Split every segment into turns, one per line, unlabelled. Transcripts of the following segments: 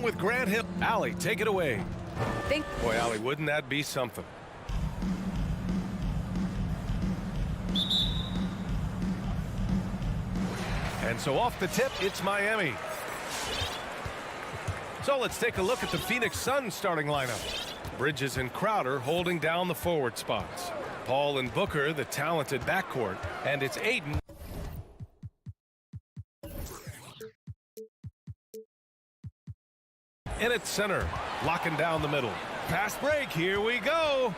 with Grant Hill. Allie, take it away. Boy, Allie, wouldn't that be something? And so off the tip, it's Miami. So let's take a look at the Phoenix Suns starting lineup. Bridges and Crowder holding down the forward spots. Paul and Booker, the talented backcourt. And it's Ayton. In at center, locking down the middle. Fast break, here we go.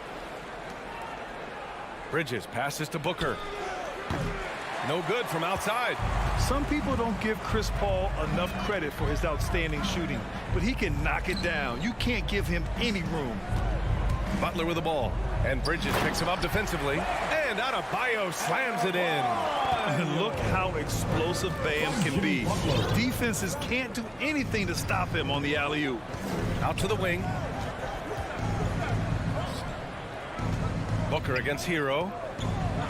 Bridges passes to Booker. No good from outside.
Some people don't give Chris Paul enough credit for his outstanding shooting, but he can knock it down. You can't give him any room.
Butler with the ball, and Bridges picks him up defensively, and Adebayo slams it in.
And look how explosive Bam can be. Defenses can't do anything to stop him on the alley-oop.
Out to the wing. Booker against Hero.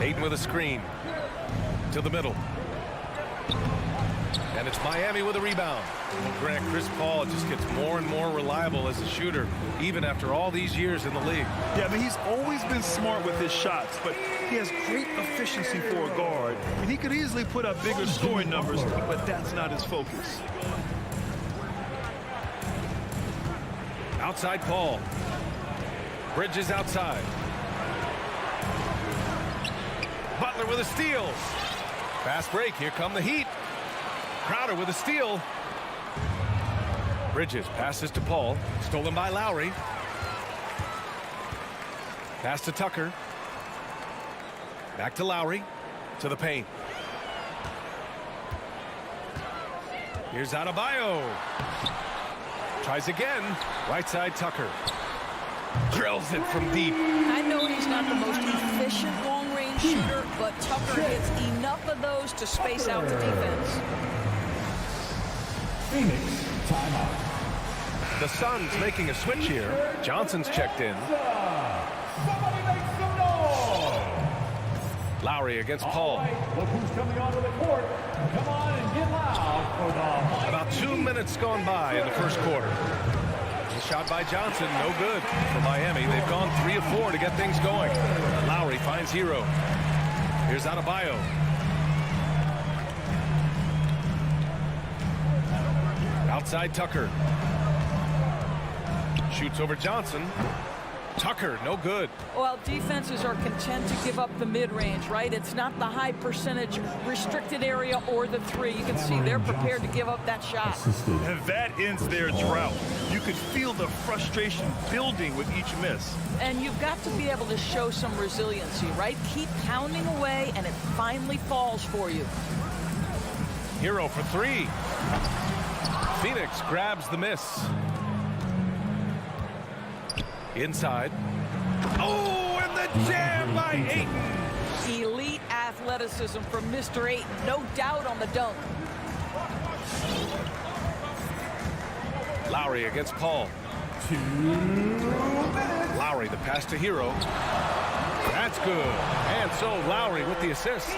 Ayton with a screen. To the middle. And it's Miami with a rebound. Grant, Chris Paul just gets more and more reliable as a shooter, even after all these years in the league.
Yeah, I mean, he's always been smart with his shots, but he has great efficiency for a guard. And he could easily put up bigger scoring numbers, but that's not his focus.
Outside Paul. Bridges outside. Butler with a steal. Fast break. Here come the Heat. Crowder with a steal. Bridges passes to Paul. Stolen by Lowry. Pass to Tucker. Back to Lowry. To the paint. Here's Adebayo. Tries again. Right side Tucker. Drills it from deep.
I know he's not the most efficient long-range shooter, but Tucker hits enough of those to space out the defense.
Phoenix, timeout.
The Suns making a switch here. Johnson's checked in.
Somebody make some noise!
Lowry against Paul.
Look who's coming onto the court. Come on and get loud for the...
About 2 minutes gone by in the first quarter. The shot by Johnson, no good for Miami. They've gone 3 of 4 to get things going. Lowry finds Hero. Here's Adebayo. Outside Tucker. Shoots over Johnson. Tucker, no good.
Well, defenses are content to give up the mid-range, right? It's not the high percentage restricted area or the three. You can see they're prepared to give up that shot.
And that ends their drought. You could feel the frustration building with each miss.
And you've got to be able to show some resiliency, right? Keep pounding away, and it finally falls for you.
Hero for 3. Phoenix grabs the miss. Inside. Oh, and the jam by Ayton.
Elite athleticism from Mr. Ayton. No doubt on the dunk.
Lowry against Paul.
2 minutes.
Lowry, the pass to Hero. That's good. And so Lowry with the assist.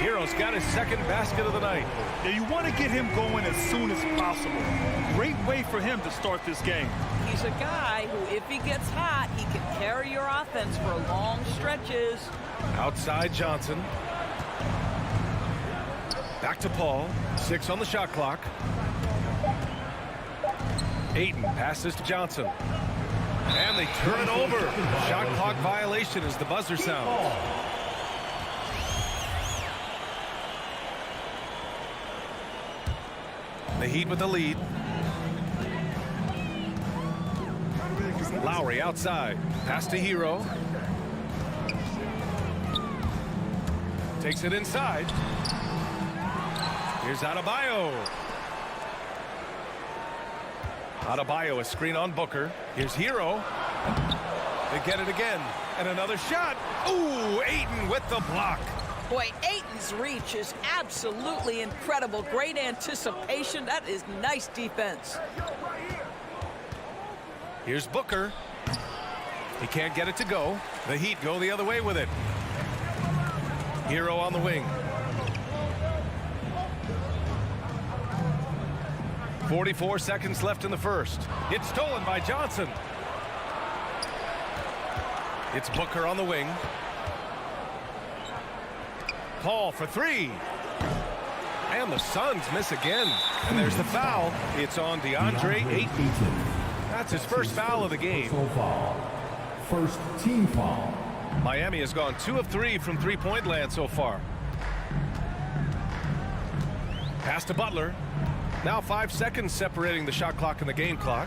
Hero's got his second basket of the night.
Yeah, you want to get him going as soon as possible. Great way for him to start this game.
He's a guy who, if he gets hot, he can carry your offense for long stretches.
Outside Johnson. Back to Paul. 6 on the shot clock. Ayton passes to Johnson. And they turn it over. Shot clock violation as the buzzer sounds. The Heat with the lead. Lowry outside. Pass to Hero. Takes it inside. Here's Adebayo. Adebayo, a screen on Booker. Here's Hero. They get it again. And another shot. Ooh, Ayton with the block.
Boy, Ayton's reach is absolutely incredible. Great anticipation. That is nice defense.
Here's Booker. He can't get it to go. The Heat go the other way with it. Hero on the wing. 44 seconds left in the first. It's stolen by Johnson. It's Booker on the wing. Paul for three. And the Suns miss again. And there's the foul. It's on DeAndre Ayton. That's his first foul of the game.
First team foul.
Miami has gone 2 of 3 from three-point land so far. Pass to Butler. Now 5 seconds separating the shot clock and the game clock.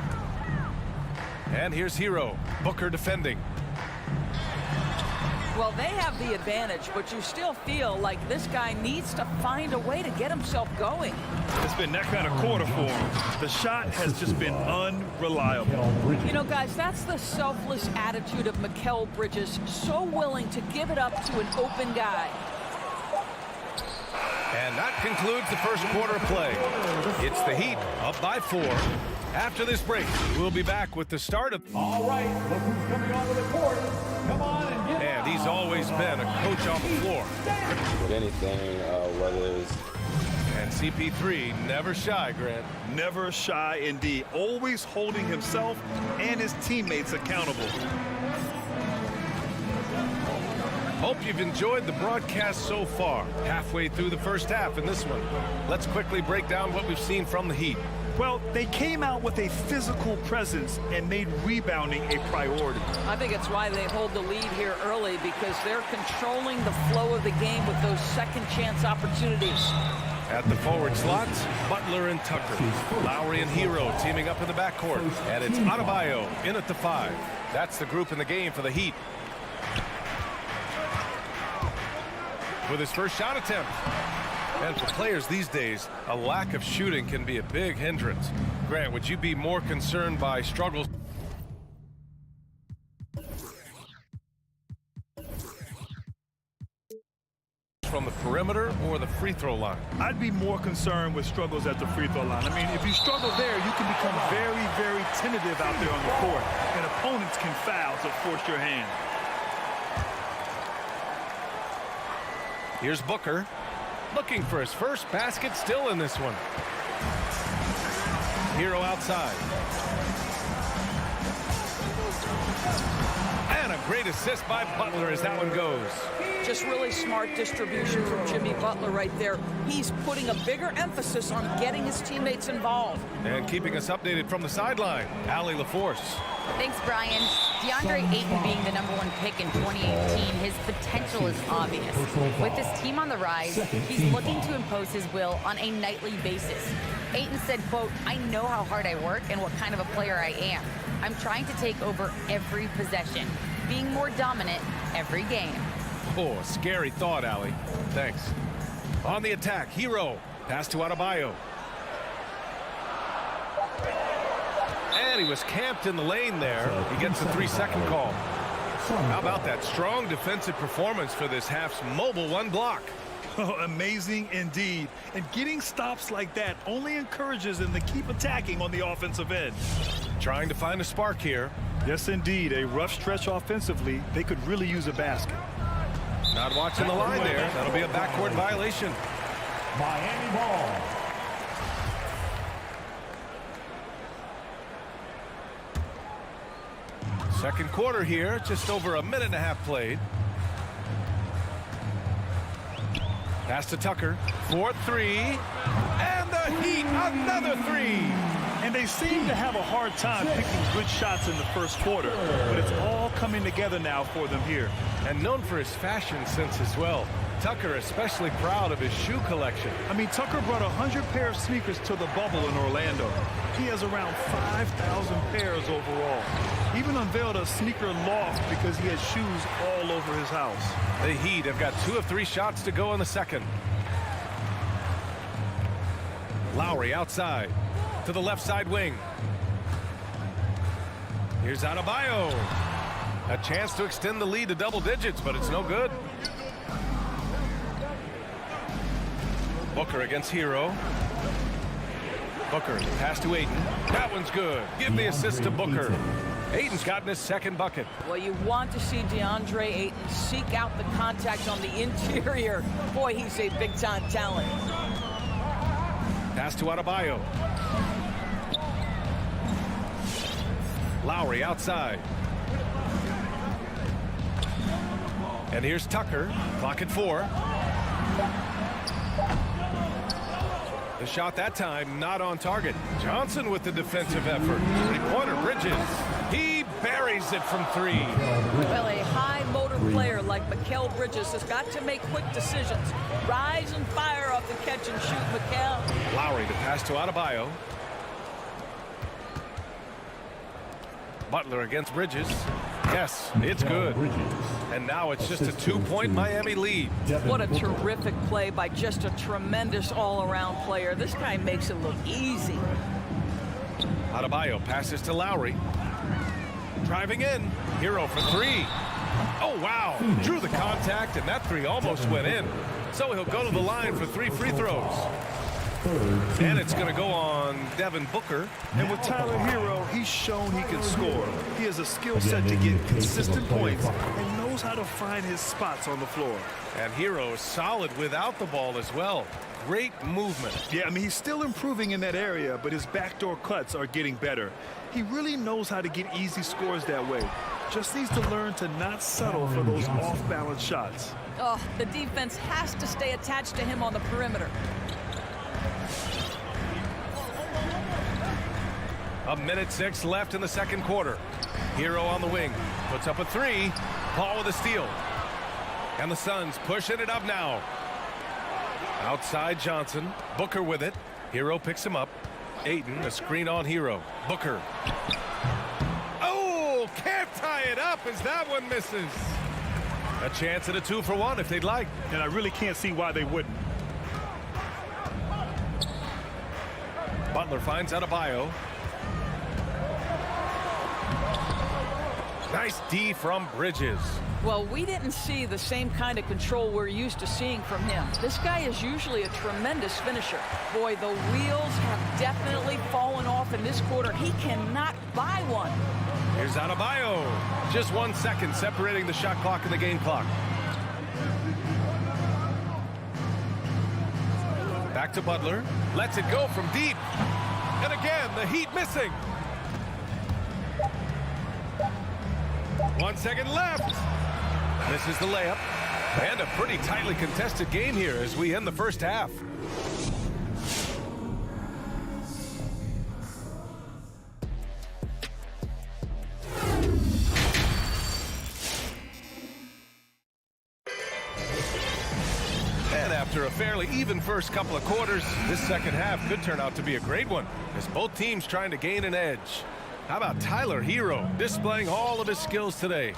And here's Hero. Booker defending.
Well, they have the advantage, but you still feel like this guy needs to find a way to get himself going.
It's been that kind of quarter for him. The shot has just been unreliable.
You know, guys, that's the selfless attitude of Mikal Bridges, so willing to give it up to an open guy.
And that concludes the first quarter of play. It's the Heat up by 4. After this break, we'll be back with the start of...
All right, look who's coming onto the court. Come on and get
And he's always been a coach on the floor.
With anything, whether it's...
And CP3 never shy, Grant.
Never shy indeed. Always holding himself and his teammates accountable.
Hope you've enjoyed the broadcast so far. Halfway through the first half in this one. Let's quickly break down what we've seen from the Heat.
Well, they came out with a physical presence and made rebounding a priority.
I think it's why they hold the lead here early, because they're controlling the flow of the game with those second chance opportunities.
At the forward slots, Butler and Tucker. Lowry and Hero teaming up in the backcourt. And it's Adebayo in at the 5. That's the group in the game for the Heat. With his first shot attempt. And for players these days, a lack of shooting can be a big hindrance. Grant, would you be more concerned by struggles from the perimeter or the free throw line?
I'd be more concerned with struggles at the free throw line. I mean, if you struggle there, you can become very, very tentative out there on the court, and opponents can foul to force your hand.
Here's Booker, looking for his first basket, still in this one. Hero outside. And a great assist by Butler as that one goes.
Just really smart distribution from Jimmy Butler right there. He's putting a bigger emphasis on getting his teammates involved.
And keeping us updated from the sideline, Allie LaForce.
Thanks, Brian. DeAndre Ayton being the #1 pick in 2018, his potential is obvious. With his team on the rise, he's looking to impose his will on a nightly basis. Ayton said, quote, "I know how hard I work and what kind of a player I am. I'm trying to take over every possession, being more dominant every game."
Oh, a scary thought, Allie. Thanks. On the attack, Hero. Pass to Adebayo. And he was camped in the lane there. He gets a 3-second call. How about that strong defensive performance for this half's mobile 1 block?
Oh, amazing indeed. And getting stops like that only encourages them to keep attacking on the offensive end.
Trying to find a spark here.
Yes, indeed. A rough stretch offensively. They could really use a basket.
Not watching the line there. That'll be a backcourt violation.
Miami ball.
Second quarter here, just over a minute and a half played. Pass to Tucker. 4-3. And the Heat, another 3.
And they seem to have a hard time picking good shots in the first quarter. But it's all coming together now for them here.
And known for his fashion sense as well. Tucker especially proud of his shoe collection.
I mean, Tucker brought 100 pair of sneakers to the bubble in Orlando. He has around 5,000 pairs overall. Even unveiled a sneaker loft because he has shoes all over his house.
The Heat have got 2 of 3 shots to go in the second. Lowry outside to the left side wing. Here's Adebayo. A chance to extend the lead to double digits, but it's no good. Booker against Hero. Booker, pass to Ayton. That one's good. Give the assist to Booker. Ayton's gotten his second bucket.
Well, you want to see DeAndre Ayton seek out the contact on the interior. Boy, he's a big-time talent.
Pass to Adebayo. Lowry outside. And here's Tucker. Clock at 4. The shot that time not on target. Johnson with the defensive effort. 3-pointer. Bridges. He buries it from 3.
Well, a high motor player like Mikal Bridges has got to make quick decisions. Rise and fire off the catch and shoot, Mikal.
Lowry to pass to Adebayo. Butler against Bridges. Yes, it's good. And now it's just a 2-point Miami lead.
What a terrific play by just a tremendous all-around player. This guy makes it look easy.
Adebayo passes to Lowry. Driving in. Hero for 3. Oh, wow. Drew the contact, and that 3 almost went in. So he'll go to the line for 3 free throws. And it's going to go on Devin Booker.
And with Tyler Hero, he's shown he can score. He has a skill set to get consistent points and knows how to find his spots on the floor.
And Hero is solid without the ball as well. Great movement.
Yeah, I mean, he's still improving in that area, but his backdoor cuts are getting better. He really knows how to get easy scores that way. Just needs to learn to not settle for those off-balance shots.
Oh, the defense has to stay attached to him on the perimeter.
A minute 6 left in the second quarter. Hero on the wing. Puts up a 3. Paul with a steal. And the Suns pushing it up now. Outside Johnson. Booker with it. Hero picks him up. Ayton, a screen on Hero. Booker. Oh, can't tie it up as that one misses. A chance at a 2-for-1 if they'd like.
And I really can't see why they wouldn't.
Butler finds Adebayo. Nice D from Bridges.
Well, we didn't see the same kind of control we're used to seeing from him. This guy is usually a tremendous finisher. Boy, the wheels have definitely fallen off in this quarter. He cannot buy one.
Here's Adebayo. Just 1 second separating the shot clock and the game clock. Back to Butler. Lets it go from deep. And again, the Heat missing. 1 second left. This is the layup. And a pretty tightly contested game here as we end the first half. And after a fairly even first couple of quarters, this second half could turn out to be a great one as both teams trying to gain an edge. How about Tyler Hero displaying all of his skills today?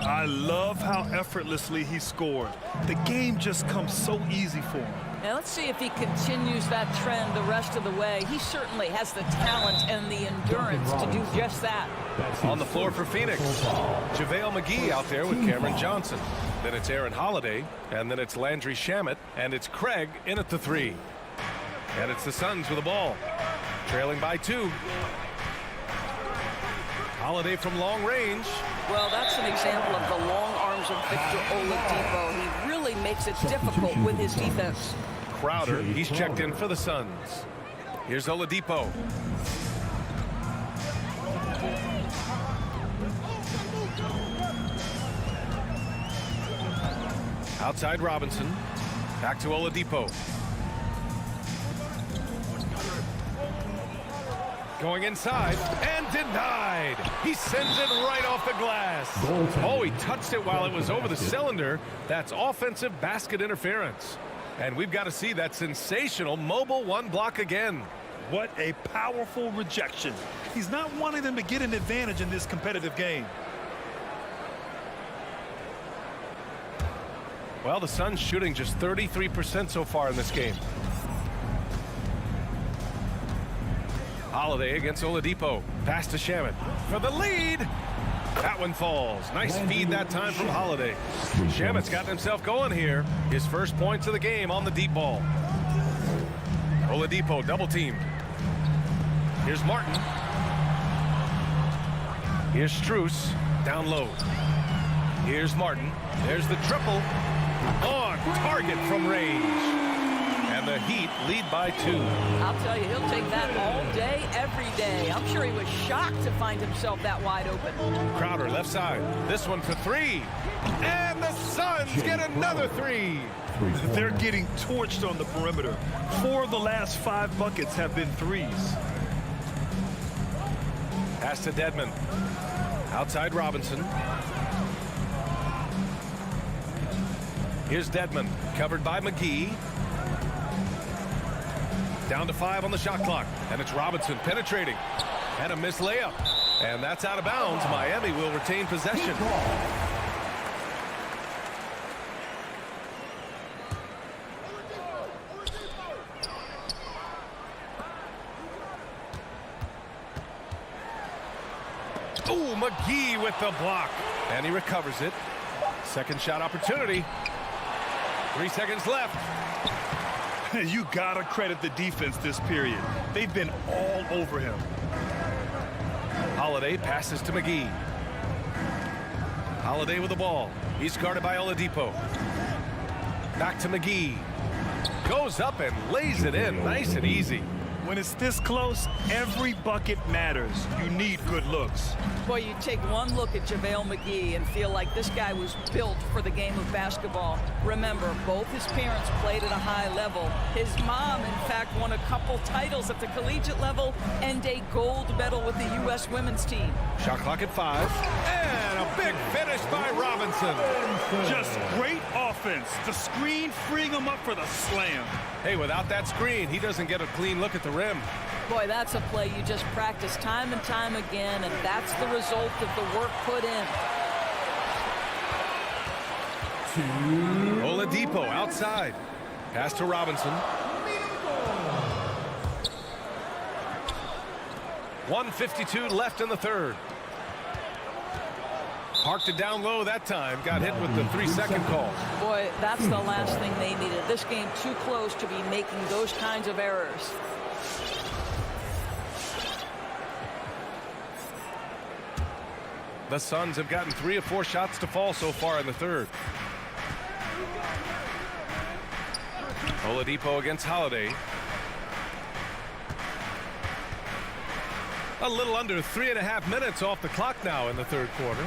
I love how effortlessly he scored. The game just comes so easy for him.
Now let's see if he continues that trend the rest of the way. He certainly has the talent and the endurance to do just that.
On the floor for Phoenix, Javale Mcgee out there with Cameron Johnson. Then it's Aaron Holiday, and then it's Landry Shamet, and it's Craig in at the 3. And it's the Suns with the ball, trailing by 2. Holiday from long range.
Well, that's an example of the long arms of Victor Oladipo. He really makes it difficult with his defense.
Crowder, he's checked in for the Suns. Here's Oladipo. Outside Robinson. Back to Oladipo. Going inside and denied. He sends it right off the glass. Oh, he touched it while it was over the cylinder. That's offensive basket interference. And we've got to see that sensational mobile 1 block again.
What a powerful rejection. He's not wanting them to get an advantage in this competitive game.
Well, the Suns shooting just 33% so far in this game. Holiday against Oladipo. Pass to Shamet for the lead. That one falls. Nice feed that time from Holiday. Shamet's gotten himself going here. His first points of the game on the deep ball. Oladipo double teamed. Here's Martin. Here's Strus down low. Here's Martin. There's the triple. On target from range. And the Heat lead by 2.
I'll tell you, he'll take that all day, every day. I'm sure he was shocked to find himself that wide open.
Crowder left side. This one for 3. And the Suns get another 3.
They're getting torched on the perimeter. 4 of the last 5 buckets have been threes.
Pass to Dedmon. Outside Robinson. Here's Dedmon, covered by McGee. Down to 5 on the shot clock. And it's Robinson penetrating. And a missed layup. And that's out of bounds. Miami will retain possession. Oh, McGee with the block. And he recovers it. Second shot opportunity. 3 seconds left.
You gotta credit the defense this period. They've been all over him.
Holiday passes to McGee. Holiday with the ball. He's guarded by Oladipo. Back to McGee. Goes up and lays it in. Nice and easy.
When it's this close, every bucket matters. You need good looks.
Boy, you take one look at Javale Mcgee and feel like this guy was built for the game of basketball. Remember, both his parents played at a high level. His mom, in fact, won a couple titles at the collegiate level and a gold medal with the U.S. women's team.
Shot clock at 5. And a big finish by Robinson.
Just great offense. The screen freeing him up for the slam.
Hey, without that screen, he doesn't get a clean look at the rim.
Boy, that's a play you just practice time and time again, and that's the result of the work put in.
Oladipo outside. Pass to Robinson. 1:52 left in the third. Parked it down low that time. Got hit with the 3-second call.
Boy, that's the last thing they needed. This game too close to be making those kinds of errors.
The Suns have gotten 3 of 4 shots to fall so far in the third. Oladipo against Holiday. A little under 3.5 minutes off the clock now in the third quarter.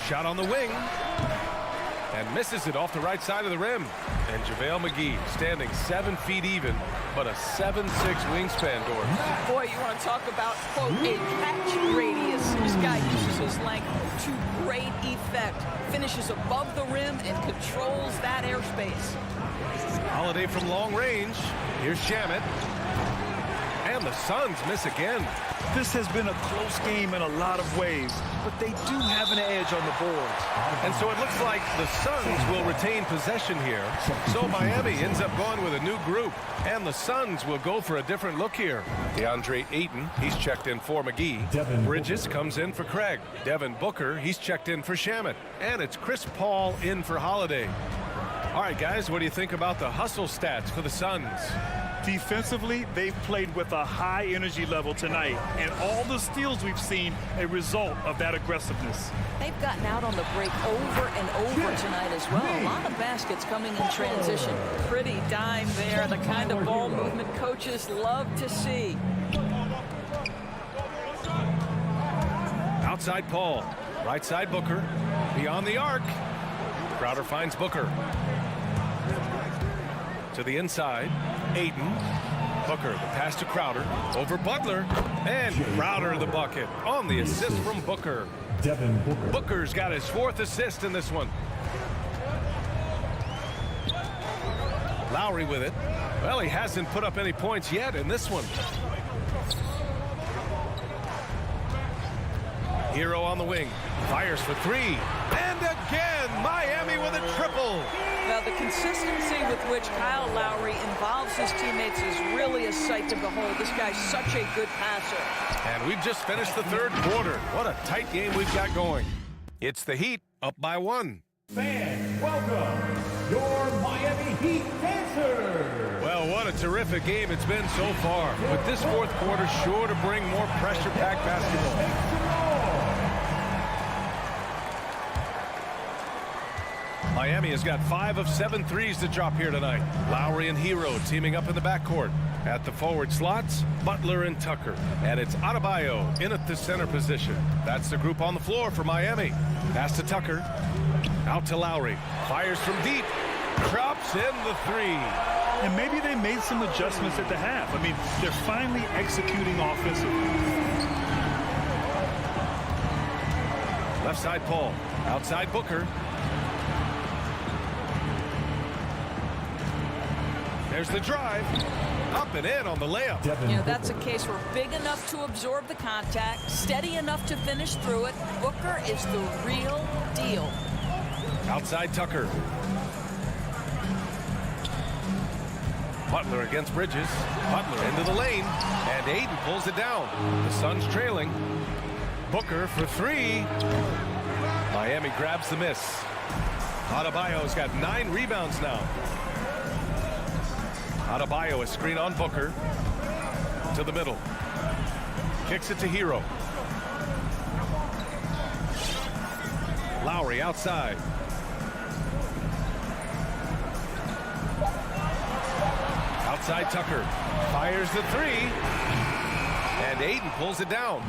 Shot on the wing. And misses it off the right side of the rim. And Javale Mcgee standing 7 feet even, but a 7'6" wingspan, Doris.
Boy, you want to talk about, quote, a catch radius. This guy uses his length to great effect. Finishes above the rim and controls that airspace.
Holiday from long range. Here's Shamet. And the Suns miss again.
This has been a close game in a lot of ways, but they do have an edge on the boards.
And so it looks like the Suns will retain possession here. So Miami ends up going with a new group, and the Suns will go for a different look here. DeAndre Ayton, he's checked in for McGee. Bridges comes in for Craig. Devin Booker, he's checked in for Shamet. And it's Chris Paul in for Holiday. All right, guys, what do you think about the hustle stats for the Suns?
Defensively, they've played with a high energy level tonight, and all the steals we've seen a result of that aggressiveness.
They've gotten out on the break over and over tonight as well. A lot of baskets coming in transition. Pretty dime there, the kind of ball movement coaches love to see.
Outside Paul, right side Booker, beyond the arc. Crowder finds Booker. To the inside, Ayton. Booker, the pass to Crowder, over Butler, and Crowder the bucket on the assist from Booker. Booker's got his 4th assist in this one. Lowry with it. Well, he hasn't put up any points yet in this one. Hero on the wing, fires for 3, and again, Miami with a triple.
Now, the consistency with which Kyle Lowry involves his teammates is really a sight to behold. This guy's such a good passer.
And we've just finished the third quarter. What a tight game we've got going. It's the Heat up by 1.
Fans, welcome your Miami Heat dancers.
Well, what a terrific game it's been so far. With this fourth quarter sure to bring more pressure-packed basketball. Miami has got 5 of 7 threes to drop here tonight. Lowry and Hero teaming up in the backcourt. At the forward slots, Butler and Tucker. And it's Adebayo in at the center position. That's the group on the floor for Miami. Pass to Tucker. Out to Lowry. Fires from deep. Drops in the 3.
And maybe they made some adjustments at the half. I mean, they're finally executing offensively.
Left side Paul. Outside Booker. There's the drive. Up and in on the layup.
You know, that's a case where big enough to absorb the contact, steady enough to finish through it. Booker is the real deal.
Outside Tucker. Butler against Bridges. Butler into the lane. And Aiden pulls it down. The Suns trailing. Booker for 3. Miami grabs the miss. Adebayo's got 9 rebounds now. Adebayo, a screen on Booker. To the middle. Kicks it to Hero. Lowry outside. Outside Tucker. Fires the 3. And Aiden pulls it down.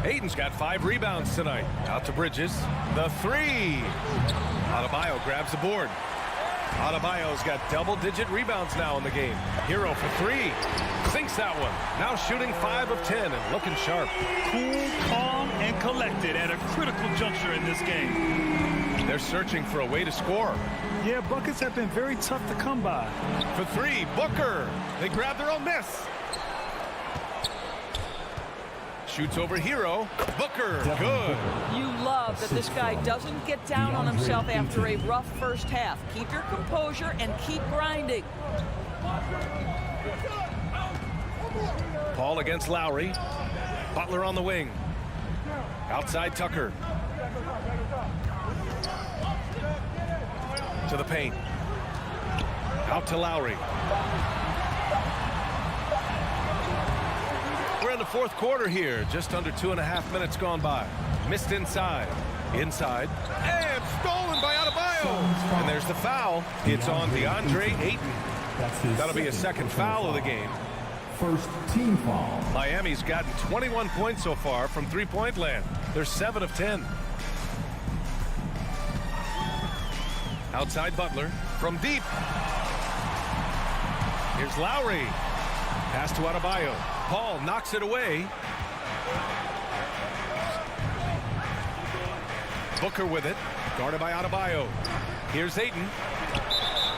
Aiden's got 5 rebounds tonight. Out to Bridges. The 3. Adebayo grabs the board. Adebayo's got double-digit rebounds now in the game. Hero for 3. Sinks that one. Now shooting 5 of 10 and looking sharp.
Cool, calm, and collected at a critical juncture in this game.
They're searching for a way to score.
Yeah, buckets have been very tough to come by.
For 3, Booker. They grab their own miss. Shoots over Hero. Booker, good.
You love that this guy doesn't get down on himself after a rough first half. Keep your composure and keep grinding.
Paul against Lowry. Butler on the wing. Outside Tucker. To the paint. Out to Lowry. We're in the fourth quarter here. Just under 2.5 minutes gone by. Missed inside. Inside. And stolen by Adebayo. And there's the foul. It's on DeAndre Ayton. That'll be a second foul of the game.
First team foul.
Miami's gotten 21 points so far from three-point land. They're 7 of 10. Outside Butler from deep. Here's Lowry. Pass to Adebayo. Paul knocks it away. Booker with it. Guarded by Adebayo. Here's Ayton.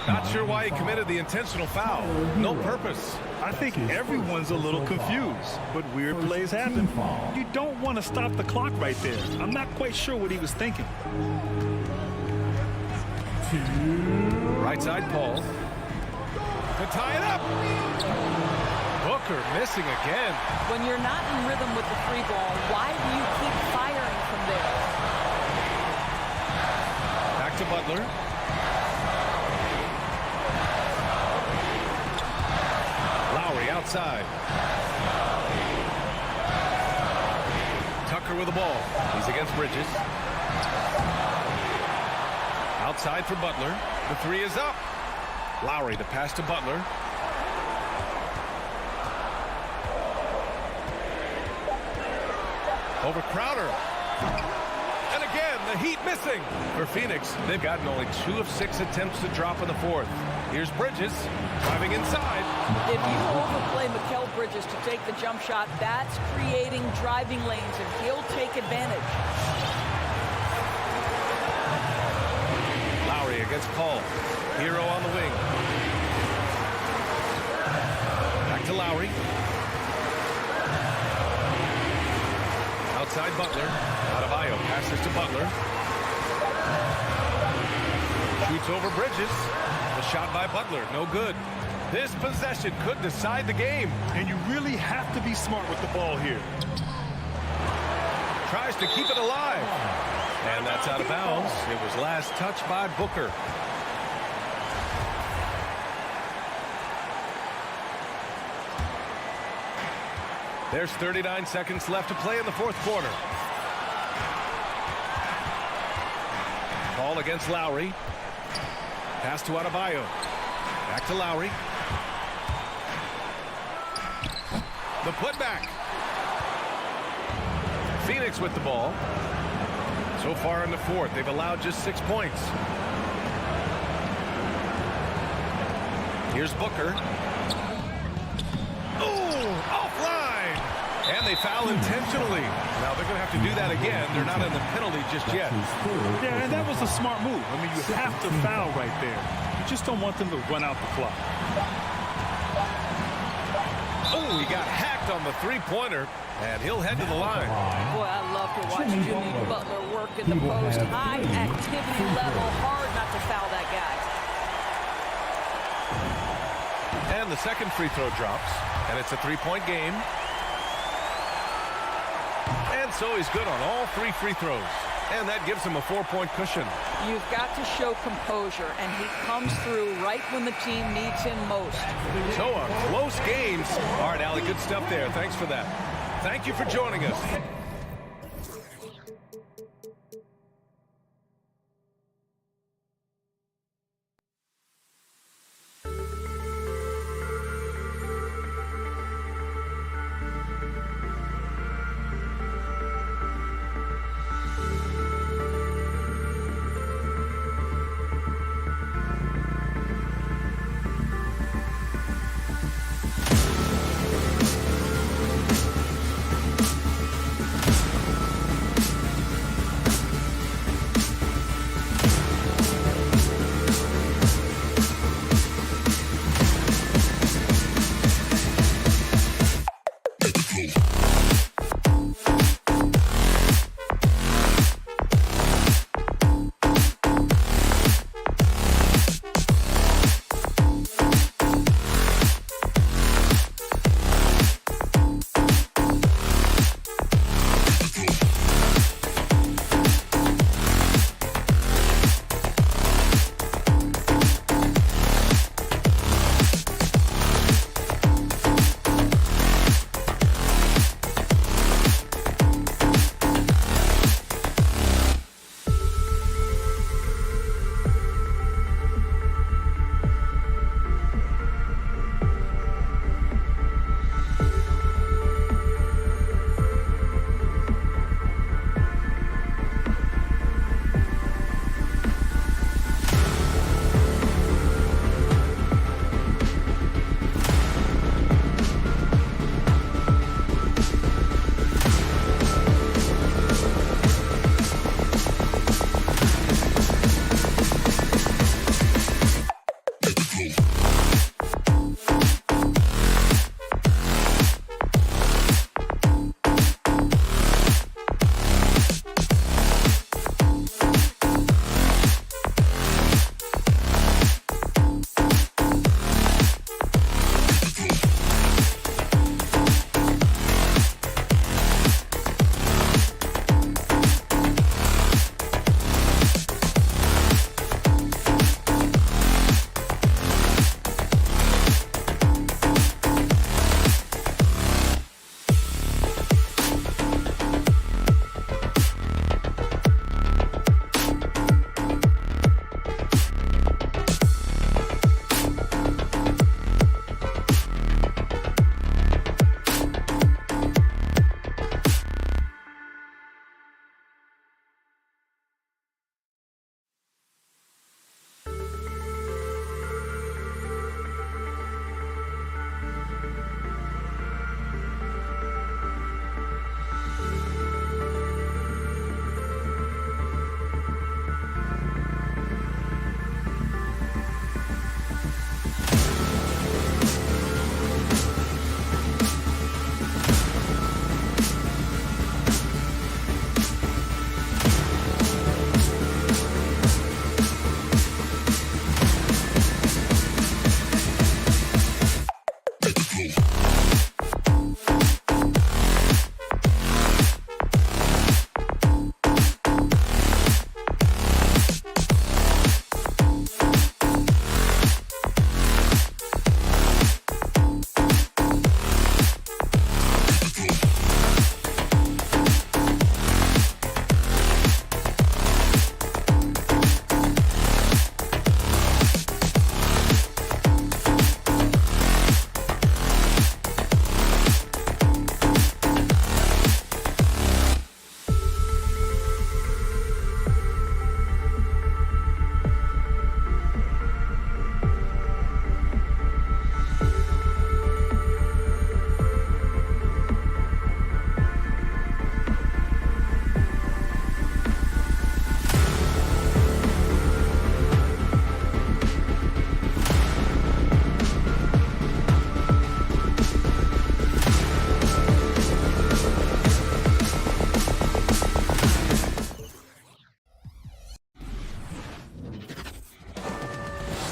Not sure why he committed the intentional foul. No purpose.
I think everyone's a little confused, but weird plays happen. You don't want to stop the clock right there. I'm not quite sure what he was thinking.
Right side Paul. To tie it up. Booker missing again.
When you're not in rhythm with the 3 ball, why do you keep firing from there?
Back to Butler. Lowry outside. Tucker with the ball. He's against Bridges. Outside for Butler. The 3 is up. Lowry, the pass to Butler. Over Crowder. And again, the Heat missing. For Phoenix, they've gotten only 2 of 6 attempts to drop in the fourth. Here's Bridges driving inside.
If you overplay Mikal Bridges to take the jump shot, that's creating driving lanes, and he'll take advantage.
Lowry against Paul. Hero on the wing. Back to Lowry. Outside Butler. Adebayo passes to Butler. Shoots over Bridges. The shot by Butler, no good. This possession could decide the game.
And you really have to be smart with the ball here.
Tries to keep it alive. And that's out of bounds. It was last touched by Booker. There's 39 seconds left to play in the fourth quarter. Paul against Lowry. pass to Adebayo. Back to Lowry. The putback. Phoenix with the ball. So far in the fourth, they've allowed just 6 points. Here's Booker. Oh, offline. And they foul intentionally. Now they're going to have to do that again. They're not in the penalty just yet.
Yeah, and that was a smart move. I mean, you have to foul right there. You just don't want them to run out the clock.
Oh, he got hacked on the three-pointer, and he'll head to the line.
Boy, I love to watch Jimmy Butler work in the post. High activity level, hard not to foul that guy.
And the second free throw drops, and it's a three-point game. And so he's good on all 3 free throws. And that gives him a 4-point cushion.
You've got to show composure, and he comes through right when the team needs him most.
So a close game. All right, Allie, good stuff there. Thanks for that. Thank you for joining us.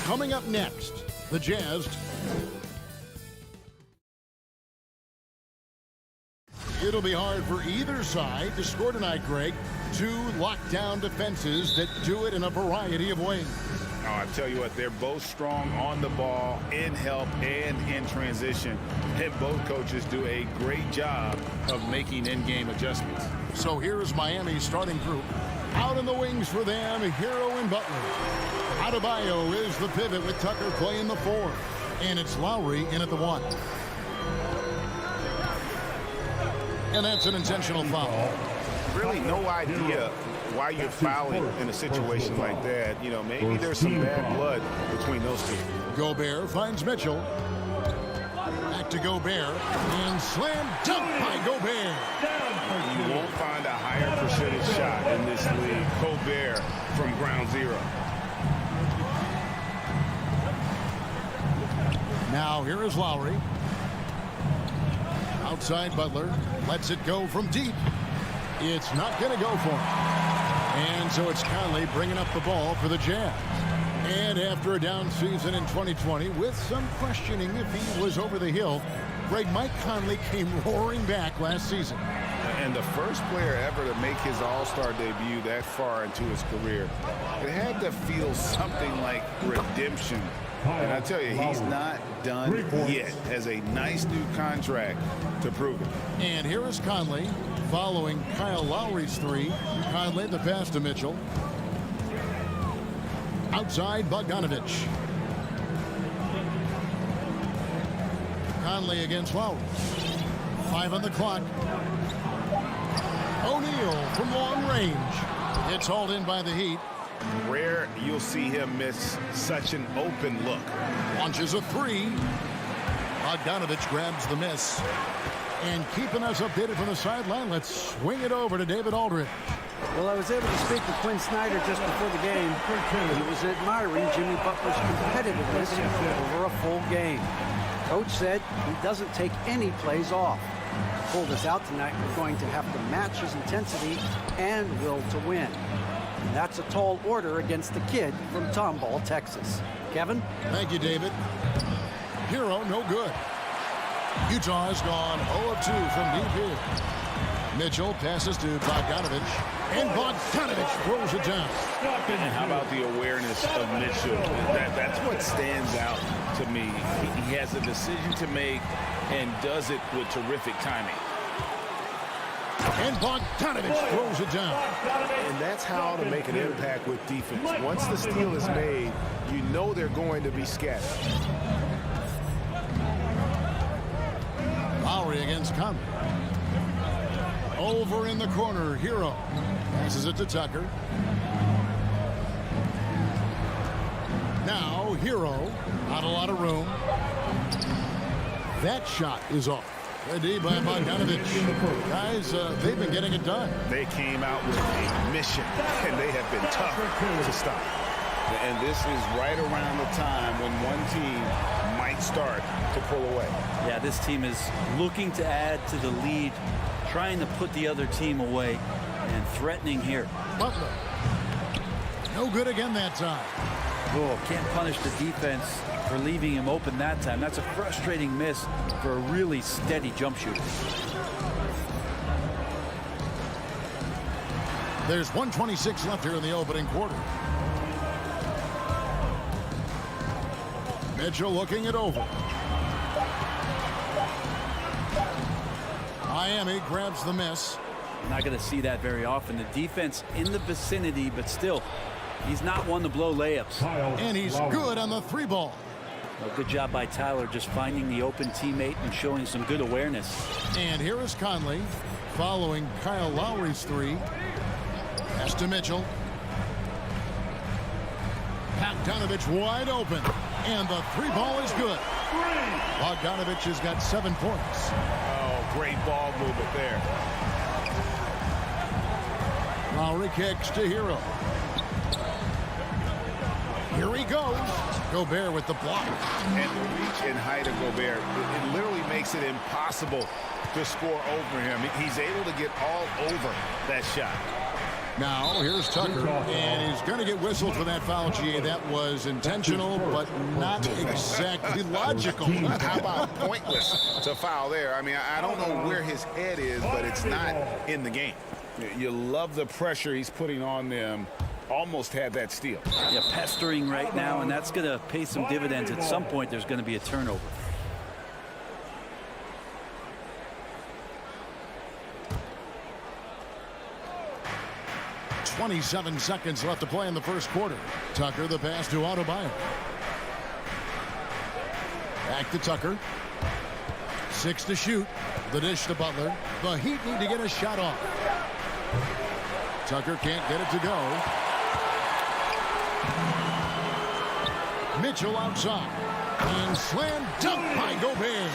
Coming up next, the Jazz. It'll be hard for either side to score tonight, Greg. Two lockdown defenses that do it in a variety of ways.
Oh, I tell you what, they're both strong on the ball, in help, and in transition. And both coaches do a great job of making in-game adjustments.
So here is Miami's starting group. Out in the wings for them, Hero and Butler. Adebayo is the pivot with Tucker playing the 4. And it's Lowry in at the 1. And that's an intentional foul.
Really no idea why you're fouling in a situation like that. You know, maybe there's some bad blood between those two.
Gobert finds Mitchell. Back to Gobert. And slam dunk by Gobert.
You won't find a higher percentage shot in this league. Gobert from ground zero.
Now here is Lowry. Outside Butler. Lets it go from deep. It's not going to go for him. And so it's Conley bringing up the ball for the Jazz. And after a down season in 2020, with some questioning if he was over the hill, Mike Conley came roaring back last season.
And the first player ever to make his All-Star debut that far into his career, it had to feel something like redemption. And I tell you, he's not done yet. Has a nice new contract to prove it.
And here is Conley following Kyle Lowry's 3. Conley the pass to Mitchell. Outside Bogdanovich. Conley against Lowry. 5 on the clock. O'Neal from long range. It's hauled in by the Heat.
Rare you'll see him miss such an open look.
Launches a 3. Bogdanovich grabs the miss. And keeping us updated from the sideline, let's swing it over to David Aldridge.
Well, I was able to speak with Quinn Snyder just before the game. He was admiring Jimmy Butler's competitiveness over a full game. Coach said he doesn't take any plays off. Pull this out tonight, we're going to have to match his intensity and will to win. And that's a tall order against the kid from Tomball, Texas. Kevin?
Thank you, David. Hero, no good. Utah has gone 0 of 2 from deep here. Mitchell passes to Bogdanovich, and Bogdanovich throws it down.
And how about the awareness of Mitchell? That's what stands out to me. He has a decision to make and does it with terrific timing.
And Bogdanovich throws it down.
And that's how to make an impact with defense. Once the steal is made, you know they're going to be scattered.
Lowry against Conley. Over in the corner, Hero passes it to Tucker. Now Hero, not a lot of room. That shot is off. A D by Bogdanovich. Guys, they've been getting it done.
They came out with a mission, and they have been tough to stop. And this is right around the time when one team might start to pull away.
Yeah, this team is looking to add to the lead, trying to put the other team away, and threatening here.
Butler. No good again that time.
Oh, can't punish the defense for leaving him open that time. That's a frustrating miss for a really steady jump shooter.
There's 1:26 left here in the opening quarter. Mitchell looking it over. Miami grabs the miss.
Not going to see that very often. The defense in the vicinity, but still, he's not one to blow layups.
And he's good on the 3 ball.
Well, good job by Tyler just finding the open teammate and showing some good awareness.
And here is Conley following Kyle Lowry's 3. Pass to Mitchell. Bogdanovich wide open. And the 3 ball is good. Bogdanovich has got 7 points.
Oh, great ball movement there.
Lowry kicks to Hero. Here he goes. Gobert with the block.
And the reach and height of Gobert, it literally makes it impossible to score over him. He's able to get all over that shot.
Now, here's Tucker, and he's going to get whistled for that foul, GA. That was intentional, but not exactly logical.
How about pointless to foul there? I mean, I don't know where his head is, but it's not in the game. You love the pressure he's putting on them. Almost had that steal.
Yeah, pestering right now, and that's going to pay some dividends. At some point, there's going to be a turnover.
27 seconds left to play in the first quarter. Tucker, the pass to Adebayo. Back to Tucker. 6 to shoot. The dish to Butler. The Heat need to get a shot off. Tucker can't get it to go. Mitchell outside. And slam dunk by Gobert.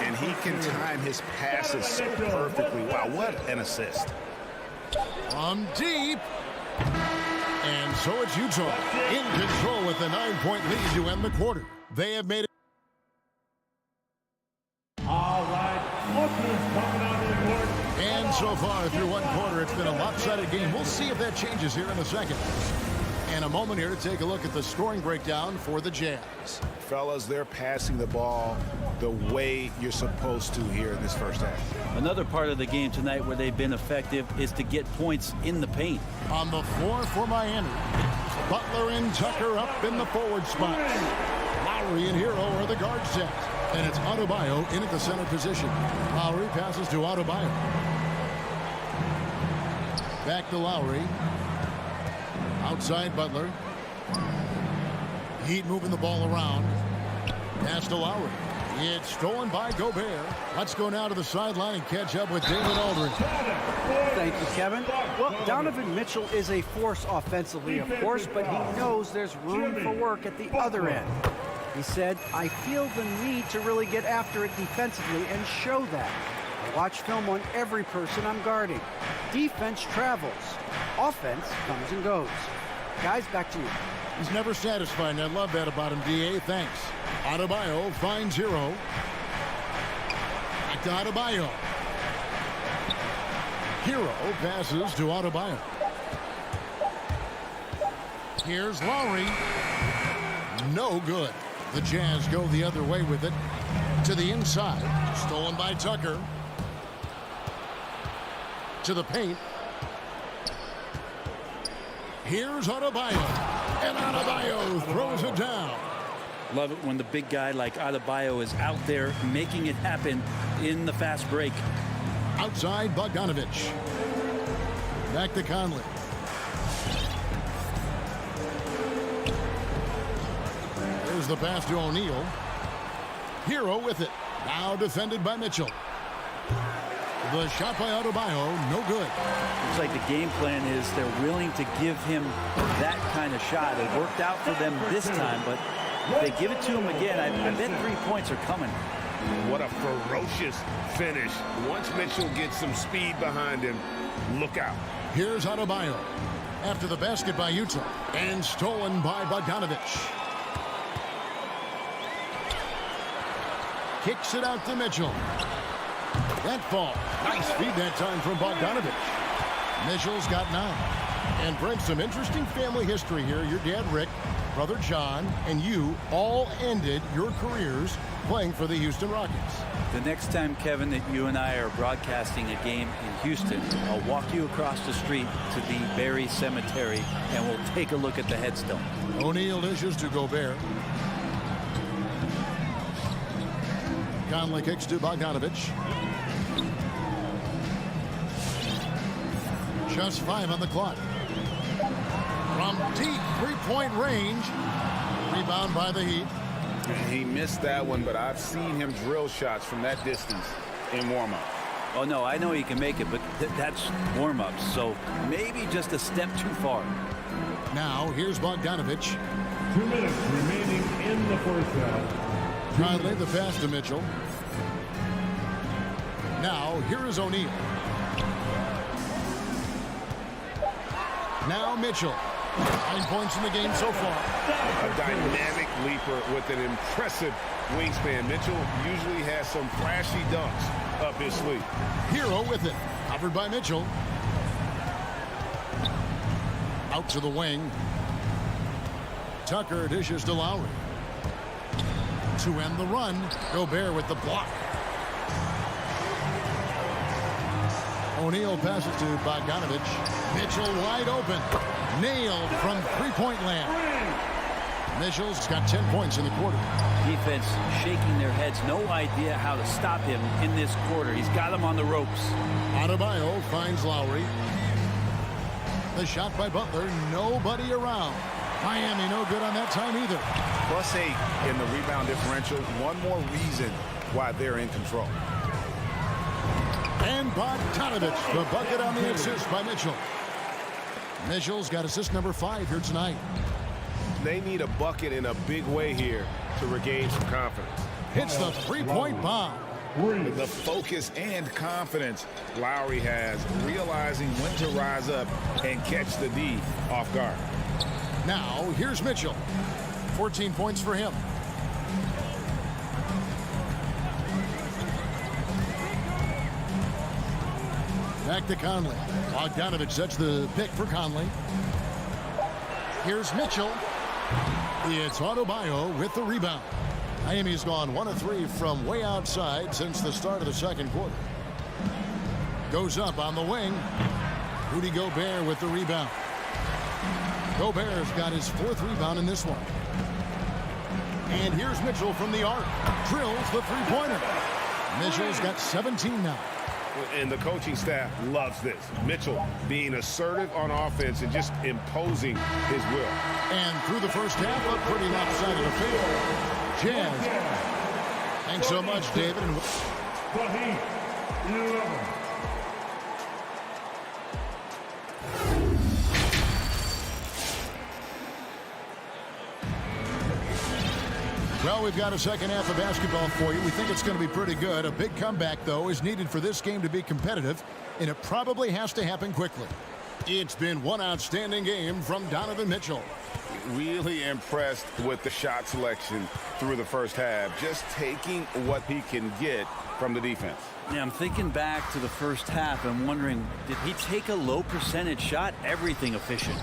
And he can time his passes so perfectly. Wow, what an assist.
From deep. And so it's Utah in control with a 9-point lead to end the quarter. They have made it.
All right, offense coming out of the court.
And so far through one quarter, it's been a lopsided game. We'll see if that changes here in a second. And a moment here to take a look at the scoring breakdown for the Jazz.
Fellas, they're passing the ball the way you're supposed to here in this first half.
Another part of the game tonight where they've been effective is to get points in the paint.
On the floor for Miami, Butler and Tucker up in the forward spots. Lowry and Hero are the guard set. And it's Adebayo in at the center position. Lowry passes to Adebayo. Back to Lowry. Outside Butler. Heat moving the ball around. Pass to Lowry. It's stolen by Gobert. Let's go now to the sideline and catch up with David Aldridge.
Thank you, Kevin. Well, Donovan Mitchell is a force offensively, of course, but he knows there's room for work at the other end. He said, I feel the need to really get after it defensively and show that. I watch film on every person I'm guarding. Defense travels. Offense comes and goes. Guys, back to you.
He's never satisfied, and I love that about him, D.A. Thanks. Adebayo finds Hero. Back to Adebayo. Hero passes to Adebayo. Here's Lowry. No good. The Jazz go the other way with it. To the inside. Stolen by Tucker. To the paint. Here's Adebayo. And Adebayo throws it down.
Love it when the big guy like Adebayo is out there making it happen in the fast break.
Outside Bogdanovich. Back to Conley. There's the pass to O'Neal. Hero with it. Now defended by Mitchell. The shot by Adebayo, no good.
Looks like the game plan is they're willing to give him that kind of shot. It worked out for them this time, but if they give it to him again, I bet 3 points are coming.
What a ferocious finish. Once Mitchell gets some speed behind him, look out.
Here's Adebayo after the basket by Utah and stolen by Bogdanovich. Kicks it out to Mitchell. That ball. Nice feed that time from Bogdanovich. Mitchell's got 9. And Brent, some interesting family history here. Your dad, Rick, brother John, and you all ended your careers playing for the Houston Rockets.
The next time, Kevin, that you and I are broadcasting a game in Houston, I'll walk you across the street to the Berry Cemetery, and we'll take a look at the headstone.
O'Neal dishes to Gobert. Conley kicks to Bogdanovich. Just 5 on the clock. From deep three-point range. Rebound by the Heat.
He missed that one, but I've seen him drill shots from that distance in warm-up.
Oh, no, I know he can make it, but that's warm-up, so maybe just a step too far.
Now, here's Bogdanovich.
2 minutes remaining in the first half.
Conley, the pass to Mitchell. Now, here is O'Neal. Now Mitchell. 9 points in the game so far.
A dynamic leaper with an impressive wingspan. Mitchell usually has some flashy dunks up his sleeve.
Hero with it. Covered by Mitchell. Out to the wing. Tucker dishes to Lowry. To end the run, Gobert with the block. O'Neal passes to Bogdanovich. Mitchell wide open. Nailed from three-point land. Mitchell's got 10 points in the quarter.
Defense shaking their heads. No idea how to stop him in this quarter. He's got him on the ropes.
Adebayo finds Lowry. The shot by Butler. Nobody around. Miami no good on that time either.
+8 in the rebound differential. One more reason why they're in control.
And Bogdanovich, the bucket on the assist by Mitchell. Mitchell's got assist number 5 here tonight.
They need a bucket in a big way here to regain some confidence.
Hits the three-point bomb.
The focus and confidence Lowry has, realizing when to rise up and catch the D off guard.
Now, here's Mitchell. 14 points for him. Back to Conley. Bogdanovich sets the pick for Conley. Here's Mitchell. It's Adebayo with the rebound. Miami's gone 1 of 3 from way outside since the start of the second quarter. Goes up on the wing. Rudy Gobert with the rebound. Gobert's got his 4th rebound in this one. And here's Mitchell from the arc. Drills the three-pointer. Mitchell's got 17 now.
And the coaching staff loves this. Mitchell being assertive on offense and just imposing his will.
And through the first half, a pretty lopsided affair. Jazz. Thanks so much, David. Well, we've got a second half of basketball for you. We think it's going to be pretty good. A big comeback, though, is needed for this game to be competitive, and it probably has to happen quickly. It's been one outstanding game from Donovan Mitchell.
Really impressed with the shot selection through the first half, just taking what he can get from the defense.
Yeah, I'm thinking back to the first half and wondering, did he take a low percentage shot? Everything efficient.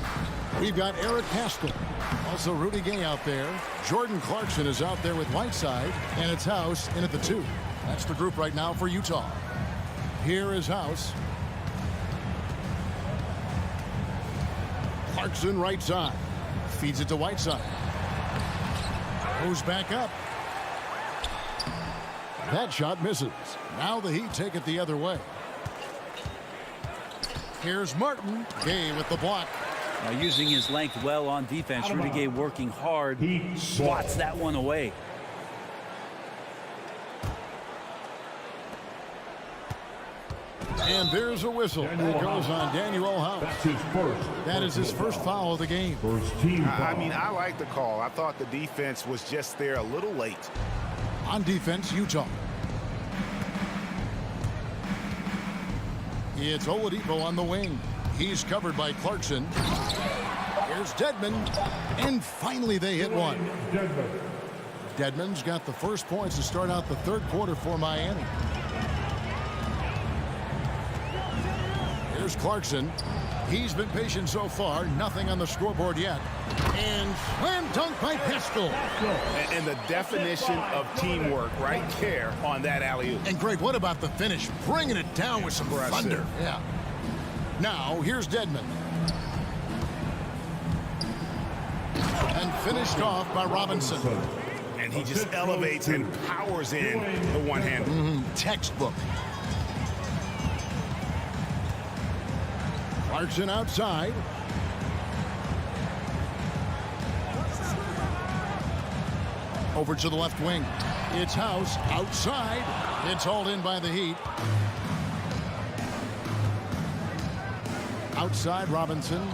We've got Eric Pascal. Also Rudy Gay out there. Jordan Clarkson is out there with Whiteside. And it's House in at the 2. That's the group right now for Utah. Here is House. Clarkson right side. Feeds it to Whiteside. Goes back up. That shot misses. Now the Heat take it the other way. Here's Martin. Gay with the block.
Now using his length well on defense. Rudy Gay working hard. Swats that one away.
And there's a whistle. That goes on Daniel House. That is his first foul of the game.
I mean, I like the call. I thought the defense was just there a little late.
On defense, Utah. It's Oladipo on the wing. He's covered by Clarkson. Here's Dedmon. And finally they hit one. Dedmon's got the first points to start out the third quarter for Miami. Here's Clarkson. He's been patient so far. Nothing on the scoreboard yet. And slam dunk by Pascal.
And the definition of teamwork right there on that alley-oop.
And Greg, what about the finish? Bringing it down with some thunder. Yeah. Now, here's Dedmon. And finished off by Robinson.
And he just elevates and powers in the one-hander.
Textbook. Clarkson outside. Over to the left wing. It's House outside. It's hauled in by the Heat. Outside Robinson.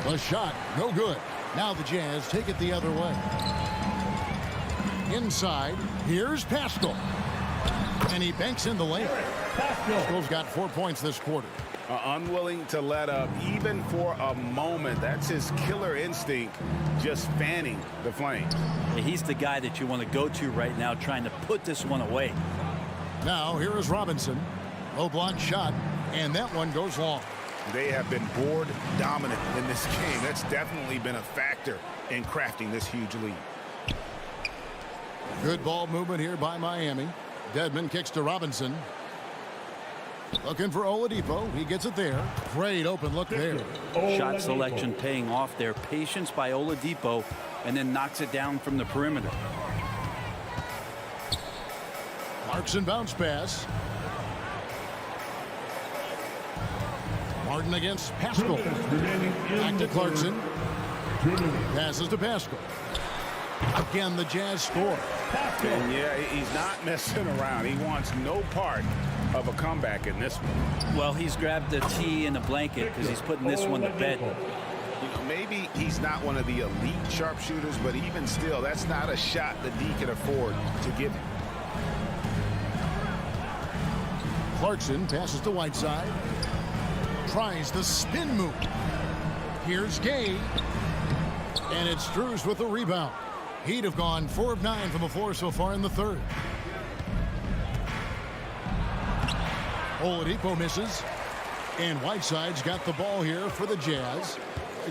The shot, no good. Now the Jazz take it the other way. Inside, here's Pascal. And he banks in the layup. Pascal's got 4 points this quarter.
Unwilling to let up even for a moment. That's his killer instinct, just fanning the flames.
He's the guy that you want to go to right now, trying to put this one away.
Now here is Robinson. Low block shot, and that one goes long.
They have been board dominant in this game. That's definitely been a factor in crafting this huge lead.
Good ball movement here by Miami. Dedmon kicks to Robinson. Looking for Oladipo. He gets it there. Great open look there.
Shot selection paying off there. Patience by Oladipo, and then knocks it down from the perimeter.
Clarkson bounce pass. Martin against Pascal. Back to Clarkson. Passes to Pascal. Again, the Jazz score.
And yeah, he's not messing around. He wants no part of a comeback in this one.
Well, he's grabbed the tee and a blanket because he's putting this one to bed.
You know, maybe he's not one of the elite sharpshooters, but even still, that's not a shot that D can afford to give him.
Clarkson passes to Whiteside. Tries the spin move. Here's Gay. And it's Strus with the rebound. He'd have gone 4 of 9 from the floor so far in the third. Oladipo misses. And Whiteside's got the ball here for the Jazz.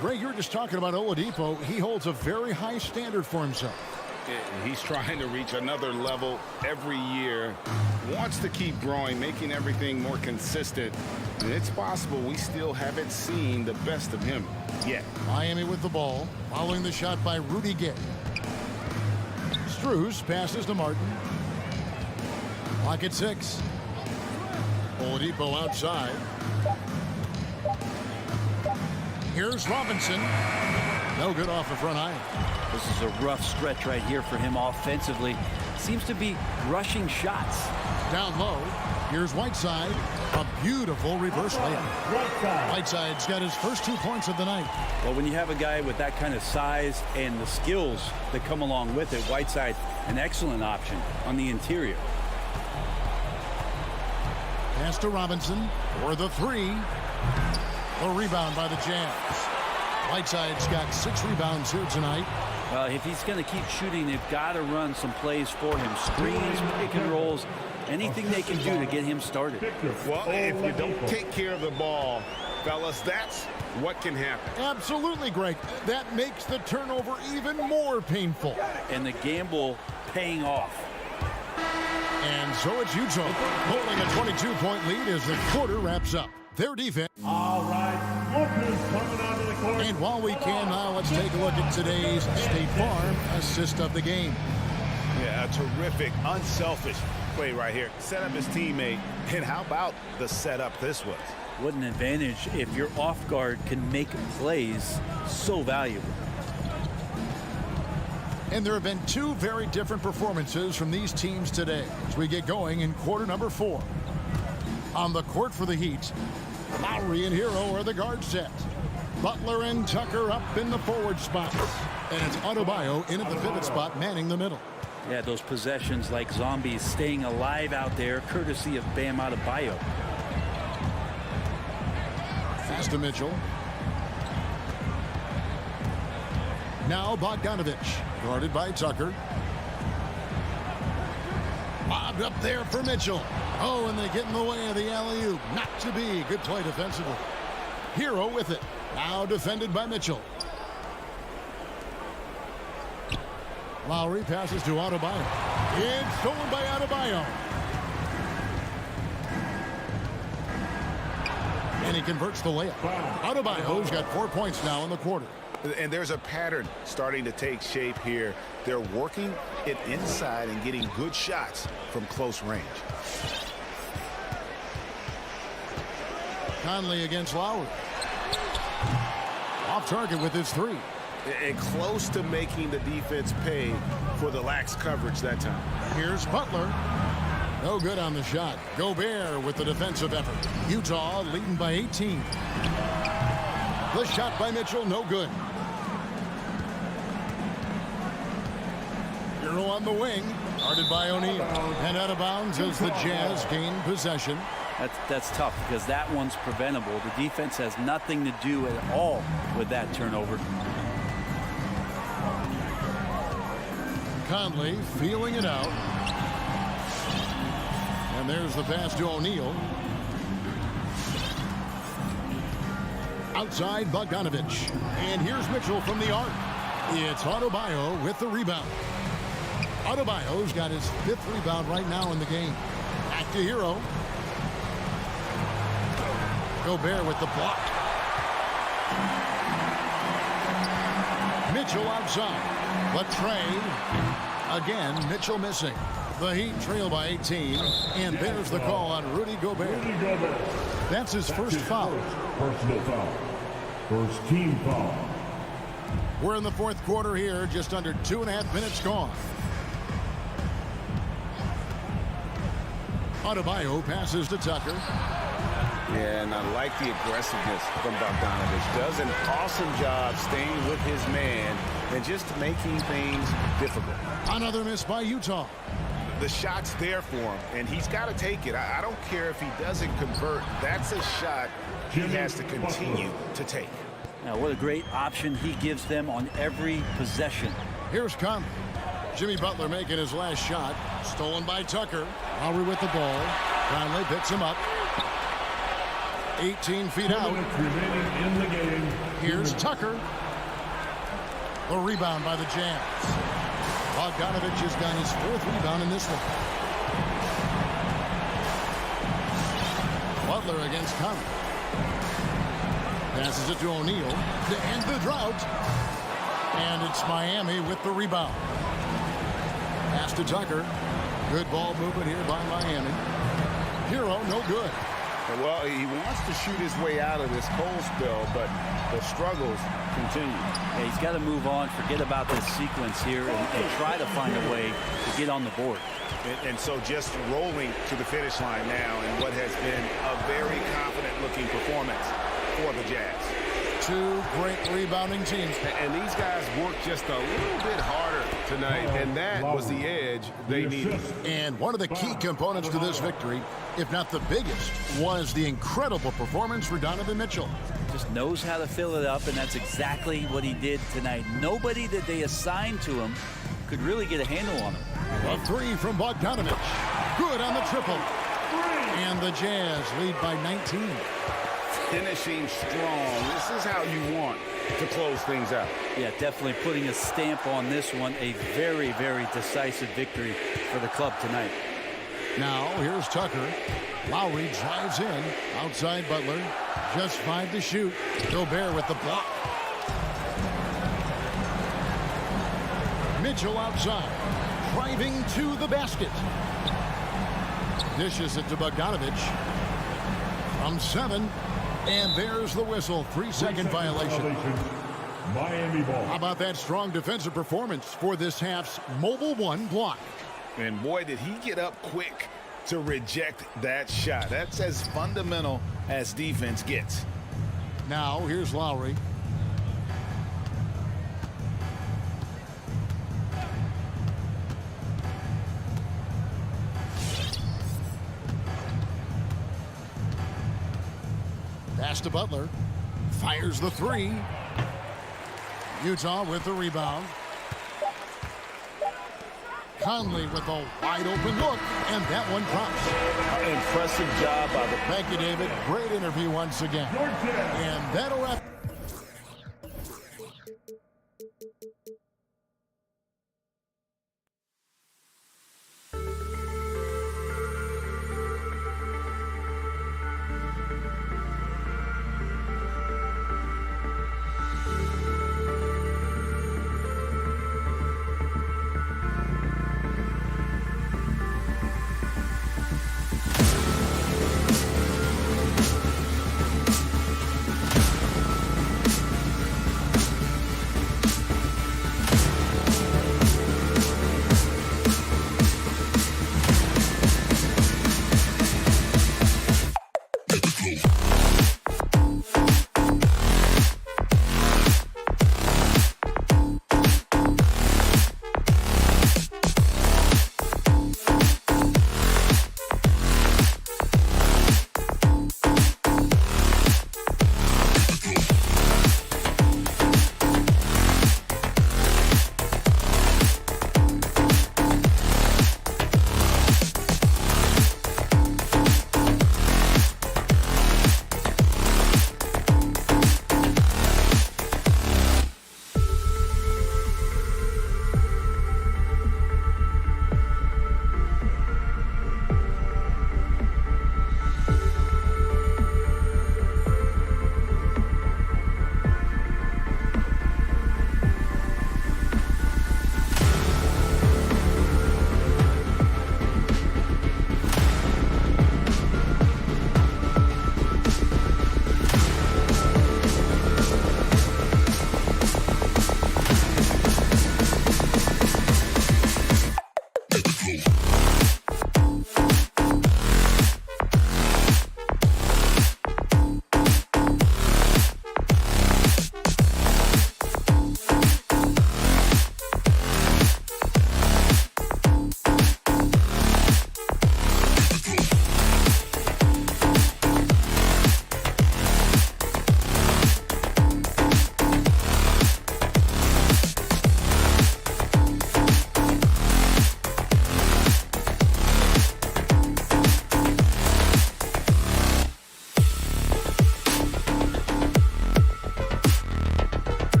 Greg, you were just talking about Oladipo. He holds a very high standard for himself.
He's trying to reach another level every year. Wants to keep growing, making everything more consistent. And it's possible we still haven't seen the best of him yet.
Miami with the ball, following the shot by Rudy Gay. Strus passes to Martin. Clock at 6. Oladipo outside. Here's Robinson. No good off the front iron.
This is a rough stretch right here for him offensively. Seems to be rushing shots.
Down low. Here's Whiteside. A beautiful reverse layup. Whiteside's got his first 2 points of the night.
Well, when you have a guy with that kind of size and the skills that come along with it, Whiteside, an excellent option on the interior.
Pass to Robinson for the 3. The rebound by the Jazz. Whiteside's got 6 rebounds here tonight.
If he's going to keep shooting, they've got to run some plays for him. Screens, pick and rolls, anything they can do to get him started.
Well, if you don't take care of the ball, fellas, that's what can happen.
Absolutely, Greg. That makes the turnover even more painful.
And the gamble paying off.
And so it's Utah holding a 22-point lead as the quarter wraps up. Their defense.
All right, Lucas coming onto the court.
And while we can now, let's take a look at today's State Farm assist of the game.
Yeah, a terrific, unselfish play right here. Set up his teammate. And how about the setup this was?
What an advantage if your off guard can make plays so valuable.
And there have been 2 very different performances from these teams today as we get going in quarter number 4. On the court for the Heat, Lowry and Hero are the guard set. Butler and Tucker up in the forward spots. And it's Adebayo in at the pivot spot, manning the middle.
Yeah, those possessions like zombies staying alive out there, courtesy of Bam Adebayo.
Pass to Mitchell. Now Bogdanovich, guarded by Tucker. Lobbed up there for Mitchell. Oh, and they get in the way of the alley-oop. Not to be. Good play defensively. Hero with it. Now defended by Mitchell. Lowry passes to Adebayo. It's stolen by Adebayo. And he converts the layup. Adebayo's got 4 points now in the quarter.
And there's a pattern starting to take shape here. They're working it inside and getting good shots from close range.
Conley against Lowry. Off target with his 3.
And close to making the defense pay for the lax coverage that time.
Here's Butler. No good on the shot. Gobert with the defensive effort. Utah leading by 18. The shot by Mitchell, no good. Hero on the wing, guarded by O'Neal. And out of bounds as the Jazz gain possession.
That's tough because that one's preventable. The defense has nothing to do at all with that turnover.
Conley feeling it out. And there's the pass to O'Neal. Outside Bogdanovich. And here's Mitchell from the arc. It's Adebayo with the rebound. Adebayo's got his 5th rebound right now in the game. Back to Hero. Gobert with the block. Mitchell outside. But Trey, again, Mitchell missing. The Heat trail by 18, and there's the call on Rudy Gobert. That's his first foul.
Personal foul. First team foul.
We're in the 4th quarter here, just under 2.5 minutes gone. Adebayo passes to Tucker.
Yeah, and I like the aggressiveness from Bogdanovich. Does an awesome job staying with his man and just making things difficult.
Another miss by Utah.
The shot's there for him, and he's got to take it. I don't care if he doesn't convert. That's a shot he has to continue to take.
Now, what a great option he gives them on every possession.
Here's Conley. Jimmy Butler making his last shot. Stolen by Tucker. Lowry with the ball. Conley picks him up. 18 feet out.
Remaining in the game.
Here's Tucker. The rebound by the Jazz. Bogdanovich has got his 4th rebound in this one. Butler against Conley. Passes it to O'Neal to end the drought. And it's Miami with the rebound. Pass to Tucker. Good ball movement here by Miami. Hero, no good.
Well, he wants to shoot his way out of this cold spell, but the struggles continue.
Yeah, he's got to move on, forget about this sequence here, and try to find a way to get on the board.
And so just rolling to the finish line now in what has been a very confident-looking performance for the Jazz.
2 great rebounding teams.
And these guys worked just a little bit harder tonight, and that was the edge they needed.
And one of the key components to this victory, if not the biggest, was the incredible performance for Donovan Mitchell.
Just knows how to fill it up, and that's exactly what he did tonight. Nobody that they assigned to him could really get a handle on him.
A 3 from Bogdanovich. Good on the triple. And the Jazz lead by 19.
Finishing strong. This is how you want to close things out.
Yeah, definitely putting a stamp on this one. A very, very decisive victory for the club tonight.
Now, here's Tucker. Lowry drives in. Outside Butler. Just 5 to shoot. Gobert with the block. Mitchell outside. Driving to the basket. Dishes it to Bogdanovich. From 7. And there's the whistle. 3-second violation.
Miami ball.
How about that strong defensive performance for this half's Mobile One block?
And boy, did he get up quick to reject that shot. That's as fundamental as defense gets.
Now, here's Lowry. Pass to Butler. Fires the 3. Utah with the rebound. Conley with a wide open look, and that one drops.
Impressive job by the...
Thank you, David. Great interview once again. And that'll wrap.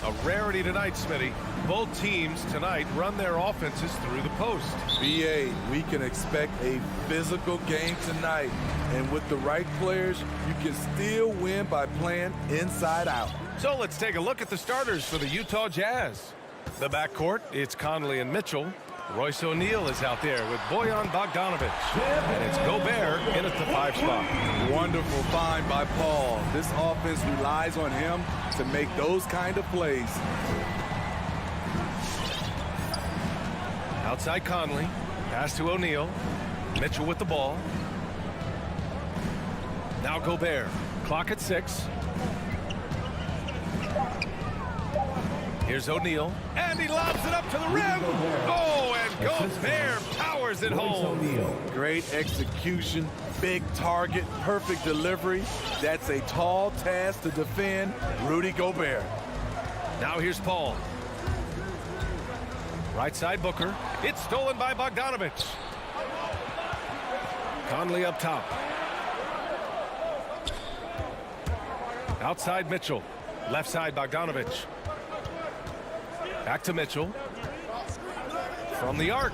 A rarity tonight, Smitty. Both teams tonight run their offenses through the post.
BA, we can expect a physical game tonight. And with the right players, you can still win by playing inside out.
So let's take a look at the starters for the Utah Jazz. The backcourt, it's Conley and Mitchell. Royce O'Neal is out there with Bojan Bogdanovic. And it's Gobert in at the 5 spot.
Wonderful find by Paul. This offense relies on him to make those kind of plays.
Outside Conley. Pass to O'Neal. Mitchell with the ball. Now Gobert. Clock at 6. Here's O'Neal, and he lobs it up to the rim. Oh, and Gobert powers it home.
Great execution, big target, perfect delivery. That's a tall task to defend Rudy Gobert.
Now here's Paul. Right side Booker. It's stolen by Bogdanovic. Conley up top. Outside Mitchell. Left side Bogdanovic. Back to Mitchell. From the arc.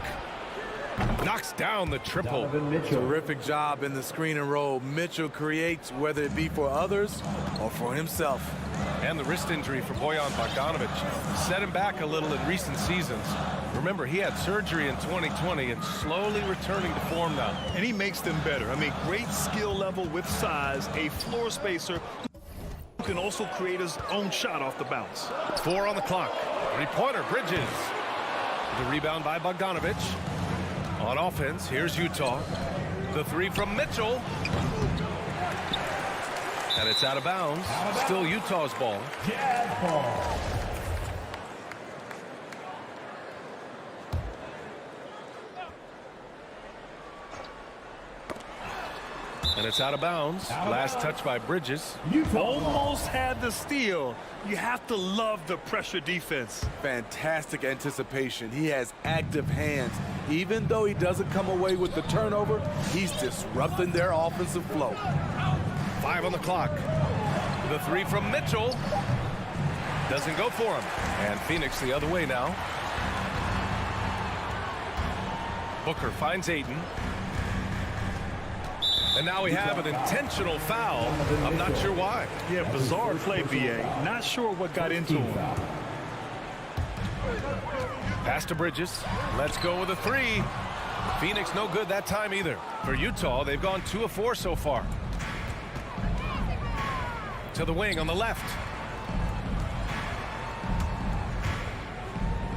Knocks down the triple.
Terrific job in the screen and roll. Mitchell creates, whether it be for others or for himself.
And the wrist injury for Bojan Bogdanovic set him back a little in recent seasons. Remember, he had surgery in 2020 and slowly returning to form now.
And he makes them better. I mean, great skill level with size, a floor spacer who can also create his own shot off the bounce.
4 on the clock. Three-pointer, Bridges. The rebound by Bogdanovic. On offense, here's Utah. The 3 from Mitchell. And it's out of bounds. Still Utah's ball.
Jazz ball.
And it's out of bounds. Last touch by Bridges.
Almost had the steal. You have to love the pressure defense.
Fantastic anticipation. He has active hands. Even though he doesn't come away with the turnover, he's disrupting their offensive flow.
5 on the clock. The 3 from Mitchell. Doesn't go for him. And Phoenix the other way now. Booker finds Ayton. And now we have an intentional foul. I'm not sure why.
Yeah, bizarre play, BA. Not sure what got into him.
Pass to Bridges. Let's go with a 3. Phoenix no good that time either. For Utah, they've gone 2 of 4 so far. To the wing on the left.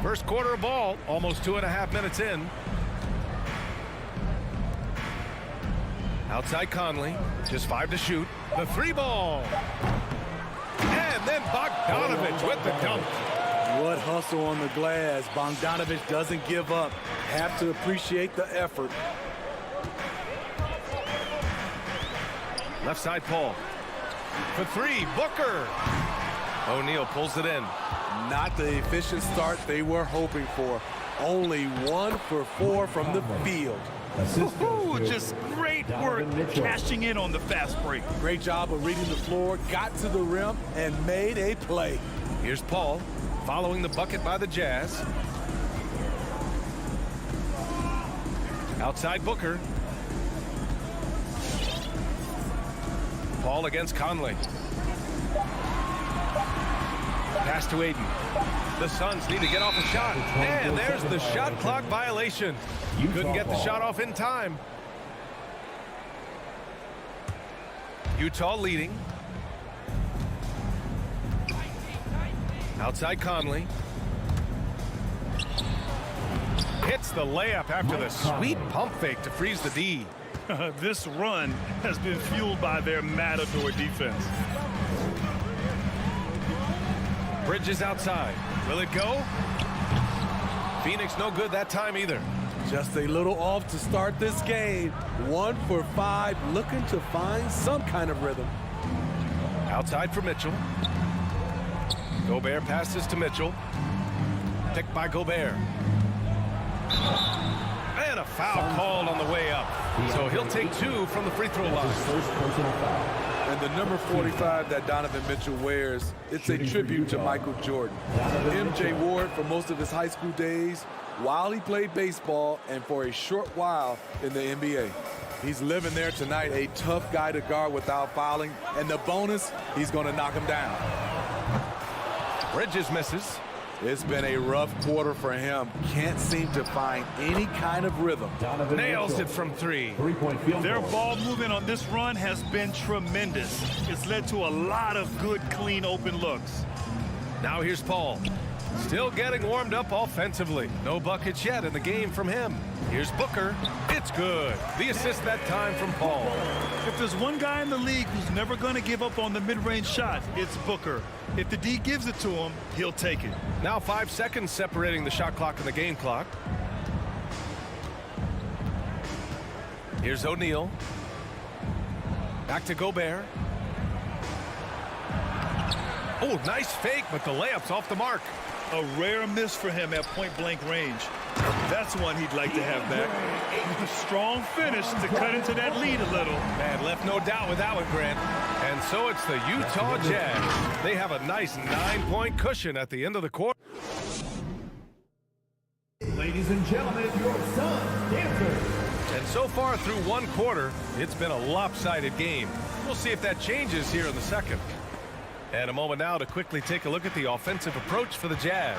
First quarter of ball, almost 2.5 minutes in. Outside Conley, just 5 to shoot. The 3 ball. And then Bogdanovic with the dunk.
What hustle on the glass. Bogdanovic doesn't give up. Have to appreciate the effort.
Left side Paul. For 3, Booker. O'Neal pulls it in.
Not the efficient start they were hoping for. Only 1 for 4 from the field.
Just great work cashing in on the fast break.
Great job of reading the floor, got to the rim, and made a play.
Here's Paul. following the bucket by the Jazz. Outside Booker. Paul against Conley. Pass to Aiden. The Suns need to get off a shot. And there's the shot clock violation. Couldn't get the shot off in time. Utah leading. Outside Conley. Hits the layup after the sweet pump fake to freeze the D.
This run has been fueled by their matador defense.
Bridges outside. Will it go? Phoenix no good that time either.
Just a little off to start this game. 1 for 5, looking to find some kind of rhythm.
Outside for Mitchell. Gobert passes to Mitchell. Picked by Gobert. And a foul called on the way up. So he'll take 2 from the free throw line.
And the number 45 that Donovan Mitchell wears, it's a tribute to Michael Jordan. MJ wore it for most of his high school days while he played baseball and for a short while in the NBA. He's living there tonight, a tough guy to guard without fouling. And the bonus, he's going to knock him down.
Bridges misses.
It's been a rough quarter for him. Can't seem to find any kind of rhythm.
Nails it from 3.
Their ball movement on this run has been tremendous. It's led to a lot of good, clean, open looks.
Now here's Paul. Still getting warmed up offensively. No buckets yet in the game from him. Here's Booker. It's good. The assist that time from Paul.
If there's one guy in the league who's never going to give up on the mid-range shot, it's Booker. If the D gives it to him, he'll take it.
Now 5 seconds separating the shot clock and the game clock. Here's O'Neal. Back to Gobert. Oh, nice fake, but the layup's off the mark.
A rare miss for him at point-blank range. That's one he'd like to have back. A strong finish to cut into that lead a little.
Man, left no doubt with that one, Grant. And so it's the Utah Jazz. They have a nice 9-point cushion at the end of the quarter.
Ladies and gentlemen, your Suns dancers.
And so far through one quarter, it's been a lopsided game. We'll see if that changes here in the second. And a moment now to quickly take a look at the offensive approach for the Jazz.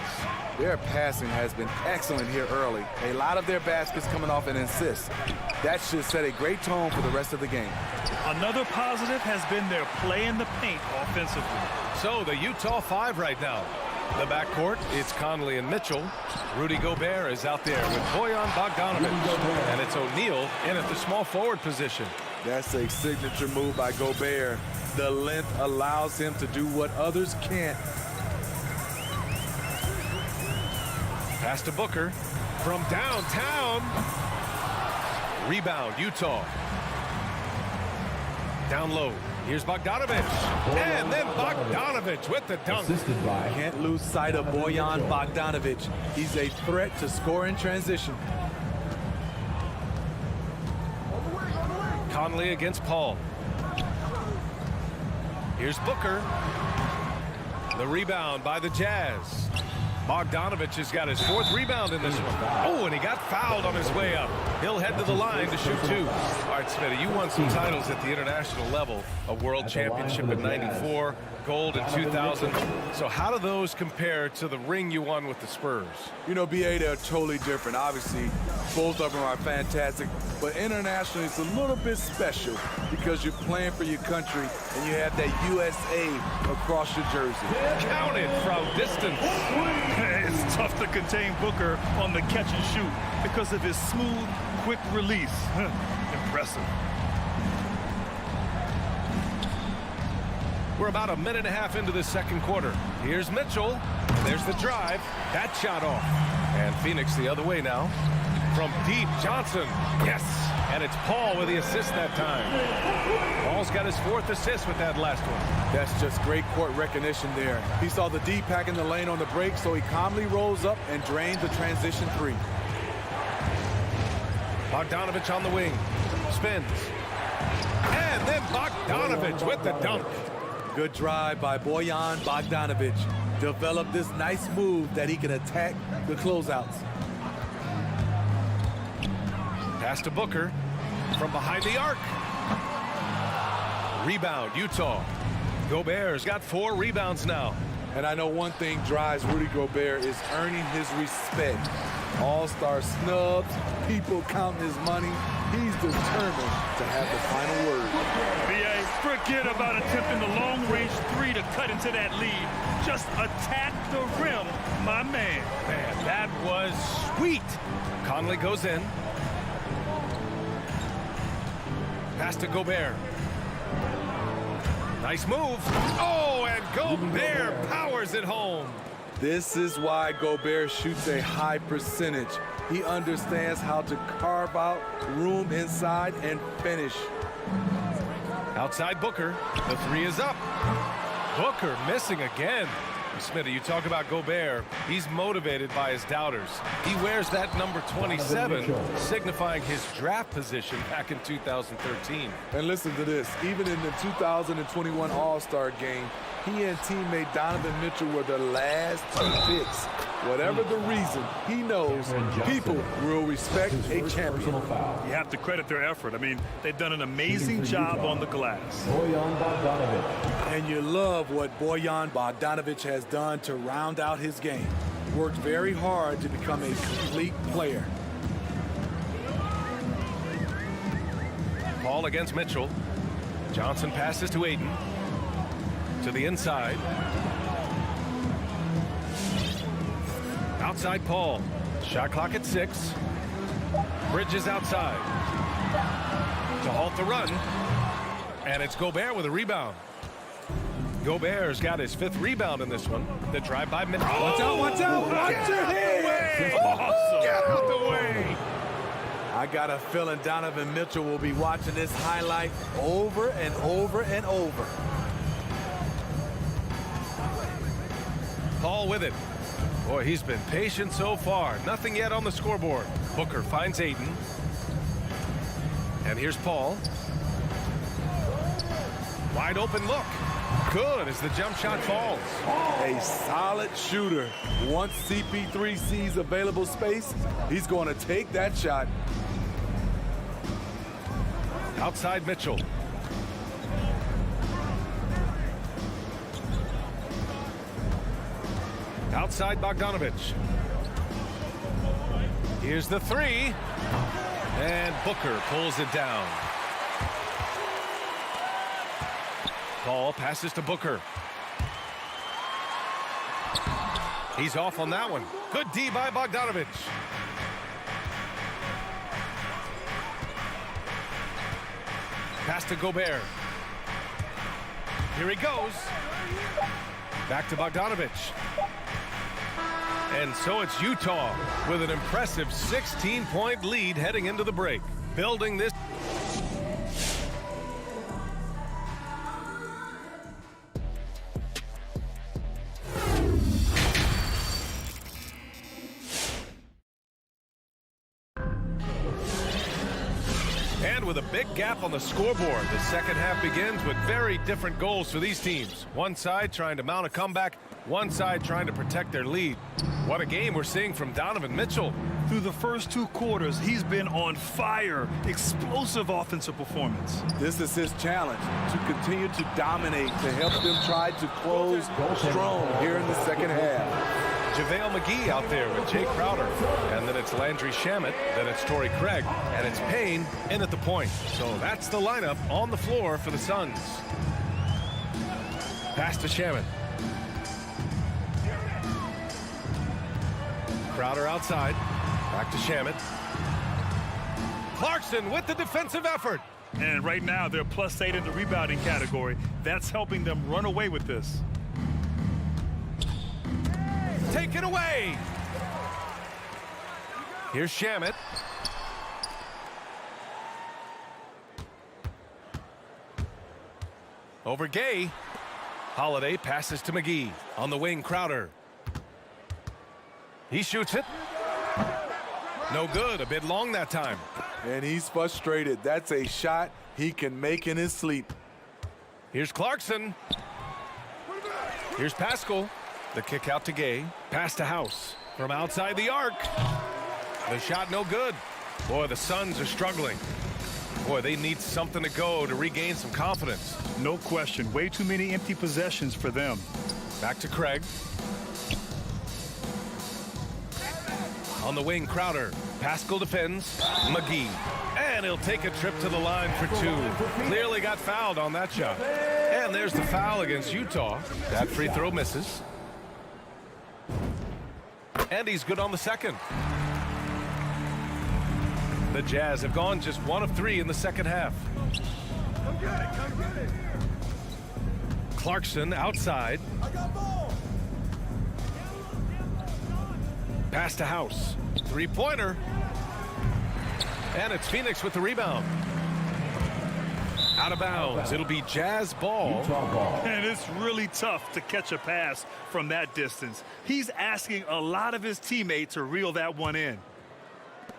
Their passing has been excellent here early. A lot of their baskets coming off an assist. That should set a great tone for the rest of the game.
Another positive has been their play in the paint offensively.
So the Utah 5 right now. The backcourt, it's Conley and Mitchell. Rudy Gobert is out there with Bojan Bogdanovic. And it's O'Neal in at the small forward position.
That's a signature move by Gobert. The length allows him to do what others can't.
Pass to Booker from downtown. Rebound, Utah. Down low. Here's Bogdanovic. And then Bogdanovic with the dunk.
Can't lose sight of Bojan Bogdanovic. He's a threat to score in transition.
Conley against Paul. Here's Booker. The rebound by the Jazz. Bogdanovic has got his 4th rebound in this one. Oh, and he got fouled on his way up. He'll head to the line to shoot 2. All right, Smitty, you won some titles at the international level. A world championship in '94, gold in 2000. So how do those compare to the ring you won with the Spurs?
You know, BA, they're totally different. Obviously, both of them are fantastic. But internationally, it's a little bit special because you're playing for your country and you have that USA across your jersey.
Counted from distance.
It's tough to contain Booker on the catch and shoot because of his smooth, quick release. Impressive.
We're about a minute and a half into the second quarter. Here's Mitchell. There's the drive. That shot off. And Phoenix the other way now. From deep, Johnson. Yes. And it's Paul with the assist that time. Paul's got his 4th assist with that last one.
That's just great court recognition there. He saw the D pack in the lane on the break, so he calmly rolls up and drains the transition 3.
Bogdanovic on the wing. Spins. And then Bogdanovic with the dunk.
Good drive by Bojan Bogdanovic. develop this nice move that he can attack the closeouts.
Pass to Booker from behind the arc. Rebound, Utah. Gobert's got 4 rebounds now.
And I know one thing drives Rudy Gobert is earning his respect. All-star snubs, people counting his money. He's determined to have the final word.
B.A., forget about attempting the long-range 3 to cut into that lead. Just attack the rim, my man.
Man, that was sweet. Conley goes in. Pass to Gobert. Nice move. Oh, and Gobert powers it home.
This is why Gobert shoots a high percentage. He understands how to carve out room inside and finish.
Outside Booker. The 3 is up. Booker missing again. Smitty, you talk about Gobert. He's motivated by his doubters. He wears that number 27, signifying his draft position back in 2013.
And listen to this. Even in the 2021 All-Star game, he and teammate Donovan Mitchell were the last 2 picks. Whatever the reason, he knows people will respect a champion.
You have to credit their effort. I mean, they've done an amazing job on the glass.
And you love what Bojan Bogdanovic has done to round out his game. Worked very hard to become a complete player.
Paul against Mitchell. Johnson passes to Ayton. To the inside. Outside Paul. Shot clock at 6. Bridges outside. To halt the run. And it's Gobert with a rebound. Gobert's got his 5th rebound in this one. The drive by Mitchell.
Watch out, watch out, watch your head.
Awesome. Get out the way.
I got a feeling Donovan Mitchell will be watching this highlight over and over and over.
Paul with it. Boy, he's been patient so far. Nothing yet on the scoreboard. Booker finds Ayton. And here's Paul. Wide open look. Good as the jump shot falls.
A solid shooter. Once CP3 sees available space, he's going to take that shot.
Outside Mitchell. Outside Bogdanovic. Here's the 3. And Booker pulls it down. Paul passes to Booker. He's off on that one. Good D by Bogdanovic. Pass to Gobert. Here he goes. Back to Bogdanovic. And so it's Utah with an impressive 16-point lead heading into the break. Building this. And with a big gap on the scoreboard, the second half begins with very different goals for these teams. One side trying to mount a comeback, one side trying to protect their lead. What a game we're seeing from Donovan Mitchell.
Through the first 2 quarters, he's been on fire. Explosive offensive performance.
This is his challenge, to continue to dominate, to help them try to close strong here in the second half.
Javale Mcgee out there with Jake Crowder. And then it's Landry Shamet, then it's Torrey Craig, and it's Payne in at the point. So that's the lineup on the floor for the Suns. Pass to Shamet. Crowder outside. Back to Shamet. Clarkson with the defensive effort.
And right now, they're +8 in the rebounding category. That's helping them run away with this.
Taken away. Here's Shamet. Over Gay. Holiday passes to Mcgee. On the wing, Crowder. He shoots it. No good. A bit long that time.
And he's frustrated. That's a shot he can make in his sleep.
Here's Clarkson. Here's Pascal. The kick out to Gay. Pass to House. From outside the arc. The shot no good. Boy, the Suns are struggling. Boy, they need something to go to regain some confidence.
No question. Way too many empty possessions for them.
Back to Craig. On the wing, Crowder. Pascal defends. McGee. And he'll take a trip to the line for two. Clearly got fouled on that shot. And there's the foul against Utah. That free throw misses. And he's good on the second. The Jazz have gone just 1 of 3 in the second half.
Come get it, come get it.
Clarkson outside. Pass to House. Three-pointer. And it's Phoenix with the rebound. Out of bounds. It'll be Jazz ball.
And it's really tough to catch a pass from that distance. He's asking a lot of his teammates to reel that one in.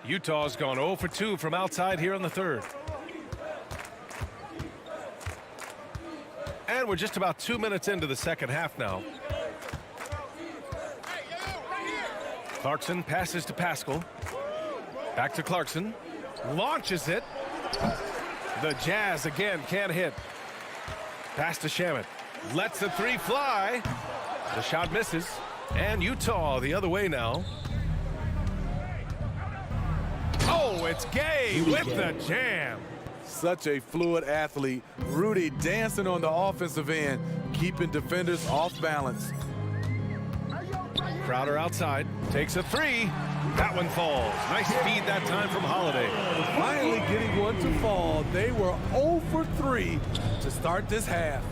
Utah's gone 0 for 2 from outside here in the third. And we're just about 2 minutes into the second half now. Clarkson passes to Pascal. Back to Clarkson. Launches it. The Jazz again can't hit. Pass to Shamet. Lets the three fly. The shot misses. And Utah the other way now. Oh, it's Gay with the jam.
Such a fluid athlete. Rudy dancing on the offensive end, keeping defenders off balance.
Crowder outside, takes a three. That one falls. Nice speed that time from Holiday.
Finally getting one to fall. They were 0 for 3 to start this half.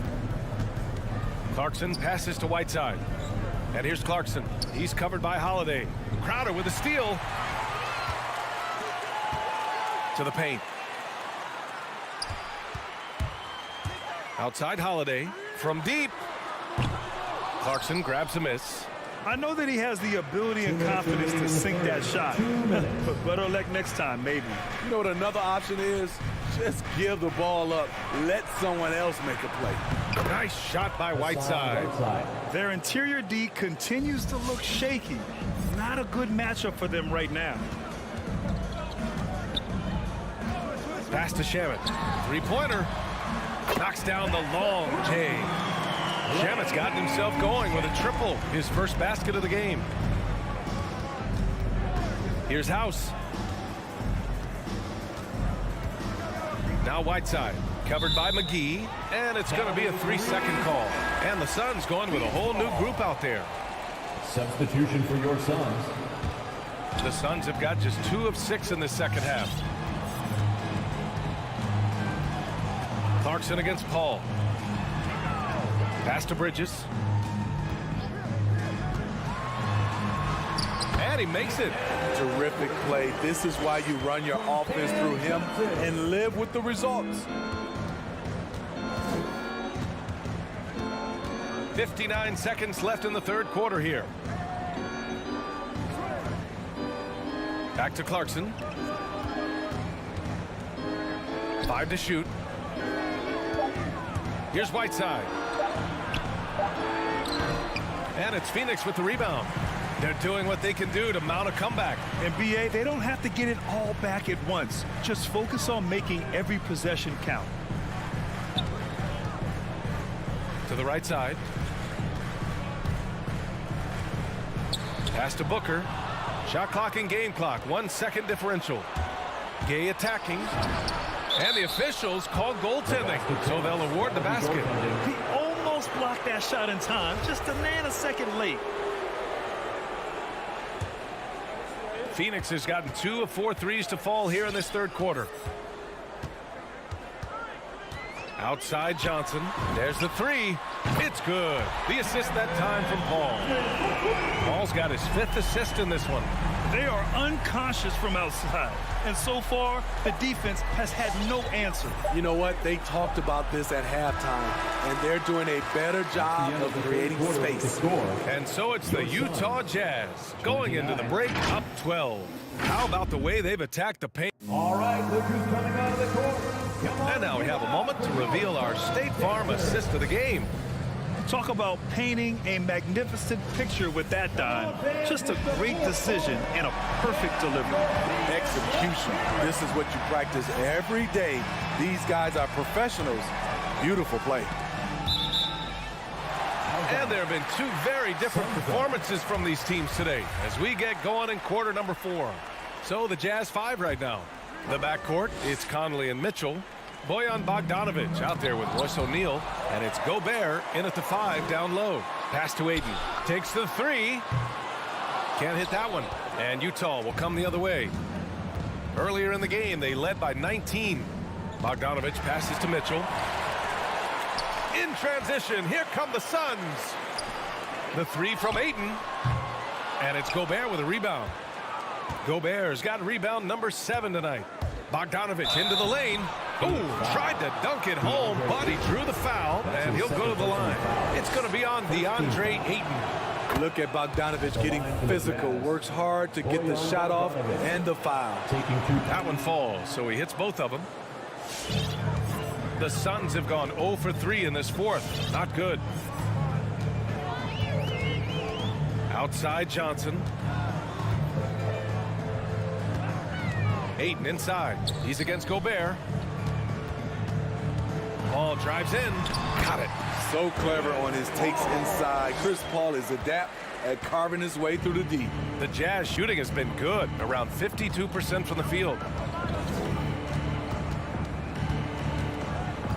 Clarkson passes to Whiteside. And here's Clarkson. He's covered by Holiday. Crowder with a steal. To the paint. Outside Holiday. From deep. Clarkson grabs a miss.
I know that he has the ability and confidence to sink that shot. But better luck next time, maybe.
You know what another option is? Just give the ball up. Let someone else make a play.
Nice shot by Whiteside.
Their interior D continues to look shaky. Not a good matchup for them right now.
Pass to Shamet. Three-pointer. Knocks down the long J. Shamet's gotten himself going with a triple. His first basket of the game. Here's House. Now Whiteside. Covered by McGee. And it's going to be a 3-second call. And the Suns going with a whole new group out there.
Substitution for your Suns.
The Suns have got just 2 of 6 in the second half. Clarkson against Paul. Pass to Bridges. And he makes it.
Terrific play. This is why you run your offense through him and live with the results.
59 seconds left in the third quarter here. Back to Clarkson. 5 to shoot. Here's Whiteside. And it's Phoenix with the rebound. They're doing what they can do to mount a comeback.
And BA, they don't have to get it all back at once. Just focus on making every possession count.
To the right side. Pass to Booker. Shot clock and game clock. 1 second differential. Gay attacking. And the officials call goaltending, so they'll award the basket.
He almost blocked that shot in time, just a nanosecond late.
Phoenix has gotten 2 of 4 threes to fall here in this third quarter. Outside Johnson. There's the three. It's good. The assist that time from Paul. Paul's got his 5th assist in this one.
They are unconscious from outside. And so far, the defense has had no answer.
You know what? They talked about this at halftime, and they're doing a better job of creating space.
And so it's the Utah Jazz going into the break up 12. How about the way they've attacked the paint?
All right, look who's coming out of the court.
And now we have a moment to reveal our State Farm assist of the game.
Talk about painting a magnificent picture with that dime. Just a great decision and a perfect delivery.
Execution. This is what you practice every day. These guys are professionals. Beautiful play.
And there have been two very different performances from these teams today as we get going in quarter number 4. So the Jazz 5 right now. The backcourt, it's Conley and Mitchell. Bojan Bogdanovic out there with Royce O'Neal. And it's Gobert in at the 5 down low. Pass to Aiden. Takes the 3. Can't hit that one. And Utah will come the other way. Earlier in the game, they led by 19. Bogdanovic passes to Mitchell. In transition, here come the Suns. The 3 from Ayton. And it's Gobert with a rebound. Gobert's got rebound number 7 tonight. Bogdanovic into the lane. Ooh, tried to dunk it home, but he drew the foul, and he'll go to the line. It's going to be on DeAndre Ayton.
Look at Bogdanovic getting physical. Works hard to get the shot off and the foul.
That one falls, so he hits both of them. The Suns have gone 0 for 3 in this fourth. Not good. Outside Johnson. Ayton inside. He's against Gobert. Paul drives in. Got it.
So clever on his takes inside. Chris Paul is adept at carving his way through the deep.
The Jazz shooting has been good, around 52% from the field.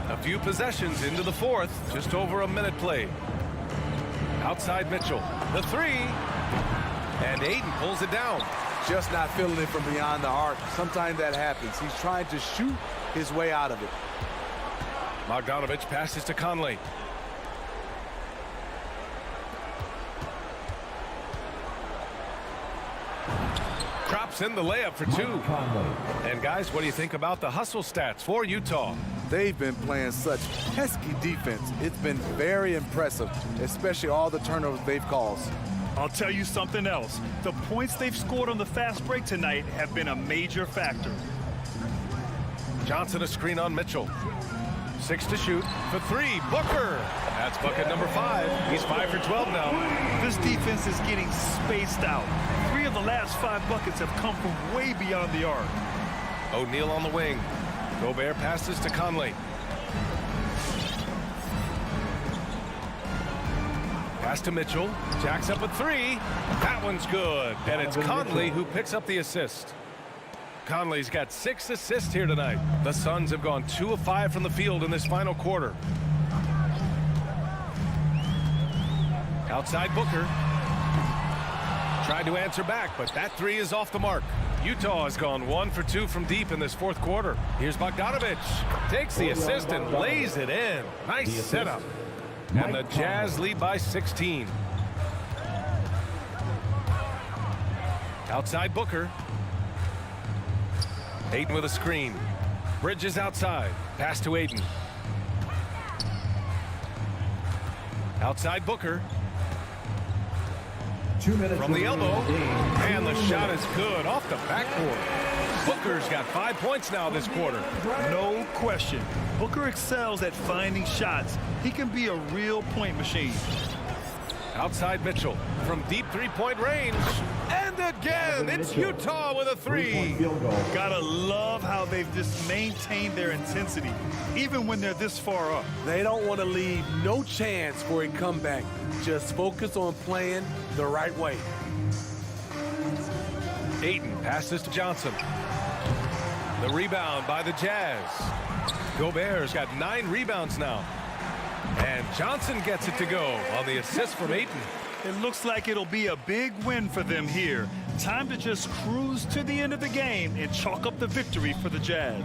A few possessions into the fourth, just over a minute played. Outside Mitchell, the 3, and Ayton pulls it down.
Just not feeling it from beyond the arc. Sometimes that happens. He's trying to shoot his way out of it.
Bogdanovic passes to Conley. Drops in the layup for 2. And guys, what do you think about the hustle stats for Utah?
They've been playing such pesky defense. It's been very impressive, especially all the turnovers they've caused.
I'll tell you something else. The points they've scored on the fast break tonight have been a major factor.
Johnson a screen on Mitchell. 6 to shoot for 3. Booker. That's bucket number 5. He's 5 for 12 now.
This defense is getting spaced out. 3 of the last 5 buckets have come from way beyond the arc.
O'Neal on the wing. Gobert passes to Conley. Pass to Mitchell. Jacks up a 3. That one's good. And it's Conley who picks up the assist. Conley's got 6 assists here tonight. The Suns have gone 2 of 5 from the field in this final quarter. Outside Booker. Tried to answer back, but that 3 is off the mark. Utah has gone 1 for 2 from deep in this fourth quarter. Here's Bogdanovic. Takes the assist and lays it in. Nice setup. And the Jazz lead by 16. Outside Booker. Ayton with a screen. Bridges outside. Pass to Ayton. Outside Booker.
2 minutes
from the elbow. And the shot is good off the backboard. Booker's got 5 points now this quarter.
No question. Booker excels at finding shots. He can be a real point machine.
Outside Mitchell from deep 3-point range. And again, it's Utah with a 3.
Gotta love how they've just maintained their intensity, even when they're this far up.
They don't want to leave no chance for a comeback. Just focus on playing the right way.
Ayton passes to Johnson. The rebound by the Jazz. Gobert's got 9 rebounds now. And Johnson gets it to go on the assist from Ayton.
It looks like it'll be a big win for them here. Time to just cruise to the end of the game and chalk up the victory for the Jazz.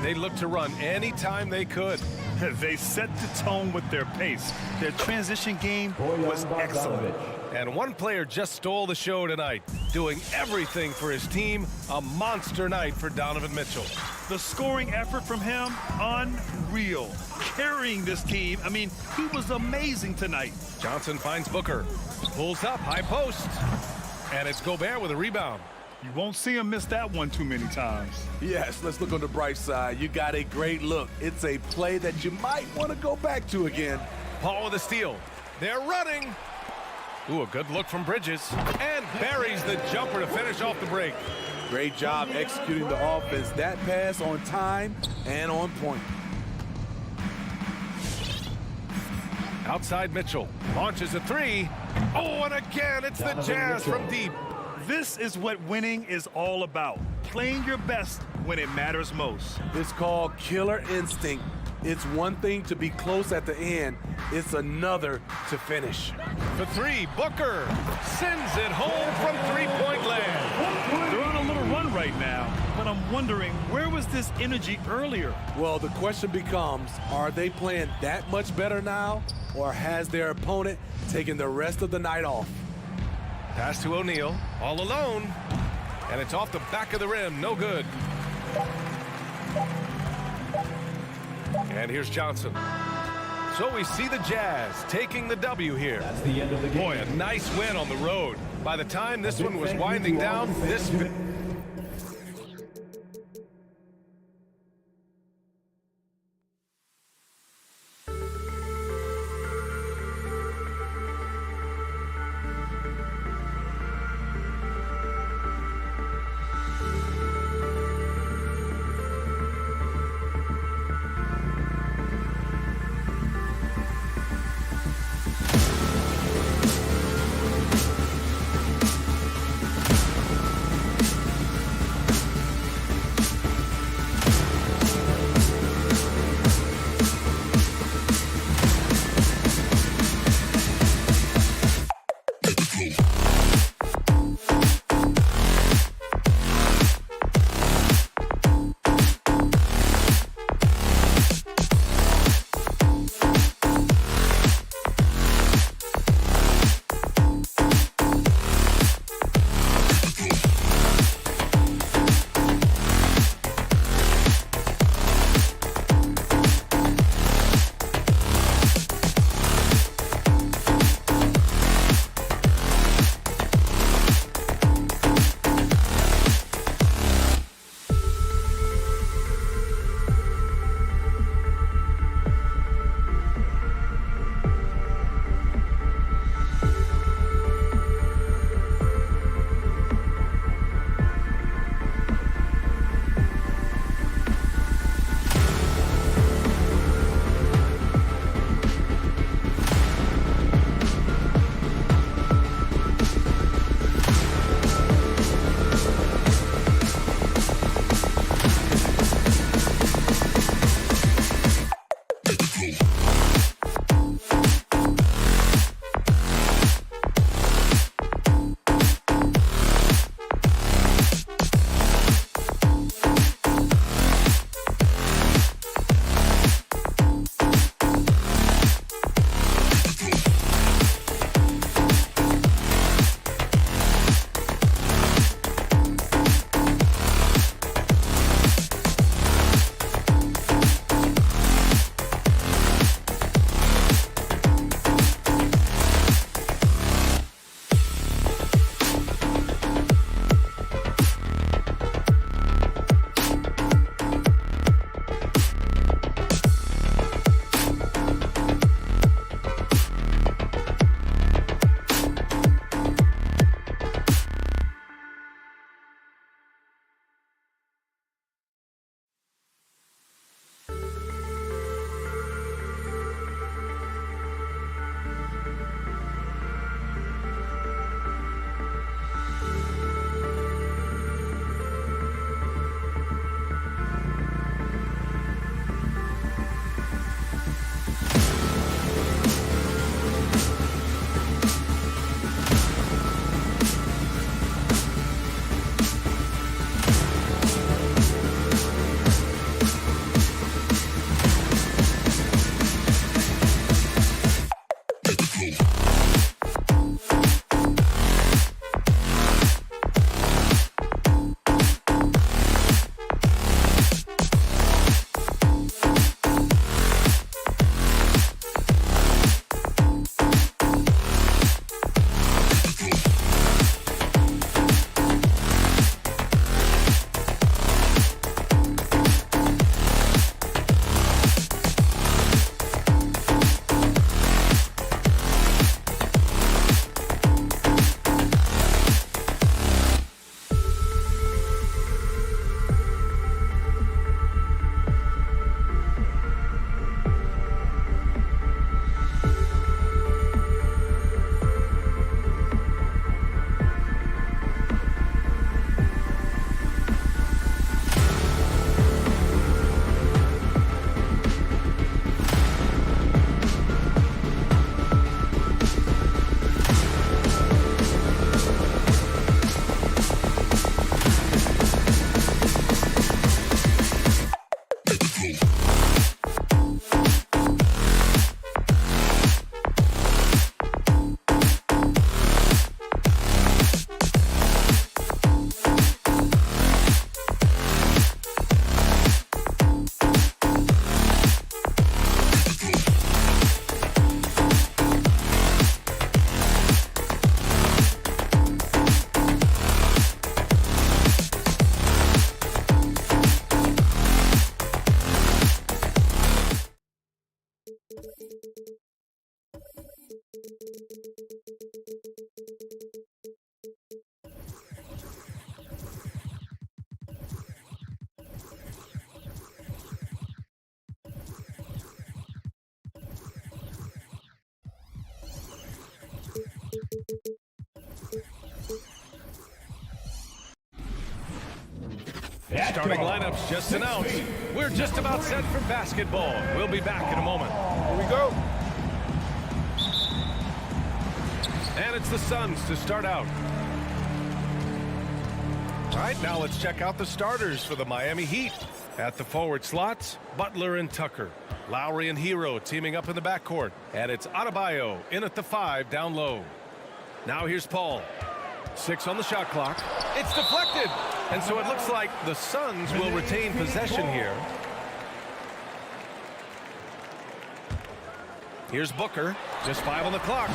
They look to run anytime they could.
They set the tone with their pace. Their transition game was excellent.
And one player just stole the show tonight, doing everything for his team. A monster night for Donovan Mitchell.
The scoring effort from him, unreal. Carrying this team, I mean, he was amazing tonight.
Johnson finds Booker. Pulls up, high post. And it's Gobert with a rebound.
You won't see him miss that one too many times.
Yes, let's look on the bright side. You got a great look. It's a play that you might want to go back to again.
Paul with a steal. They're running. Ooh, a good look from Bridges. And buries the jumper to finish off the break.
Great job executing the offense. That pass on time and on point.
Outside Mitchell. Launches a three. Oh, and again, it's the Jazz from deep.
This is what winning is all about. Playing your best when it matters most.
It's called killer instinct. It's one thing to be close at the end. It's another to finish.
The three, Booker sends it home from three-point land.
They're on a little run right now, but I'm wondering, where was this energy earlier?
Well, the question becomes, are they playing that much better now, or has their opponent taken the rest of the night off?
Pass to O'Neal, all alone, and it's off the back of the rim, no good. And here's Johnson. So we see the Jazz taking the W here.
That's the end of the game.
Boy, a nice win on the road. By the time this one was winding down, this... Starting lineups just announced. We're just about set for basketball. We'll be back in a moment.
Here we go.
And it's the Suns to start out. All right, now let's check out the starters for the Miami Heat. At the forward slots, Butler and Tucker. Lowry and Hero teaming up in the backcourt. And it's Adebayo in at the 5 down low. Now here's Paul. 6 on the shot clock. It's deflected. And so it looks like the Suns will retain possession here. Here's Booker. Just 5 on the clock.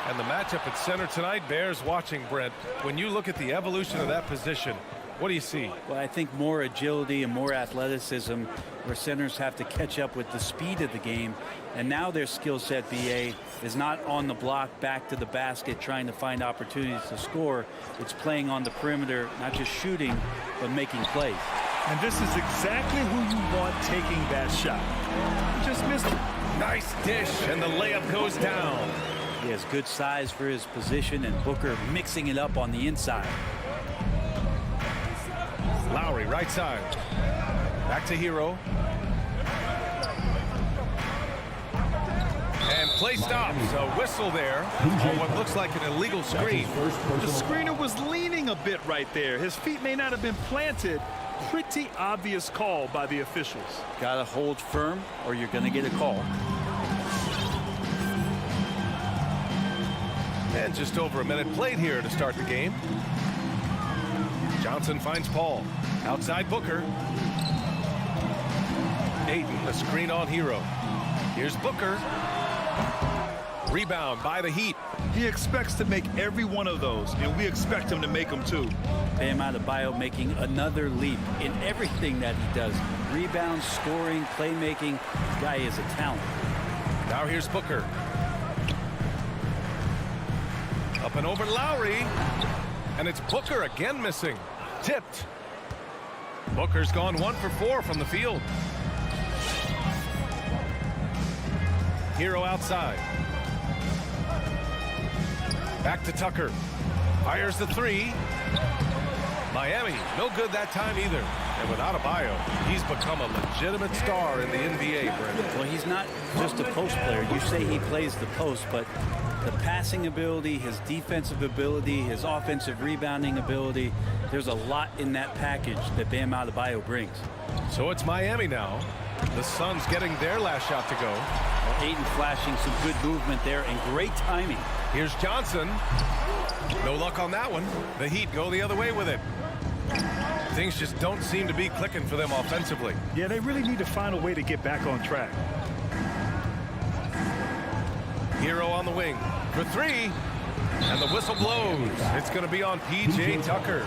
And the matchup at center tonight bears watching, Brent. When you look at the evolution of that position, what do you see?
Well, I think more agility and more athleticism where centers have to catch up with the speed of the game. And now their skill set, BA, is not on the block back to the basket trying to find opportunities to score. It's playing on the perimeter, not just shooting, but making plays.
And this is exactly who you want taking that shot. He just missed it.
Nice dish, and the layup goes down.
He has good size for his position, and Booker mixing it up on the inside.
Lowry, right side. Back to Hero. And play stops. A whistle there on what looks like an illegal screen.
The screener was leaning a bit right there. His feet may not have been planted. Pretty obvious call by the officials.
Gotta hold firm or you're gonna get a call.
And just over a minute played here to start the game. Johnson finds Paul. Outside Booker. Ayton, the screen on Hero. Here's Booker. Rebound by the Heat.
He expects to make every one of those, and we expect him to make them too.
Bam Adebayo making another leap in everything that he does. Rebounds, scoring, playmaking. This guy is a talent.
Now here's Booker. Up and over Lowry. And it's Booker again missing. Tipped. Booker's gone 1 for 4 from the field. Hero outside. Back to Tucker. Fires the 3. Miami, no good that time either. And without Adebayo, he's become a legitimate star in the NBA, Brandon.
Well, he's not just a post player. You say he plays the post, but the passing ability, his defensive ability, his offensive rebounding ability, there's a lot in that package that Bam Adebayo brings.
So it's Miami now. The Suns getting their last shot to go.
Well, Ayton flashing some good movement there and great timing.
Here's Johnson. No luck on that one. The Heat go the other way with it. Things just don't seem to be clicking for them offensively.
Yeah, they really need to find a way to get back on track.
Hero on the wing for 3. And the whistle blows. It's going to be on P.J. Tucker.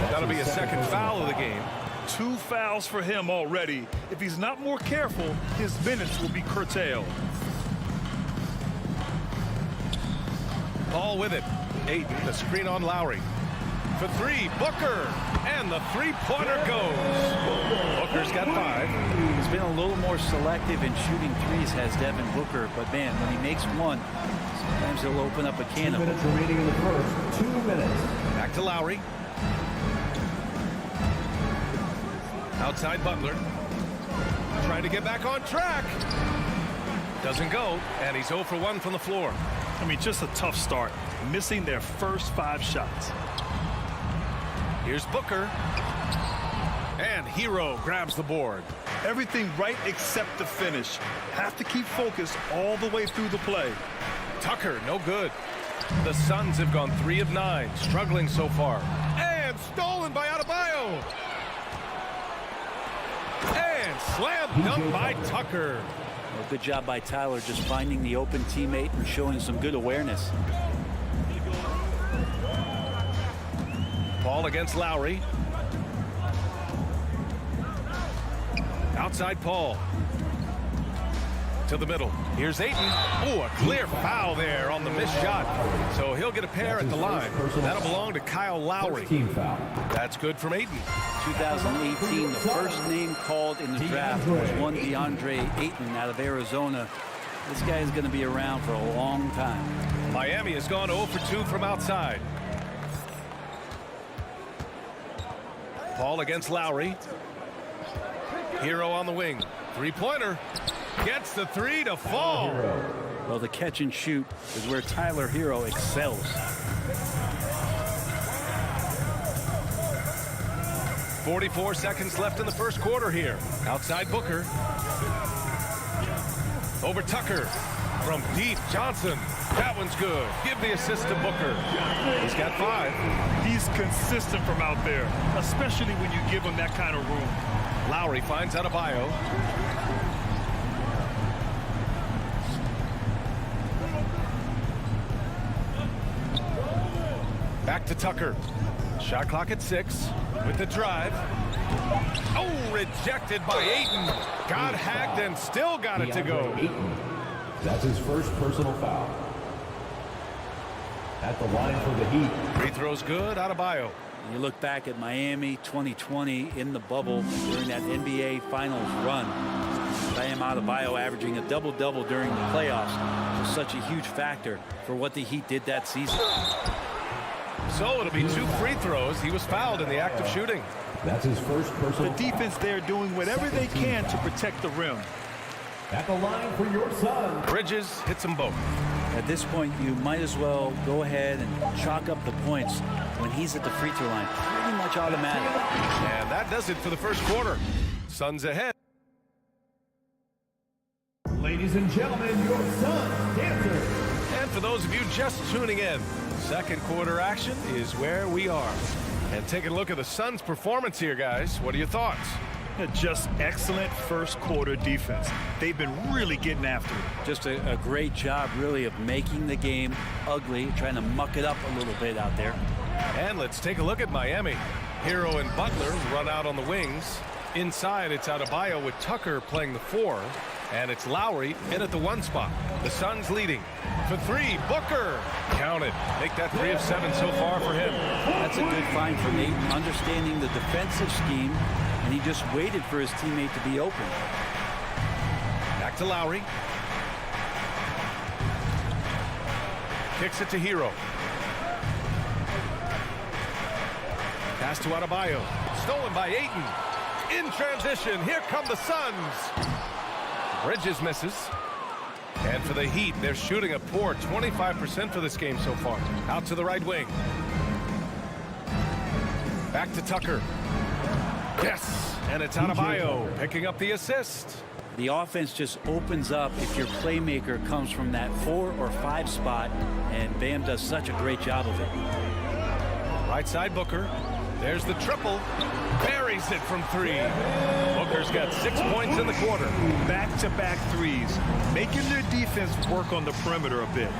That'll be a second foul of the game.
2 fouls for him already. If he's not more careful, his minutes will be curtailed.
Paul with it. Ayton, the screen on Lowry. For 3, Booker. And the 3-pointer goes. Booker's got 5.
He's been a little more selective in shooting threes, has Devin Booker. But, man, when he makes one, sometimes he'll open up a can of
2 minutes remaining in the first. 2 minutes.
Back to Lowry. Outside Butler. Trying to get back on track. Doesn't go. And he's 0 for 1 from the floor.
I mean, just a tough start. Missing their first 5 shots.
Here's Booker. And Hero grabs the board.
Everything right except the finish. Have to keep focused all the way through the play.
Tucker, no good. The Suns have gone 3 of 9, struggling so far. And stolen by Adebayo. And slam dunk by Tucker.
Well, good job by Tyler just finding the open teammate and showing some good awareness.
Paul against Lowry. Outside Paul. To the middle. Here's Ayton. Oh, a clear foul there on the missed shot. So he'll get a pair at the line. That'll belong to Kyle Lowry. That's good from Ayton.
2018, the first name called in the draft was one DeAndre Ayton out of Arizona. This guy is going to be around for a long time.
Miami has gone 0 for 2 from outside. Paul against Lowry. Hero on the wing. Three-pointer. Gets the three to fall.
Well, the catch and shoot is where Tyler Hero excels.
44 seconds left in the first quarter here. Outside Booker. Over Tucker. From deep, Johnson. That one's good. Give the assist to Booker. He's got 5.
He's consistent from out there, especially when you give him that kind of room.
Lowry finds Adebayo. Back to Tucker. Shot clock at 6 with the drive. Oh, rejected by Ayton. Got hacked and still got it to go.
That's his first personal foul. At the line for the Heat.
Free throws good, Adebayo.
You look back at Miami 2020 in the bubble during that NBA Finals run. Bam Adebayo averaging a double-double during the playoffs was such a huge factor for what the Heat did that season.
So it'll be 2 free throws. He was fouled in the act of shooting.
That's his first personal.
The defense there doing whatever they can to protect the rim.
At the line for your son.
Bridges hits them both.
At this point, you might as well go ahead and chalk up the points when he's at the free throw line. Pretty much automatic.
And that does it for the first quarter. Suns ahead.
Ladies and gentlemen, your Suns dancer.
And for those of you just tuning in, second quarter action is where we are. And taking a look at the Suns' performance here, guys. What are your thoughts?
Just excellent first quarter defense. They've been really getting after it.
Just a great job, really, of making the game ugly, trying to muck it up a little bit out there.
And let's take a look at Miami. Hero and Butler run out on the wings. Inside, it's Adebayo with Tucker playing the 4. And it's Lowry in at the 1 spot. The Suns leading. For 3, Booker. Counted. Make that 3 of 7 so far for him.
That's a good find for Nate, understanding the defensive scheme. And he just waited for his teammate to be open.
Back to Lowry. Kicks it to Hero. Pass to Adebayo. Stolen by Ayton. In transition, here come the Suns. Bridges misses. And for the Heat, they're shooting a poor 25% for this game so far. Out to the right wing. Back to Tucker. Yes, and it's Adebayo picking up the assist.
The offense just opens up if your playmaker comes from that 4 or 5 spot, and Bam does such a great job of it.
Right side Booker. There's the triple. Buries it from 3. Booker's got 6 points in the quarter.
Back-to-back threes, making their defense work on the perimeter a bit.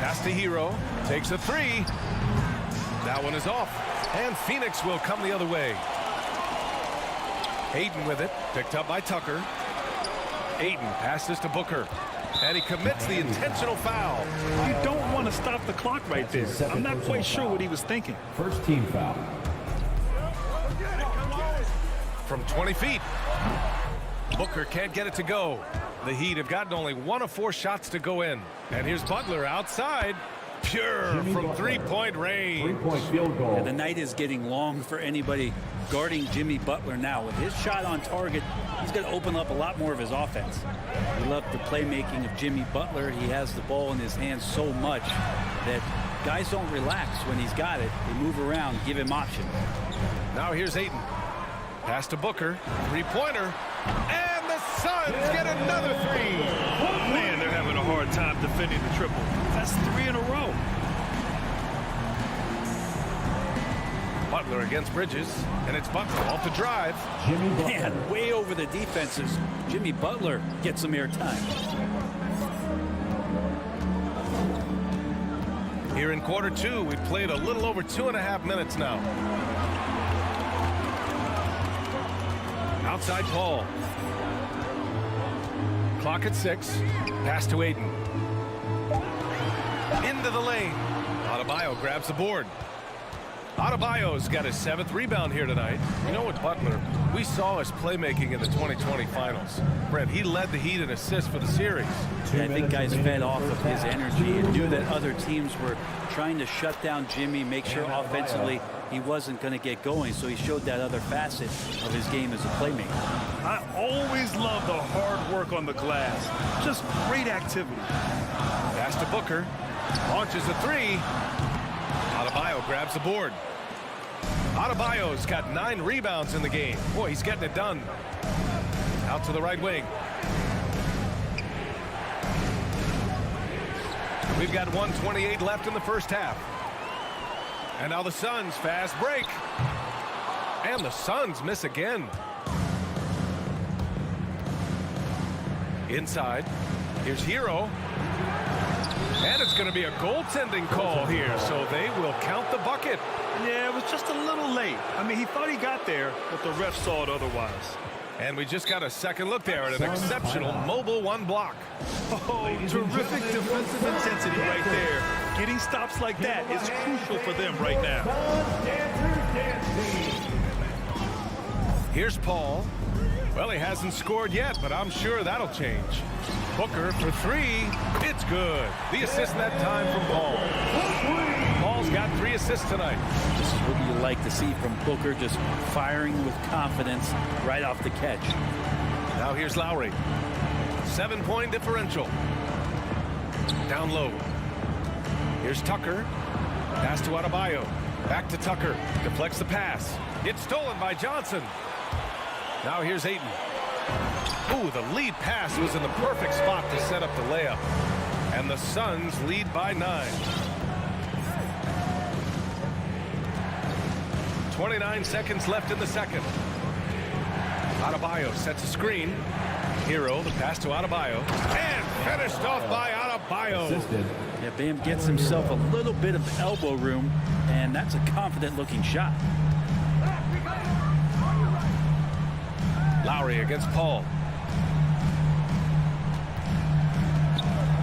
Pass to Hero. Takes a 3. That one is off. And Phoenix will come the other way. Ayton with it. Picked up by Tucker. Ayton passes to Booker. And he commits the intentional foul.
You don't want to stop the clock right there. I'm not quite sure what he was thinking.
First team foul.
From 20 feet. Booker can't get it to go. The Heat have gotten only 1 of 4 shots to go in. And here's Butler outside. Pure from 3-point range.
3-point field goal.
And the night is getting long for anybody guarding Jimmy Butler now. With his shot on target, he's going to open up a lot more of his offense. We love the playmaking of Jimmy Butler. He has the ball in his hands so much that guys don't relax when he's got it. They move around, give him options.
Now here's Ayton. Pass to Booker. 3-pointer. And the Suns get another 3.
Man, they're having a hard time defending the triple. That's 3 in a row.
Butler against Bridges, and it's Butler off the drive.
Jimmy Butler.
Man, way over the defenses. Jimmy Butler gets some airtime.
Here in quarter 2, we've played a little over 2.5 minutes now. Outside Paul. Clock at 6. Pass to Ayton. Into the lane. Adebayo grabs the board. Adebayo's got his 7th rebound here tonight. You know what, Butler? We saw his playmaking in the 2020 finals. Brent, he led the Heat in assists for the series.
Yeah, I think guys fed off of his energy and knew that other teams were trying to shut down Jimmy, make sure offensively he wasn't going to get going. So he showed that other facet of his game as a playmaker.
I always love the hard work on the glass. Just great activity.
Pass to Booker. Launches a 3. Adebayo grabs the board. Adebayo's got 9 rebounds in the game. Boy, he's getting it done. Out to the right wing. We've got 1:28 left in the first half. And now the Suns fast break. And the Suns miss again. Inside. Here's Hero. And it's going to be a goaltending call here, so they will count the bucket.
Yeah, it was just a little late. I mean, he thought he got there, but the ref saw it otherwise.
And we just got a second look there at an exceptional mobile 1 block.
Oh, terrific defensive intensity right there. Getting stops like that is crucial for them right now.
Here's Paul. Well, he hasn't scored yet, but I'm sure that'll change. Booker for 3. It's good. The assist that time from Paul. Paul's got 3 assists tonight.
This is what you like to see from Booker, just firing with confidence right off the catch.
Now here's Lowry. 7-point differential. Down low. Here's Tucker. Pass to Adebayo. Back to Tucker. Deflects the pass. It's stolen by Johnson. Now here's Ayton. Ooh, the lead pass was in the perfect spot to set up the layup. And the Suns lead by 9. 29 seconds left in the second. Adebayo sets a screen. Hero, the pass to Adebayo. And finished off by Adebayo.
Yeah, Bam gets himself a little bit of elbow room, and that's a confident-looking shot.
Lowry against Paul.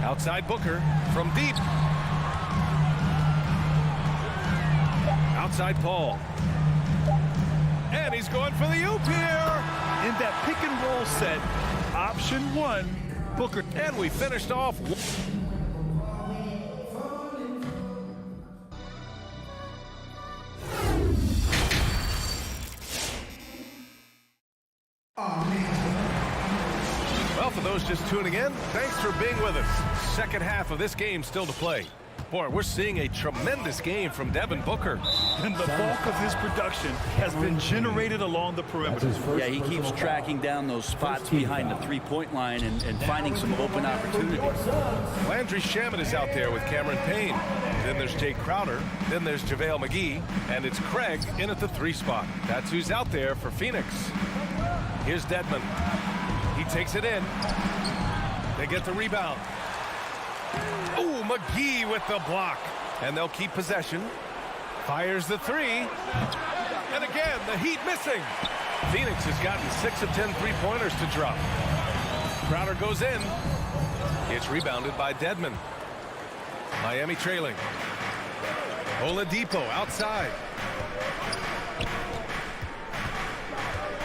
Outside Booker from deep. Outside Paul. And he's going for the oop here.
In that pick and roll set, option 1, Booker.
And we finished off. Well, for those just tuning in, thanks for being with us. Second half of this game still to play. Boy, we're seeing a tremendous game from Devin Booker.
And the bulk of his production has been generated along the perimeter.
Yeah, he keeps tracking down those spots behind the three-point line and finding some open opportunities.
Landry Shamet is out there with Cameron Payne. Then there's Jake Crowder. Then there's JaVale McGee. And it's Craig in at the 3 spot. That's who's out there for Phoenix. Here's Dedmon. He takes it in. They get the rebound. Ooh, McGee with the block. And they'll keep possession. Fires the 3. And again, the Heat missing. Phoenix has gotten 6 of 10 3-pointers to drop. Crowder goes in. It's rebounded by Dedmon. Miami trailing. Oladipo outside.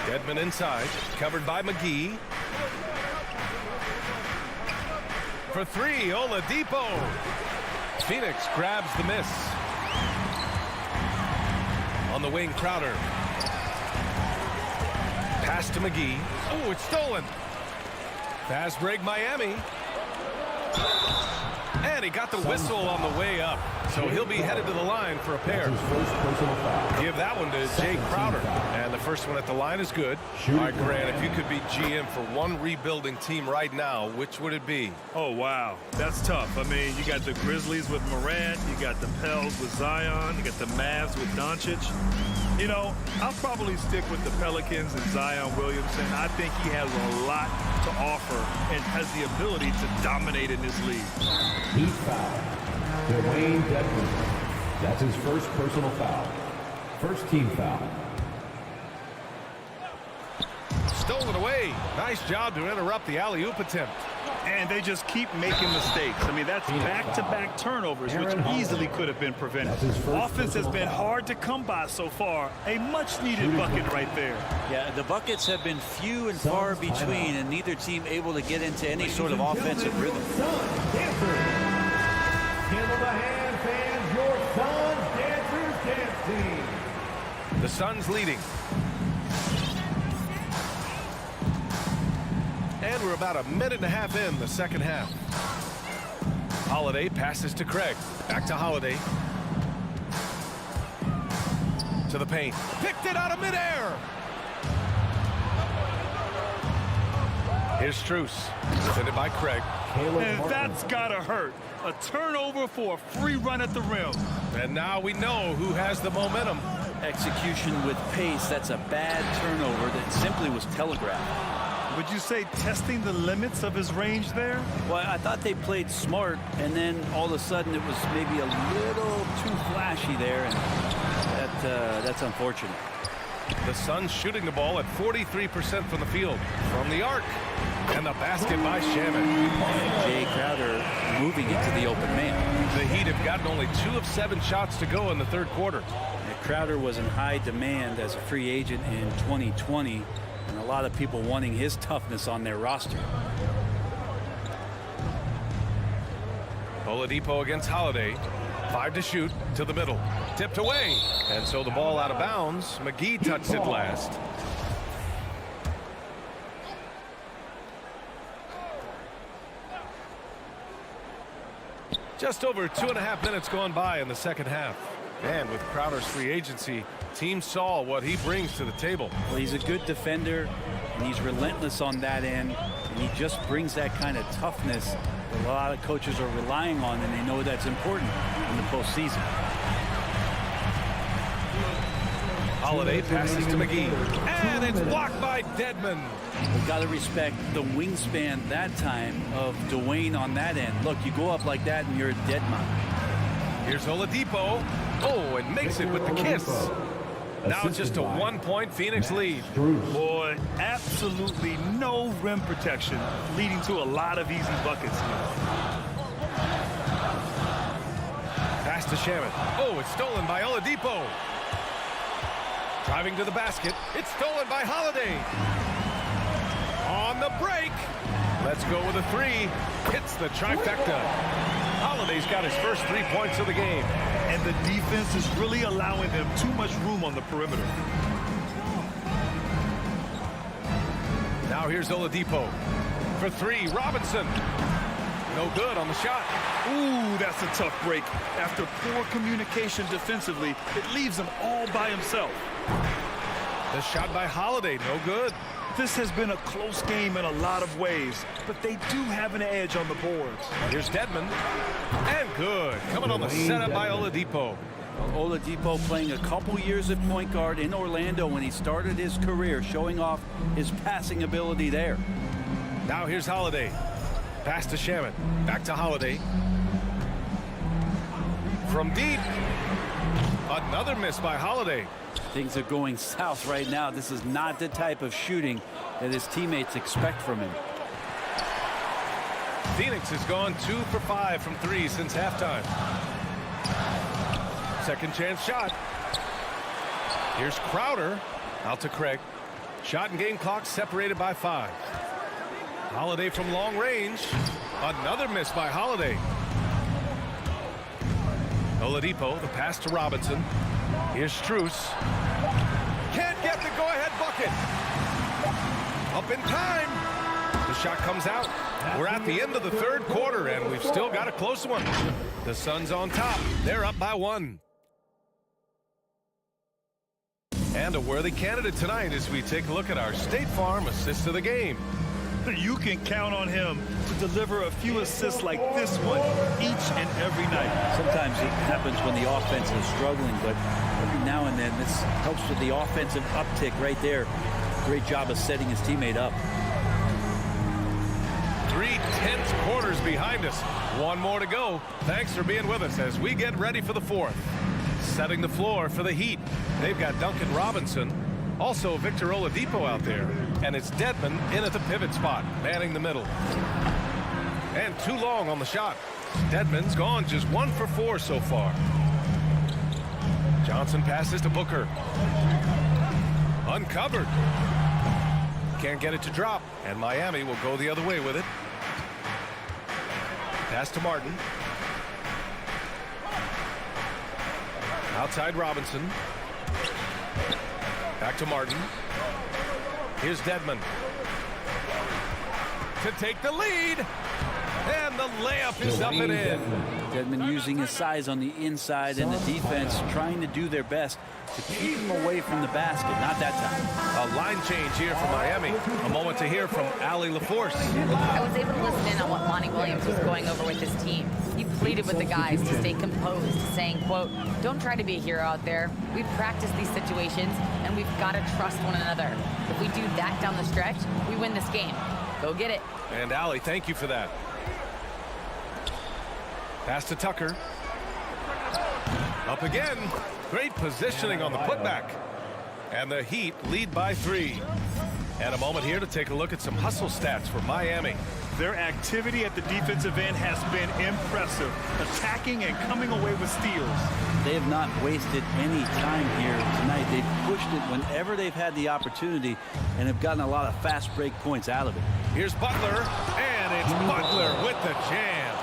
Dedmon inside. Covered by McGee. For 3, Oladipo. Phoenix grabs the miss. On the wing, Crowder. Pass to McGee. Oh, it's stolen. Fast break, Miami. And he got the whistle on the way up. So he'll be headed to the line for a pair. Give that one to Jake Crowder. And the first one at the line is good. All right, Grant, if you could be GM for one rebuilding team right now, which would it be?
Oh, wow. That's tough. I mean, you got the Grizzlies with Morant. You got the Pels with Zion. You got the Mavs with Doncic. You know, I'll probably stick with the Pelicans and Zion Williamson. I think he has a lot to offer and has the ability to dominate in this league.
Heat foul. Dwayne Dedmon. That's his first personal foul. First team foul.
Stolen away. Nice job to interrupt the alley-oop attempt.
And they just keep making mistakes. I mean, that's back-to-back turnovers, which easily could have been prevented. Offense has been hard to come by so far. A much-needed bucket right there.
Yeah, the buckets have been few and far between, and neither team able to get into any sort of offensive rhythm.
The Suns leading. And we're about a minute and a half in the second half. Holiday passes to Craig. Back to Holiday. To the paint. Picked it out of midair. Here's Strus. Defended by Craig.
And that's gotta hurt. A turnover for a free run at the rim.
And now we know who has the momentum.
Execution with pace. That's a bad turnover that simply was telegraphed.
Would you say testing the limits of his range there?
Well, I thought they played smart, and then all of a sudden it was maybe a little too flashy there, and that's unfortunate.
The Suns shooting the ball at 43% from the field. From the arc. And the basket by Shaman.
Jay Crowder moving into the open man.
The Heat have gotten only 2 of 7 shots to go in the third quarter.
And Crowder was in high demand as a free agent in 2020, and a lot of people wanting his toughness on their roster.
Oladipo against Holiday. 5 to shoot to the middle. Tipped away. And so the ball out of bounds. McGee touched it last. Just over 2.5 minutes gone by in the second half. And with Crowder's free agency, teams saw what he brings to the table.
Well, he's a good defender, and he's relentless on that end, and he just brings that kind of toughness that a lot of coaches are relying on, and they know that's important in the postseason.
Holiday passes to McGee, and it's blocked by Dedmon.
We've got to respect the wingspan that time of Dwayne on that end. Look, you go up like that, and you're a dead man.
Here's Oladipo. Oh, and makes it with the kiss. Now it's just a 1-point Phoenix lead.
Boy, absolutely no rim protection, leading to a lot of easy buckets here.
Pass to Shaman. Oh, it's stolen by Oladipo. Driving to the basket. It's stolen by Holiday. On the break. Let's go with a 3. Hits the trifecta. Holiday's got his first 3 points of the game.
And the defense is really allowing them too much room on the perimeter.
Now here's Oladipo. For 3, Robinson. No good on the shot.
Ooh, that's a tough break. After poor communication defensively, it leaves him all by himself.
The shot by Holiday, no good.
This has been a close game in a lot of ways, but they do have an edge on the boards.
Here's Dedmon. And good. Coming on the setup by Oladipo.
Oladipo playing a couple years at point guard in Orlando when he started his career, showing off his passing ability there.
Now here's Holiday. Pass to Shaman. Back to Holiday. From deep. Another miss by Holiday.
Things are going south right now. This is not the type of shooting that his teammates expect from him.
Phoenix has gone 2 for 5 from 3 since halftime. Second chance shot. Here's Crowder. Out to Craig. Shot and game clock separated by 5. Holiday from long range. Another miss by Holiday. Oladipo, the pass to Robinson. Here's Strus. Can't get the go-ahead bucket. Up in time. The shot comes out. We're at the end of the third quarter, and we've still got a close one. The Suns on top. They're up by 1. And a worthy candidate tonight as we take a look at our State Farm assist of the game.
You can count on him to deliver a few assists like this one each and every night.
Sometimes it happens when the offense is struggling, but every now and then this helps with the offensive uptick right there. Great job of setting his teammate up.
3 tense quarters behind us. 1 more to go. Thanks for being with us as we get ready for the 4th. Setting the floor for the Heat. They've got Duncan Robinson. Also Victor Oladipo out there. And it's Dedmon in at the pivot spot, manning the middle. And too long on the shot. Dedmon's gone just 1 for 4 so far. Johnson passes to Booker. Uncovered. Can't get it to drop. And Miami will go the other way with it. Pass to Martin. Outside Robinson. Back to Martin. Here's Dedmon. To take the lead. And the layup is up and in.
Dedmon using his size on the inside and the defense trying to do their best to keep him away from the basket. Not that time.
A line change here for Miami. A moment to hear from Allie LaForce.
I was able to listen in on what Monty Williams was going over with his team. He pleaded with the guys to stay composed, saying, quote, "Don't try to be a hero out there. We've practiced these situations, and we've got to trust one another. If we do that down the stretch, we win this game. Go get it."
And Allie, thank you for that. Pass to Tucker. Up again. Great positioning on the putback. And the Heat lead by 3. And a moment here to take a look at some hustle stats for Miami.
Their activity at the defensive end has been impressive, attacking and coming away with steals.
They have not wasted any time here tonight. They've pushed it whenever they've had the opportunity and have gotten a lot of fast break points out of it.
Here's Butler, and it's Butler with the jam.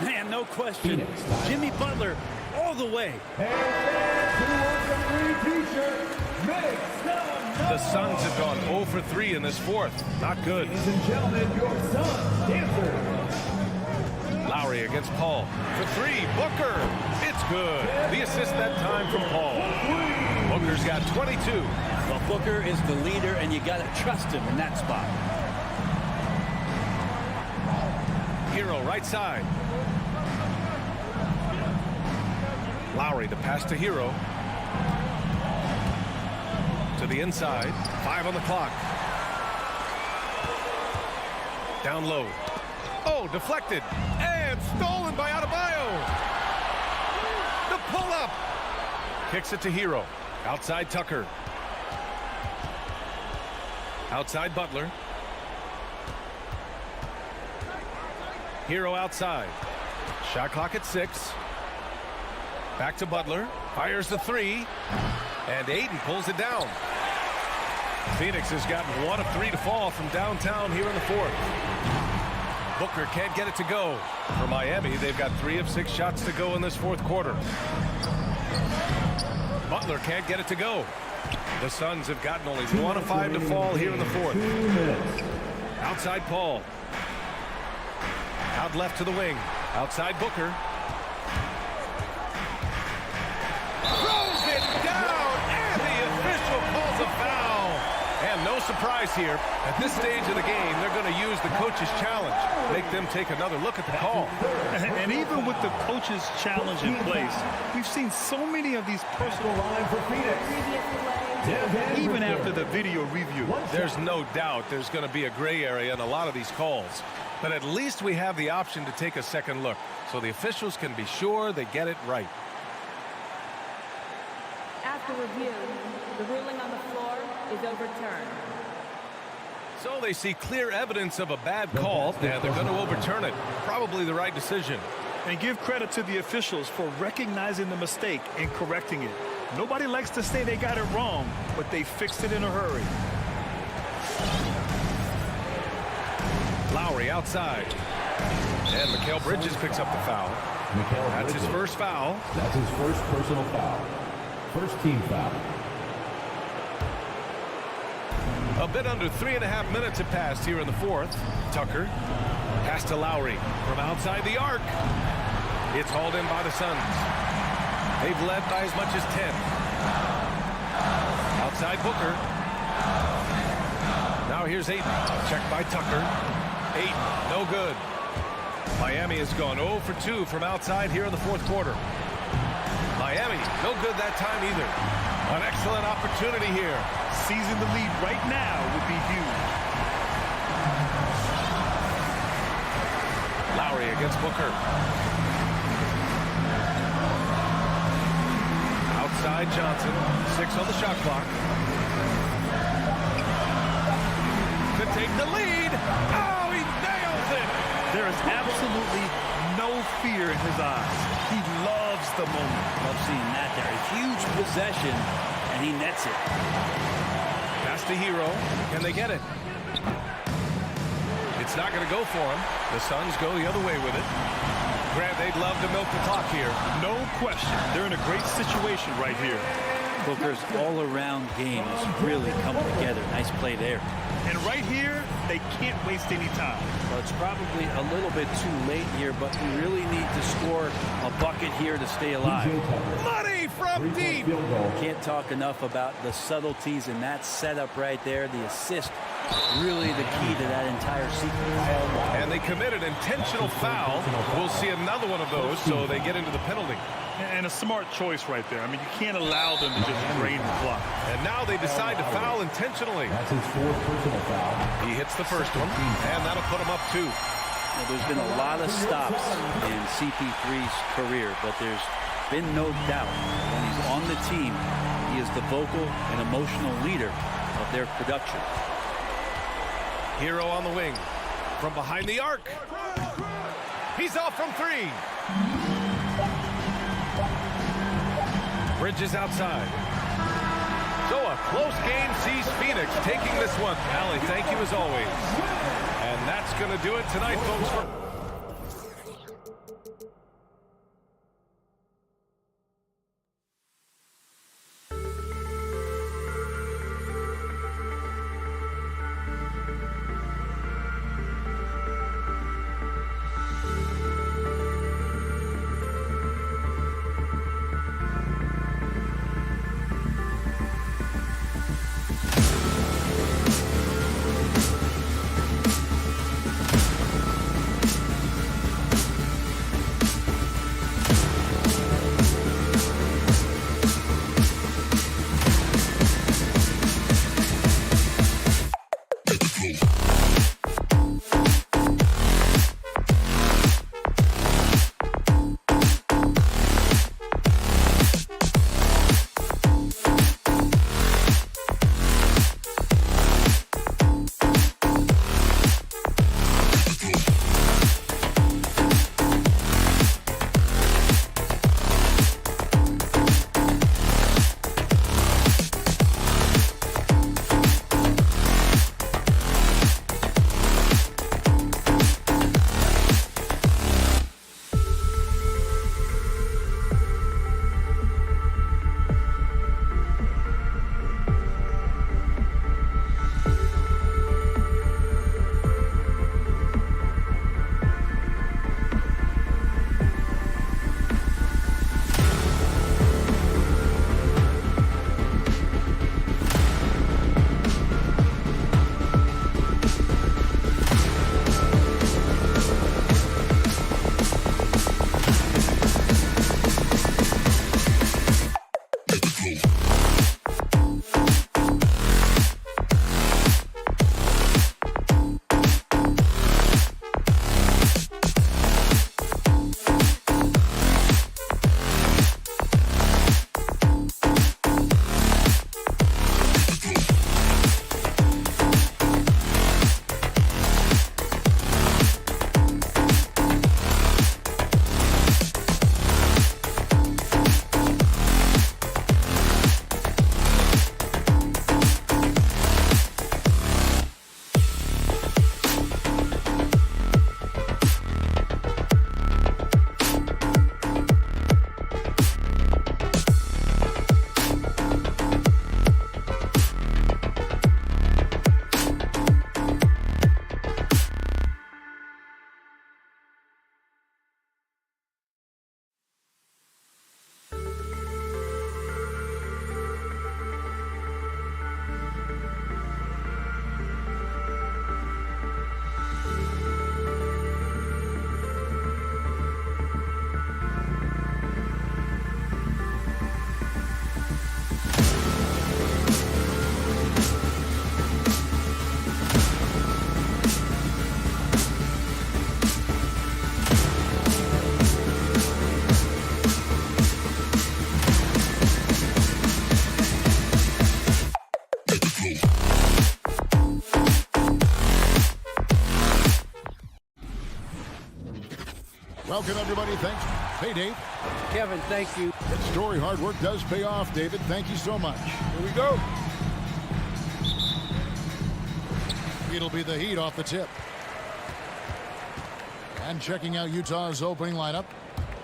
Man, no question. Jimmy Butler all the way.
The Suns have gone 0 for 3 in this fourth. Not good.
Ladies and gentlemen, your Suns dancer.
Lowry against Paul. For 3, Booker. It's good. The assist that time from Paul. Booker's got 22.
Well, Booker is the leader, and you got to trust him in that spot.
Hero right side. Lowry, the pass to Hero. To the inside. 5 on the clock. Down low. Oh, deflected. And stolen by Adebayo. The pull-up. Kicks it to Hero. Outside Tucker. Outside Butler. Hero outside. Shot clock at 6. Back to Butler. Fires the 3. And Aiden pulls it down. Phoenix has gotten 1 of 3 to fall from downtown here in the fourth. Booker can't get it to go. For Miami, they've got 3 of 6 shots to go in this fourth quarter. Butler can't get it to go. The Suns have gotten only 1 of 5 to fall here in the fourth. Outside Paul. Out left to the wing. Outside Booker. Throws it down, and the official calls a foul. And no surprise here. At this stage of the game, they're going to use the coach's challenge. Make them take another look at the call.
And even with the coach's challenge in place, we've seen so many of these personal
line for Phoenix.
even after the video review.
There's no doubt there's going to be a gray area in a lot of these calls. But at least we have the option to take a second look, so the officials can be sure they get it right.
After review, the ruling on the floor is overturned.
So they see clear evidence of a bad call, and they're going to overturn it. Probably the right decision.
And give credit to the officials for recognizing the mistake and correcting it. Nobody likes to say they got it wrong, but they fixed it in a hurry.
Lowry outside. And Mikal Bridges picks up the foul. That's his first foul.
That's his first personal foul. First team foul.
A bit under 3.5 minutes have passed here in the fourth. Tucker. Pass to Lowry from outside the arc. It's hauled in by the Suns. They've led by as much as 10. Outside Booker. Now here's Aiden. Checked by Tucker. Aiden, no good. Miami has gone 0 for 2 from outside here in the fourth quarter. Miami, no good that time either. An excellent opportunity here.
Seizing the lead right now would be huge.
Lowry against Booker. Outside Johnson. 6 on the shot clock. To take the lead. Oh, he nails it.
There is absolutely no fear in his eyes. He loves the moment.
Love seeing that there. A huge possession, and he nets it.
Pass to Hero. Can they get it? It's not going to go for him. The Suns go the other way with it. Grant, they'd love to milk the clock here.
No question. They're in a great situation right here.
Booker's all-around game is really coming together. Nice play there.
And right here, they can't waste any time.
Well, it's probably a little bit too late here, but you really need to score a bucket here to stay alive.
Money from deep.
Can't talk enough about the subtleties in that setup right there. The assist, really the key to that entire sequence.
And they commit an intentional foul. We'll see another one of those, so they get into the penalty.
And a smart choice right there. I mean, you can't allow them to just drain the clock.
And now they decide to foul intentionally.
That's his fourth personal foul.
He hits the first one, and that'll put him up 2.
Well, there's been a lot of stops in CP3's career, but there's been no doubt when he's on the team, he is the vocal and emotional leader of their production.
Hero on the wing. From behind the arc. He's off from 3. Bridges outside. So a close game sees Phoenix taking this one. Allie, thank you as always. And that's going to do it tonight, folks.
can everybody thank you? Hey, Dave.
Kevin, thank you.
That story, hard work does pay off, David. Thank you so much.
Here we go.
It'll be the Heat off the tip. And checking out Utah's opening lineup,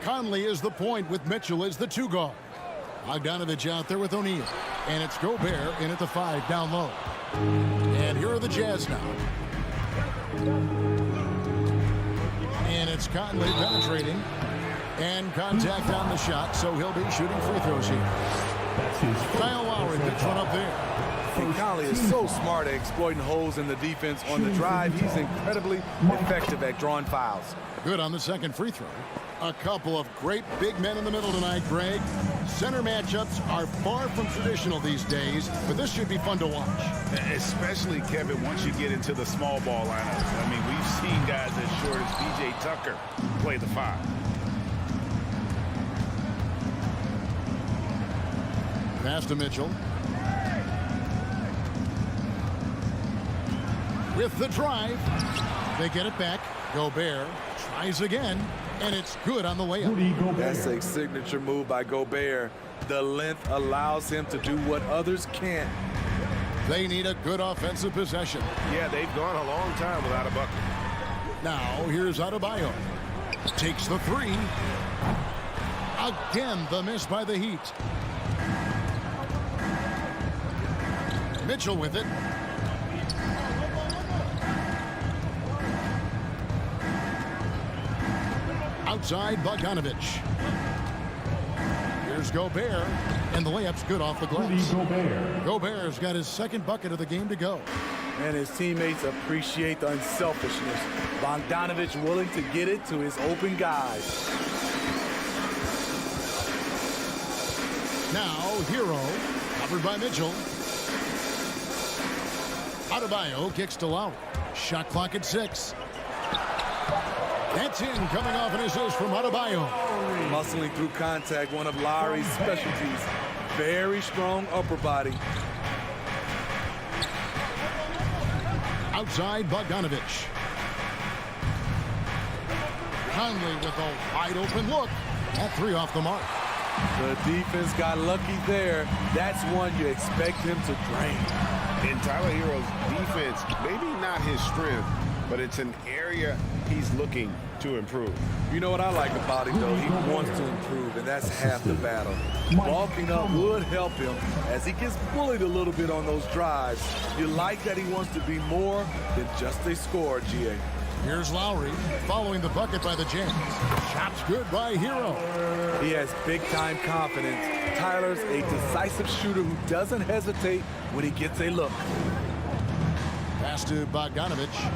Conley is the point with Mitchell as the 2 guard. Bogdanovich out there with O'Neal. And it's Gobert in at the 5 down low. And here are the Jazz now. And it's Conley penetrating. And contact on the shot, so he'll be shooting free throws here. Kyle Lowry picks one up there.
And Conley is so smart at exploiting holes in the defense on the drive. He's incredibly effective at drawing fouls.
Good on the second free throw. A couple of great big men in the middle tonight, Greg. Center matchups are far from traditional these days, but this should be fun to watch.
Especially, Kevin, once you get into the small ball lineups. I mean, we've seen guys as short as P.J. Tucker play the 5.
Pass to Mitchell. With the drive, they get it back. Gobert tries again, and it's good on the layup.
That's a signature move by Gobert. The length allows him to do what others can't.
They need a good offensive possession.
Yeah, they've gone a long time without a bucket.
Now, here's Adebayo. Takes the 3. Again, the miss by the Heat. Mitchell with it. Outside, Bogdanovich. Here's Gobert, and the layup's good off the glass. Gobert's got his second bucket of the game to go.
And his teammates appreciate the unselfishness. Bogdanovich willing to get it to his open guys.
Now, Hero, covered by Mitchell. Adebayo kicks to Lowry. Shot clock at 6. That's in, coming off an assist from Adebayo.
Muscling through contact, one of Lowry's specialties. Very strong upper body.
Outside, Bogdanovich. Conley with a wide open look. That 3 off the mark.
The defense got lucky there. That's one you expect him to drain.
In Tyler Hero's defense, maybe not his strength, but it's an area he's looking to improve.
You know what I like about him, though? He wants to improve, and that's half the battle. Bulking up would help him as he gets bullied a little bit on those drives. You like that he wants to be more than just a scorer, G.A.
Here's Lowry following the bucket by the Jazz. Shots good by Hero.
He has big-time confidence. Tyler's a decisive shooter who doesn't hesitate when he gets a look.
Pass to Bogdanovich.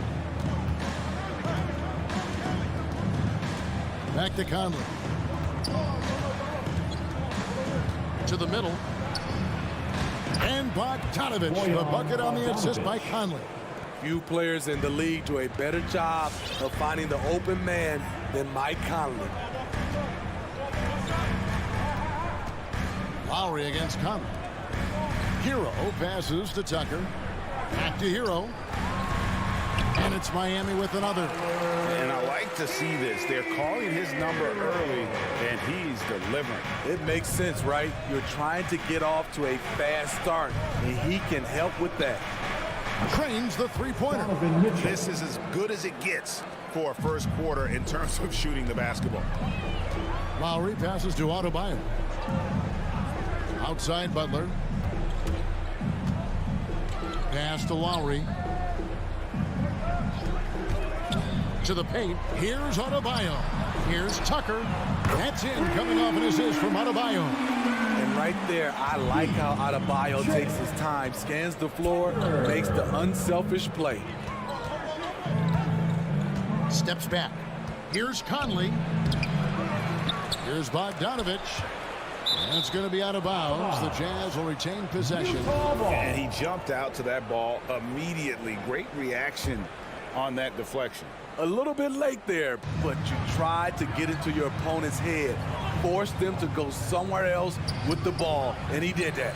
Back to Conley. To the middle. And Bogdanovich, the bucket on the assist by Conley.
Few players in the league do a better job of finding the open man than Mike Conley.
Lowry against Conley. Hero passes to Tucker. Back to Hero. And it's Miami with another.
And I like to see this. They're calling his number early, and he's delivering.
It makes sense, right? You're trying to get off to a fast start, and he can help with that.
Trains the 3-pointer.
This is as good as it gets for a first quarter in terms of shooting the basketball.
Lowry passes to Adebayo. Outside Butler. Pass to Lowry. To the paint. Here's Adebayo. Here's Tucker. That's in, coming off an assist from Adebayo.
And right there, I like how Adebayo takes his time, scans the floor, makes the unselfish play.
Steps back. Here's Conley. Here's Bogdanovich. And it's going to be out of bounds. The Jazz will retain possession.
And he jumped out to that ball immediately. Great reaction on that deflection.
A little bit late there, but you tried to get into your opponent's head. Force them to go somewhere else with the ball, and he did that.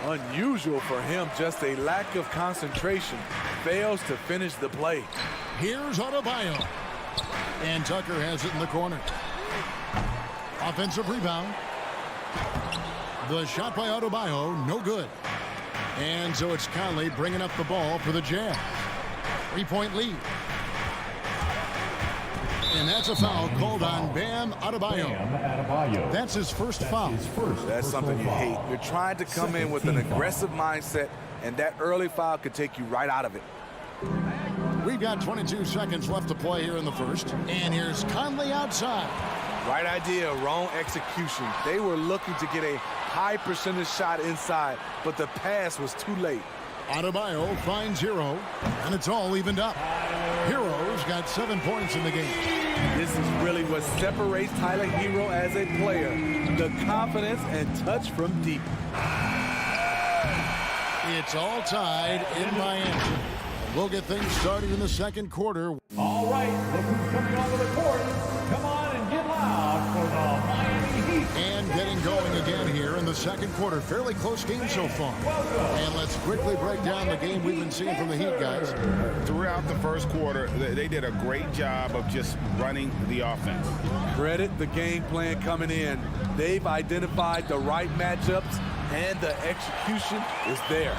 Unusual for him, just a lack of concentration. Fails to finish the play.
Here's Adebayo. And Tucker has it in the corner. Offensive rebound. The shot by Adebayo, no good. And so it's Conley bringing up the ball for the Jazz. 3-point lead. And that's a foul called on Bam Adebayo. That's his first foul.
That's something you hate. You're trying to come in with an aggressive mindset, and that early foul could take you right out of it.
We've got 22 seconds left to play here in the first. And here's Conley outside.
Right idea, wrong execution. They were looking to get a high percentage shot inside, but the pass was too late.
Adebayo finds Hero, and it's all evened up. Hero's got 7 points in the game.
This is really what separates Tyler Hero as a player. The confidence and touch from deep.
It's all tied in Miami. We'll get things started in the second quarter.
All right, look who's coming onto the court. Come on and get loud for the Miami Heat.
And getting going again here in the second quarter. Fairly close game so far. And let's quickly break down the game we've been seeing from the Heat guys.
Throughout the first quarter, they did a great job of just running the offense.
Credit the game plan coming in. They've identified the right matchups, and the execution is there.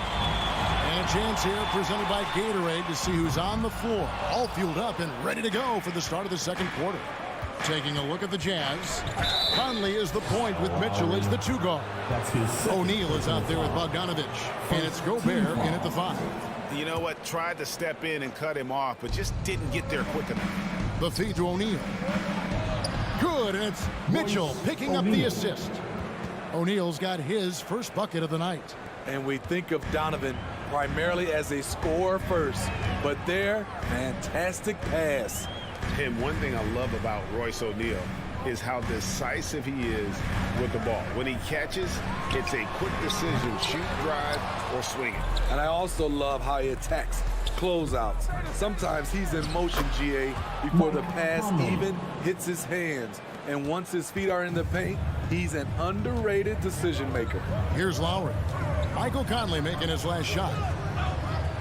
And a chance here presented by Gatorade to see who's on the floor. All fueled up and ready to go for the start of the second quarter. Taking a look at the Jazz. Conley is the point with Mitchell as the 2 guard. O'Neal is out there with Bogdanovich. And it's Gobert in at the 5.
You know what? Tried to step in and cut him off, but just didn't get there quick enough.
The feed to O'Neal. Good, and it's Mitchell picking up the assist. O'Neal's got his first bucket of the night.
And we think of Donovan primarily as a scorer first, but their fantastic pass.
And one thing I love about Royce O'Neal is how decisive he is with the ball. When he catches, it's a quick decision, shoot, drive, or swing it.
And I also love how he attacks closeouts. Sometimes he's in motion, GA, before the pass even hits his hands. And once his feet are in the paint, he's an underrated decision maker.
Here's Lowry. Michael Conley making his last shot.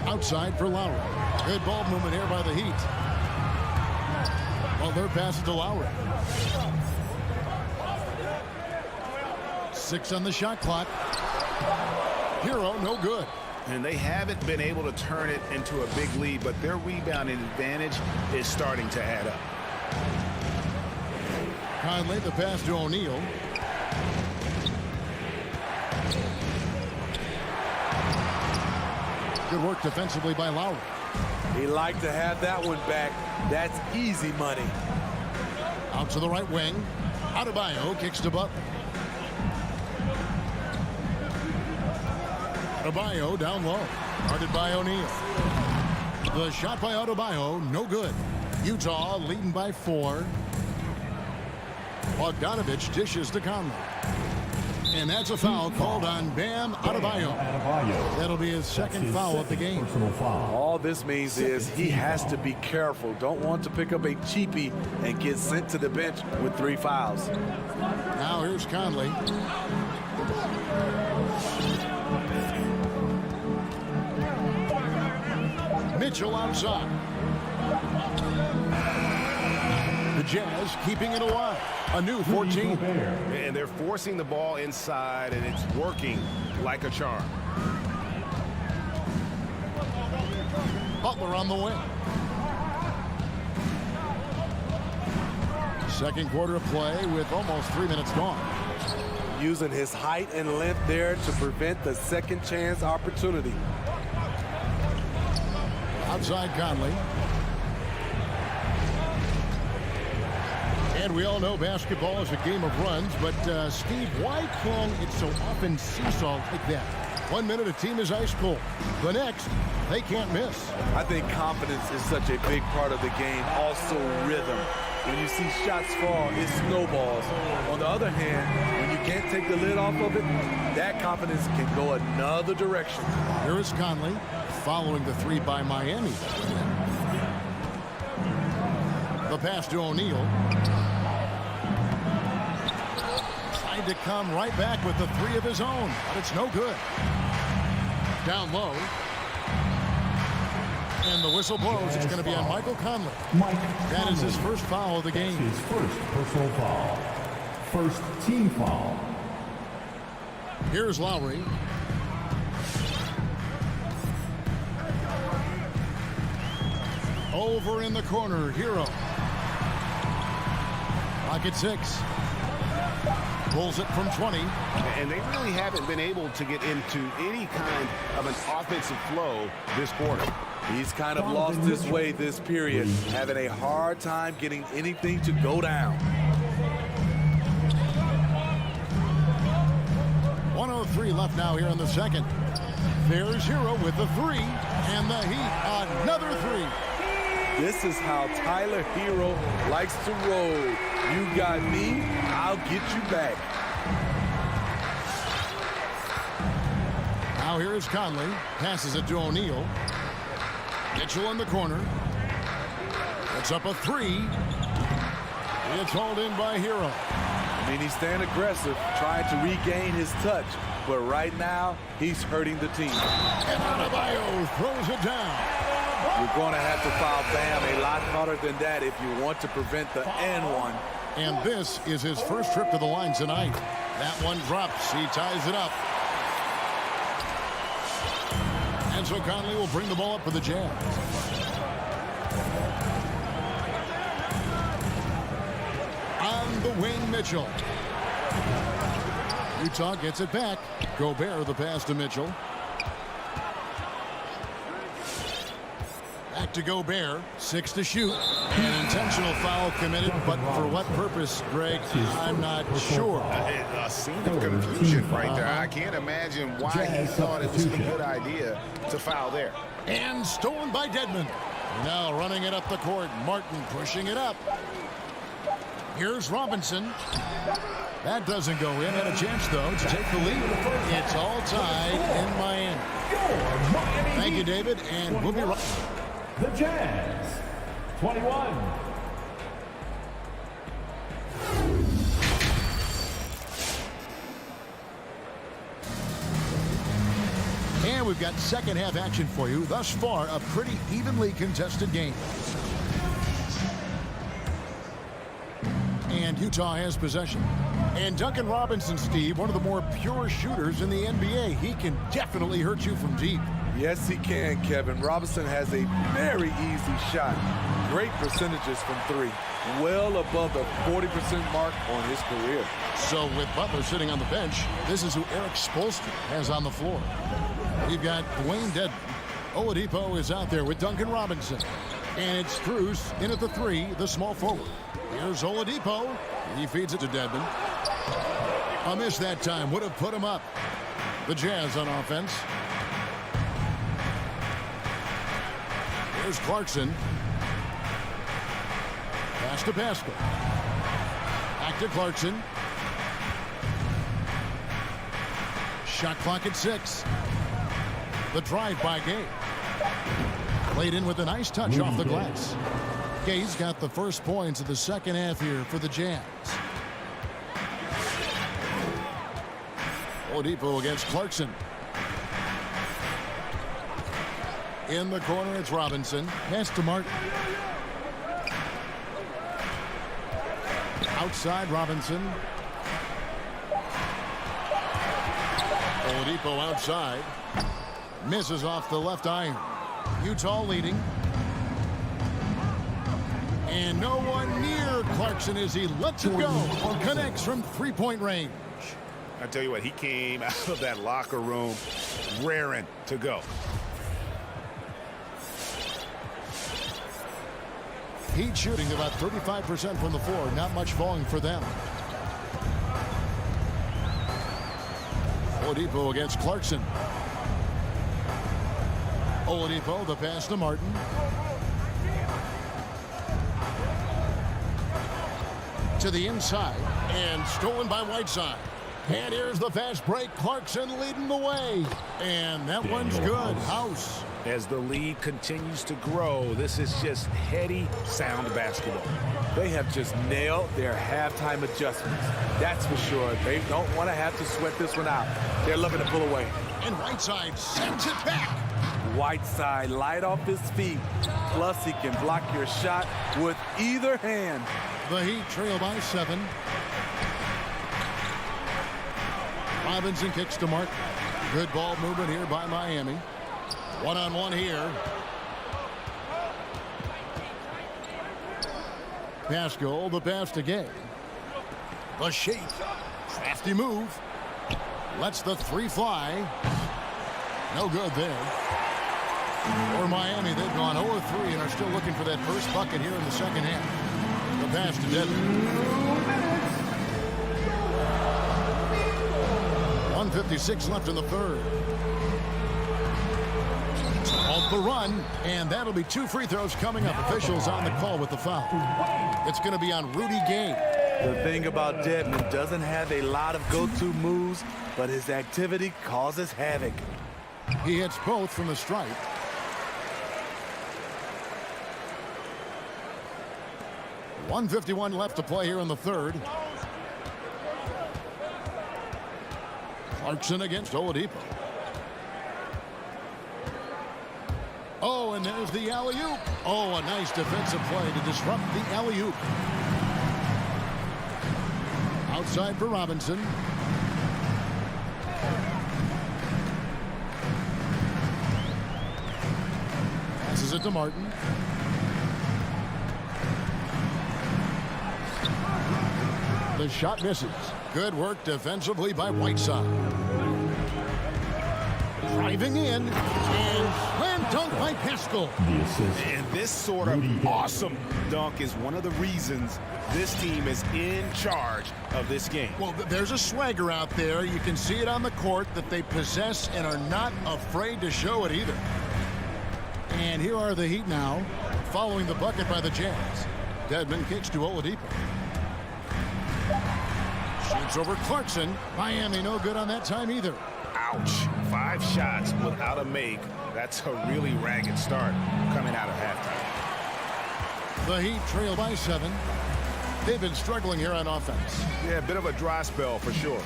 Outside for Lowry. Good ball movement here by the Heat. Butler passes to Lowry. 6 on the shot clock. Hero, no good.
And they haven't been able to turn it into a big lead, but their rebounding advantage is starting to add up.
Conley, the pass to O'Neal. Good work defensively by Lowry.
He liked to have that one back. That's easy money.
Out to the right wing. Adebayo kicks to Butler. Adebayo down low. Guarded by O'Neal. The shot by Adebayo, no good. Utah leading by 4. Bogdanovich dishes to Conley. And that's a foul called on Bam Adebayo. That'll be his second foul of the game.
All this means is he has to be careful. Don't want to pick up a cheapie and get sent to the bench with 3 fouls.
Now here's Conley. Mitchell outside. The Jazz keeping it alive. A new 14.
And they're forcing the ball inside, and it's working like a charm.
Butler on the wing. Second quarter of play with almost 3 minutes gone.
Using his height and length there to prevent the second chance opportunity.
Outside Conley. And we all know basketball is a game of runs, but Steve, why can it so often seesaw like that? 1 minute a team is ice cold. The next, they can't miss.
I think confidence is such a big part of the game. Also rhythm. When you see shots fall, it snowballs. On the other hand, when you can't take the lid off of it, that confidence can go another direction.
Here is Conley following the 3 by Miami. The pass to O'Neal. Tried to come right back with the 3 of his own, but it's no good. Down low. And the whistle blows. It's going to be on Michael Conley. That is his first foul of the game.
His first personal foul. First team foul.
Here's Lowry. Over in the corner, Hero. Lock at 6. Pulls it from 20.
And they really haven't been able to get into any kind of an offensive flow this quarter.
He's kind of lost his way this period, having a hard time getting anything to go down.
1:03 left now here in the second. There's Hero with the 3. And the Heat, another 3.
This is how Tyler Hero likes to roll. You got me, I'll get you back.
Now here is Conley. Passes it to O'Neal. Mitchell in the corner. It's up a 3. It's hauled in by Hero.
I mean, he's staying aggressive, trying to regain his touch. But right now, he's hurting the team.
And Adebayo throws it down.
You're going to have to foul Bam a lot harder than that if you want to prevent the N1.
And this is his first trip to the line tonight. That one drops. He ties it up. And so Conley will bring the ball up for the Jazz. On the wing, Mitchell. Utah gets it back. Gobert the pass to Mitchell. Back to Gobert. 6 to shoot. An intentional foul committed, but for what purpose, Greg? I'm not sure.
A scene of confusion right there. I can't imagine why he thought it was a good idea to foul there.
And stolen by Dedmon. Now running it up the court. Martin pushing it up. Here's Robinson. That doesn't go in. Had a chance, though, to take the lead. It's all tied in Miami. Thank you, David, and we'll be right.
The Jazz, 21.
And we've got second half action for you. Thus far, a pretty evenly contested game. And Utah has possession. And Duncan Robinson, Steve, one of the more pure shooters in the NBA. He can definitely hurt you from deep.
Yes, he can, Kevin. Robinson has a very easy shot. Great percentages from 3. Well above the 40% mark on his career.
So with Butler sitting on the bench, this is who Eric Spoelstra has on the floor. We've got Dwayne Dedmon. Oladipo is out there with Duncan Robinson. And it's Strus in at the 3, the small forward. Here's Oladipo. He feeds it to Dedmon. A miss that time would have put him up. The Jazz on offense. Here's Clarkson. Pass to Pascal. Back to Clarkson. Shot clock at 6. The drive by Gay. Played in with a nice touch off the glass. Gay's got the first points of the second half here for the Jazz. Oladipo against Clarkson. In the corner, it's Robinson. Pass to Martin. Outside, Robinson. Oladipo outside. Misses off the left iron. Utah leading. And no one near Clarkson as he lets it go. Connects from three-point range.
I tell you what, he came out of that locker room raring to go.
Heat shooting about 35% from the floor. Not much falling for them. Oladipo against Clarkson. Oladipo, the pass to Martin. To the inside. And stolen by Whiteside. And here's the fast break. Clarkson leading the way. And that one's good. House.
As the lead continues to grow, this is just heady, sound basketball.
They have just nailed their halftime adjustments. That's for sure. They don't want to have to sweat this one out. They're looking to pull away.
And Whiteside sends it back.
Whiteside light off his feet. Plus, he can block your shot with either hand.
The Heat trail by 7. Robinson kicks to Martin. Good ball movement here by Miami. One-on-one here. Pascal, the pass to Gay. The shape. Crafty move. Lets the 3 fly. No good there. For Miami, they've gone 0-3 and are still looking for that first bucket here in the second half. The pass to Dedmon. 1:56 left in the third. Off the run, and that'll be 2 free throws coming up. Officials on the call with the foul. It's going to be on Rudy Gay.
The thing about Dedmon, doesn't have a lot of go-to moves, but his activity causes havoc.
He hits both from the stripe. .151 left to play here in the third. Clarkson against Oladipo. Oh, and there's the alley-oop. Oh, a nice defensive play to disrupt the alley-oop. Outside for Robinson. Passes it to Martin. The shot misses. Good work defensively by Whiteside. Driving in, and slam dunk by Pascal.
And this sort of awesome dunk is one of the reasons this team is in charge of this game.
Well, there's a swagger out there. You can see it on the court that they possess and are not afraid to show it either. And here are the Heat now, following the bucket by the Jazz. Dedmon kicks to Oladipo. Shoots over Clarkson. Miami no good on that time either.
Ouch. 5 shots without a make. That's a really ragged start coming out of halftime.
The Heat trail by 7. They've been struggling here on offense.
Yeah, a bit of a dry spell for sure.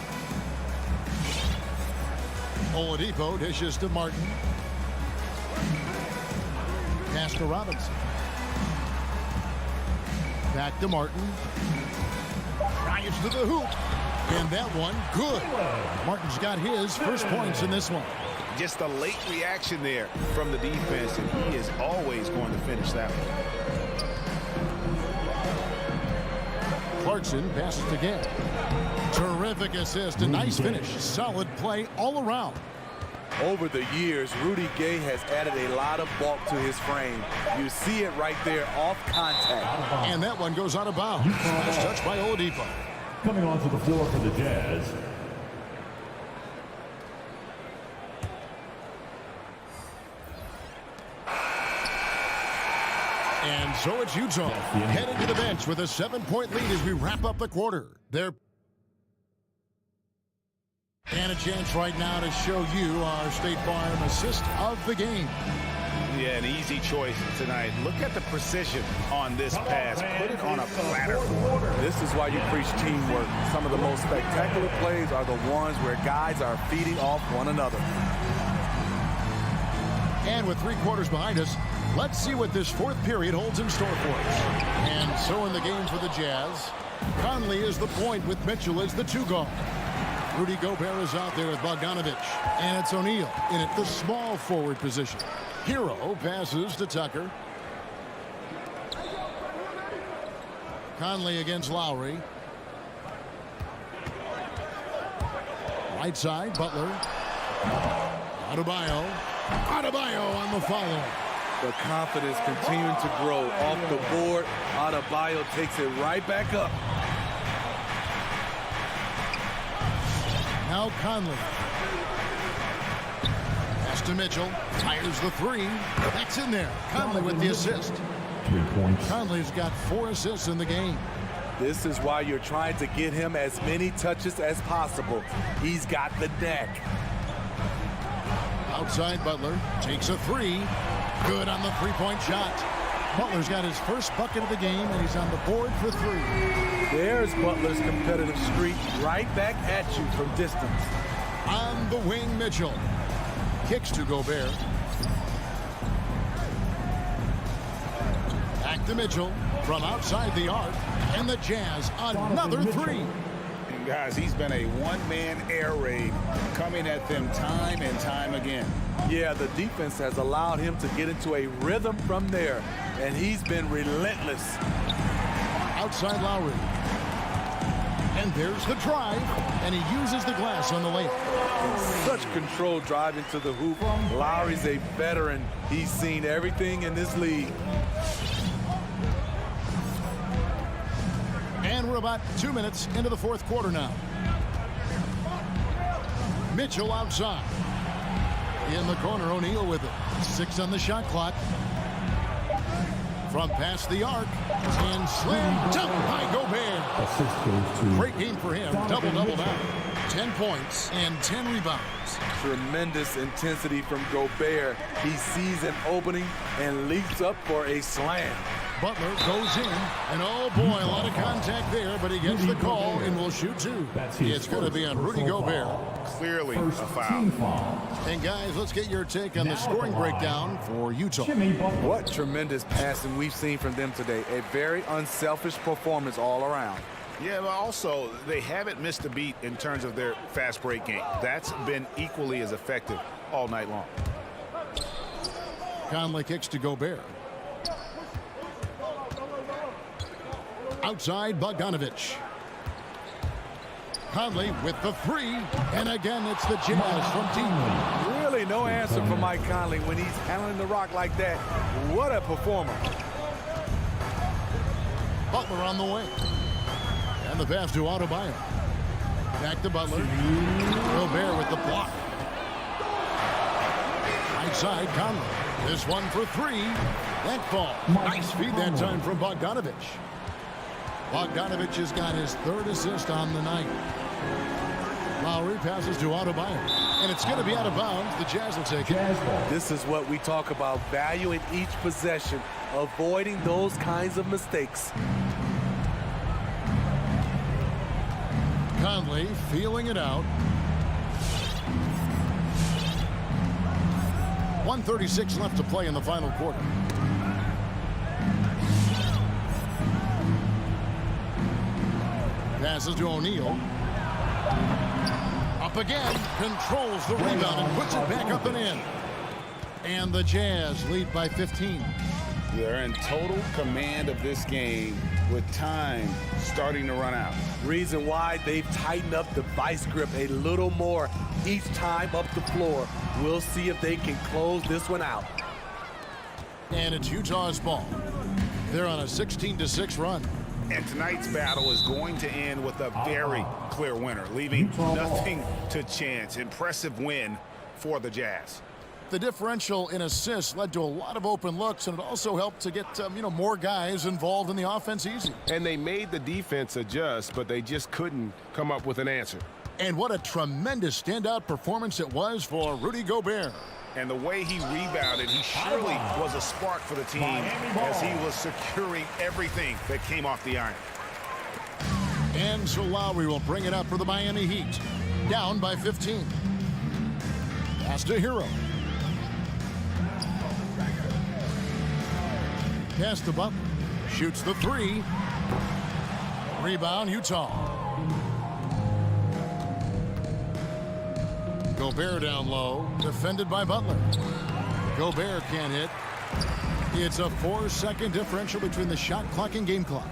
Oladipo dishes to Martin. Pass to Robinson. Back to Martin. Drives to the hoop. And that one, good. Martin's got his first points in this one.
Just a late reaction there from the defense, and he is always going to finish that one.
Clarkson passes to Gay. Terrific assist, a nice finish. Solid play all around.
Over the years, Rudy Gay has added a lot of bulk to his frame. You see it right there off contact.
And that one goes out of bounds. Nice touch by Oladipo.
Coming onto the floor for the Jazz.
And so it's Utah headed to the bench with a 7-point lead as we wrap up the quarter. And a chance right now to show you our State Farm assist of the game.
Yeah, an easy choice tonight. Look at the precision on this pass. Put it on a platter.
This is why you preach teamwork. Some of the most spectacular plays are the ones where guys are feeding off one another.
And with 3 quarters behind us, let's see what this 4th period holds in store for us. And so in the game for the Jazz, Conley is the point with Mitchell as the 2 guard. Rudy Gobert is out there with Bogdanovich. And it's O'Neal in at the small forward position. Hero passes to Tucker. Conley against Lowry. Right side, Butler. Adebayo on the follow.
The confidence continuing to grow off the board. Adebayo takes it right back up.
Now Conley. Pass to Mitchell. Fires the 3. That's in there. Conley with the assist.
3 points.
Conley's got 4 assists in the game.
This is why you're trying to get him as many touches as possible. He's got the neck.
Outside Butler. Takes a 3. Good on the 3-point shot. Butler's got his first bucket of the game, and he's on the board for 3.
There's Butler's competitive streak right back at you from distance.
On the wing, Mitchell. Kicks to Gobert. Back to Mitchell from outside the arc. And the Jazz, another three.
And guys, he's been a one-man air raid coming at them time and time again.
Yeah, the defense has allowed him to get into a rhythm from there, and he's been relentless.
Outside Lowry. And there's the drive, and he uses the glass on the layup.
Such control driving to the hoop. Lowry's a veteran. He's seen everything in this league.
And we're about 2 minutes into the fourth quarter now. Mitchell outside. In the corner, O'Neal with it. 6 on the shot clock. From past the arc. And slam dunk by Gobert. Great game for him. Double-double now. 10 points and 10 rebounds.
Tremendous intensity from Gobert. He sees an opening and leaps up for a slam.
Butler goes in, and oh boy, a lot of contact there, but he gets the call and will shoot two. It's going to be on Rudy Gobert.
Clearly a foul.
And guys, let's get your take on the scoring breakdown for Utah.
What tremendous passing we've seen from them today. A very unselfish performance all around.
Yeah, but also, they haven't missed a beat in terms of their fast break game. That's been equally as effective all night long.
Conley kicks to Gobert. Outside Bogdanovich. Conley with the three. And again, it's the Jazz from deep.
Really no answer for Mike Conley when he's handling the rock like that. What a performer.
Butler on the way. And the pass to Adebayo. Back to Butler. Gobert with the block. Right side, Conley. This one for three. That fall. Nice feed that time from Bogdanovich. Bogdanovich has got his third assist on the night. Lowry passes to Adebayo. And it's going to be out of bounds. The Jazz will take it.
This is what we talk about, value in each possession, avoiding those kinds of mistakes.
Conley feeling it out. 1:36 left to play in the final quarter. Passes to O'Neal. Up again. Controls the rebound and puts it back up and in. And the Jazz lead by 15.
They're in total command of this game with time starting to run out.
Reason why they've tightened up the vice grip a little more each time up the floor. We'll see if they can close this one out.
And it's Utah's ball. They're on a 16-6 run.
And tonight's battle is going to end with a very clear winner, leaving nothing to chance. Impressive win for the Jazz.
The differential in assists led to a lot of open looks, and it also helped to get more guys involved in the offense easy.
And they made the defense adjust, but they just couldn't come up with an answer.
And what a tremendous standout performance it was for Rudy Gobert.
And the way he rebounded, he surely was a spark for the team as he was securing everything that came off the iron.
And so Lowry will bring it up for the Miami Heat. Down by 15. Pass to Hero. Pass to Butler. Shoots the three. Rebound, Utah. Gobert down low. Defended by Butler. Gobert can't hit. It's a 4-second differential between the shot clock and game clock.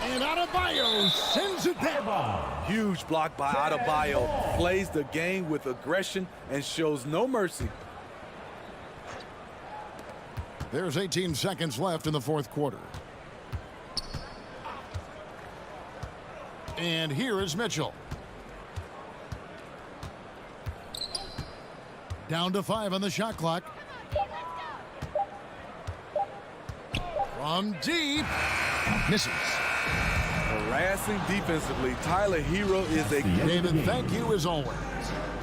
And Adebayo sends it back.
Huge block by Adebayo. Plays the game with aggression and shows no mercy.
There's 18 seconds left in the fourth quarter. And here is Mitchell. Down to 5 on the shot clock. From deep. Misses.
Harassing defensively. Tyler Hero is a...
David, thank you as always.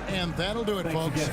And that'll do it, folks.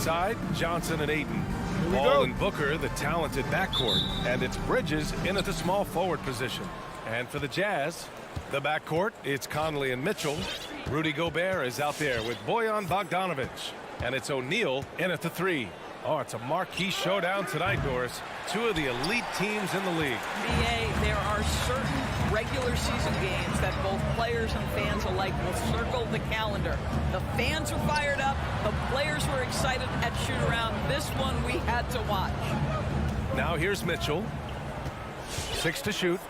inside, Johnson and Ayton. Ball and Booker, the talented backcourt. And it's Bridges in at the small forward position. And for the Jazz, the backcourt, it's Conley and Mitchell. Rudy Gobert is out there with Bojan Bogdanovic. And it's O'Neal in at the 3. Oh, it's a marquee showdown tonight, Doris. Two of the elite teams in the league.
BA, there are certain regular season games that both players and fans alike will circle the calendar. The fans are fired up. The players were excited at shoot-around. This one we had to watch.
Now here's Mitchell. 6 to shoot.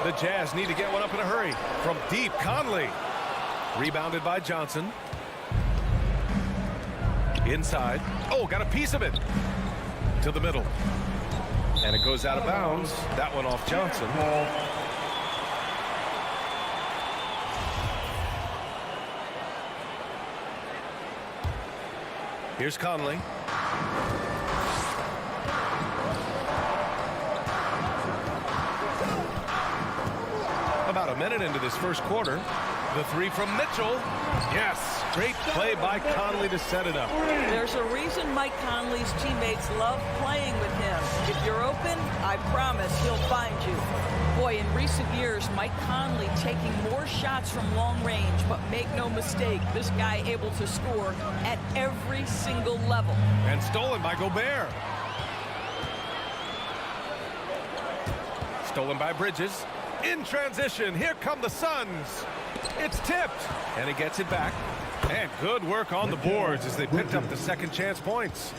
The Jazz need to get one up in a hurry. From deep, Conley. Rebounded by Johnson. Inside. Oh, got a piece of it. To the middle. And it goes out of bounds. That one off Johnson. Here's Conley. About a minute into this first quarter. The three from Mitchell. Yes, great play by Conley to set it up.
There's a reason Mike Conley's teammates love playing with him. If you're open, I promise he'll find you. Boy, in recent years, Mike Conley taking more shots from long range, but make no mistake, this guy able to score at every single level.
And stolen by Gobert. Stolen by Bridges. In transition, here come the Suns. It's tipped, and he gets it back. And good work on the boards as they picked up the second chance points.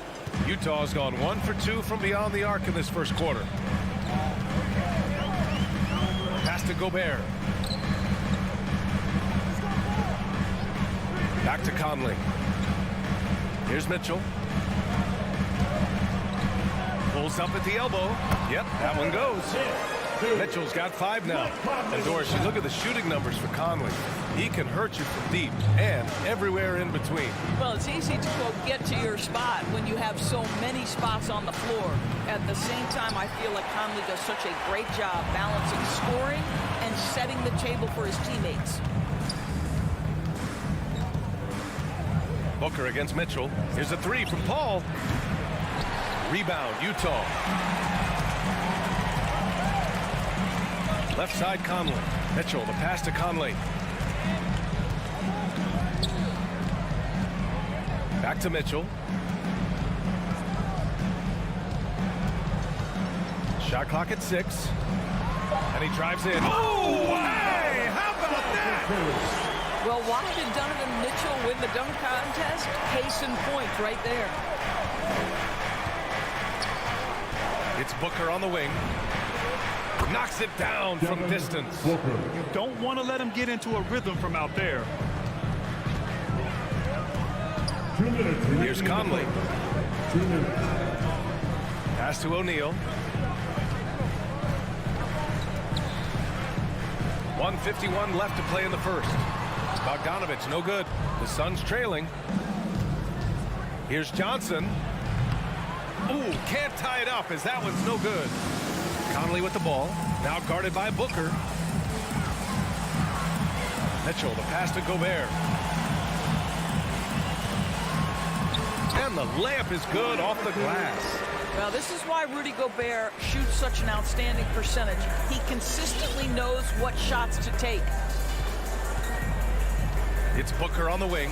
Utah's gone 1 for 2 from beyond the arc in this first quarter. Pass to Gobert. Back to Conley. Here's Mitchell. Pulls up at the elbow. Yep, that one goes. Mitchell's got 5 now. And Doris, you look at the shooting numbers for Conley. He can hurt you from deep and everywhere in between.
Well, it's easy to, quote, get to your spot when you have so many spots on the floor. At the same time, I feel like Conley does such a great job balancing scoring and setting the table for his teammates.
Booker against Mitchell. Here's a 3 from Paul. Rebound, Utah. Left side, Conley. Mitchell, the pass to Conley. Back to Mitchell. Shot clock at 6. And he drives in. Oh, hey! How about that?
Well, why did Donovan Mitchell win the dunk contest? Case in point right there.
It's Booker on the wing. Knocks it down from distance.
You don't want to let him get into a rhythm from out there.
Here's Conley. Pass to O'Neal. 1:51 left to play in the first. Bogdanovich, no good. The Suns trailing. Here's Johnson. Ooh, can't tie it up as that one's no good. Conley with the ball. Now guarded by Booker. Mitchell, the pass to Gobert. And the layup is good off the glass.
Well, this is why Rudy Gobert shoots such an outstanding percentage. He consistently knows what shots to take.
It's Booker on the wing.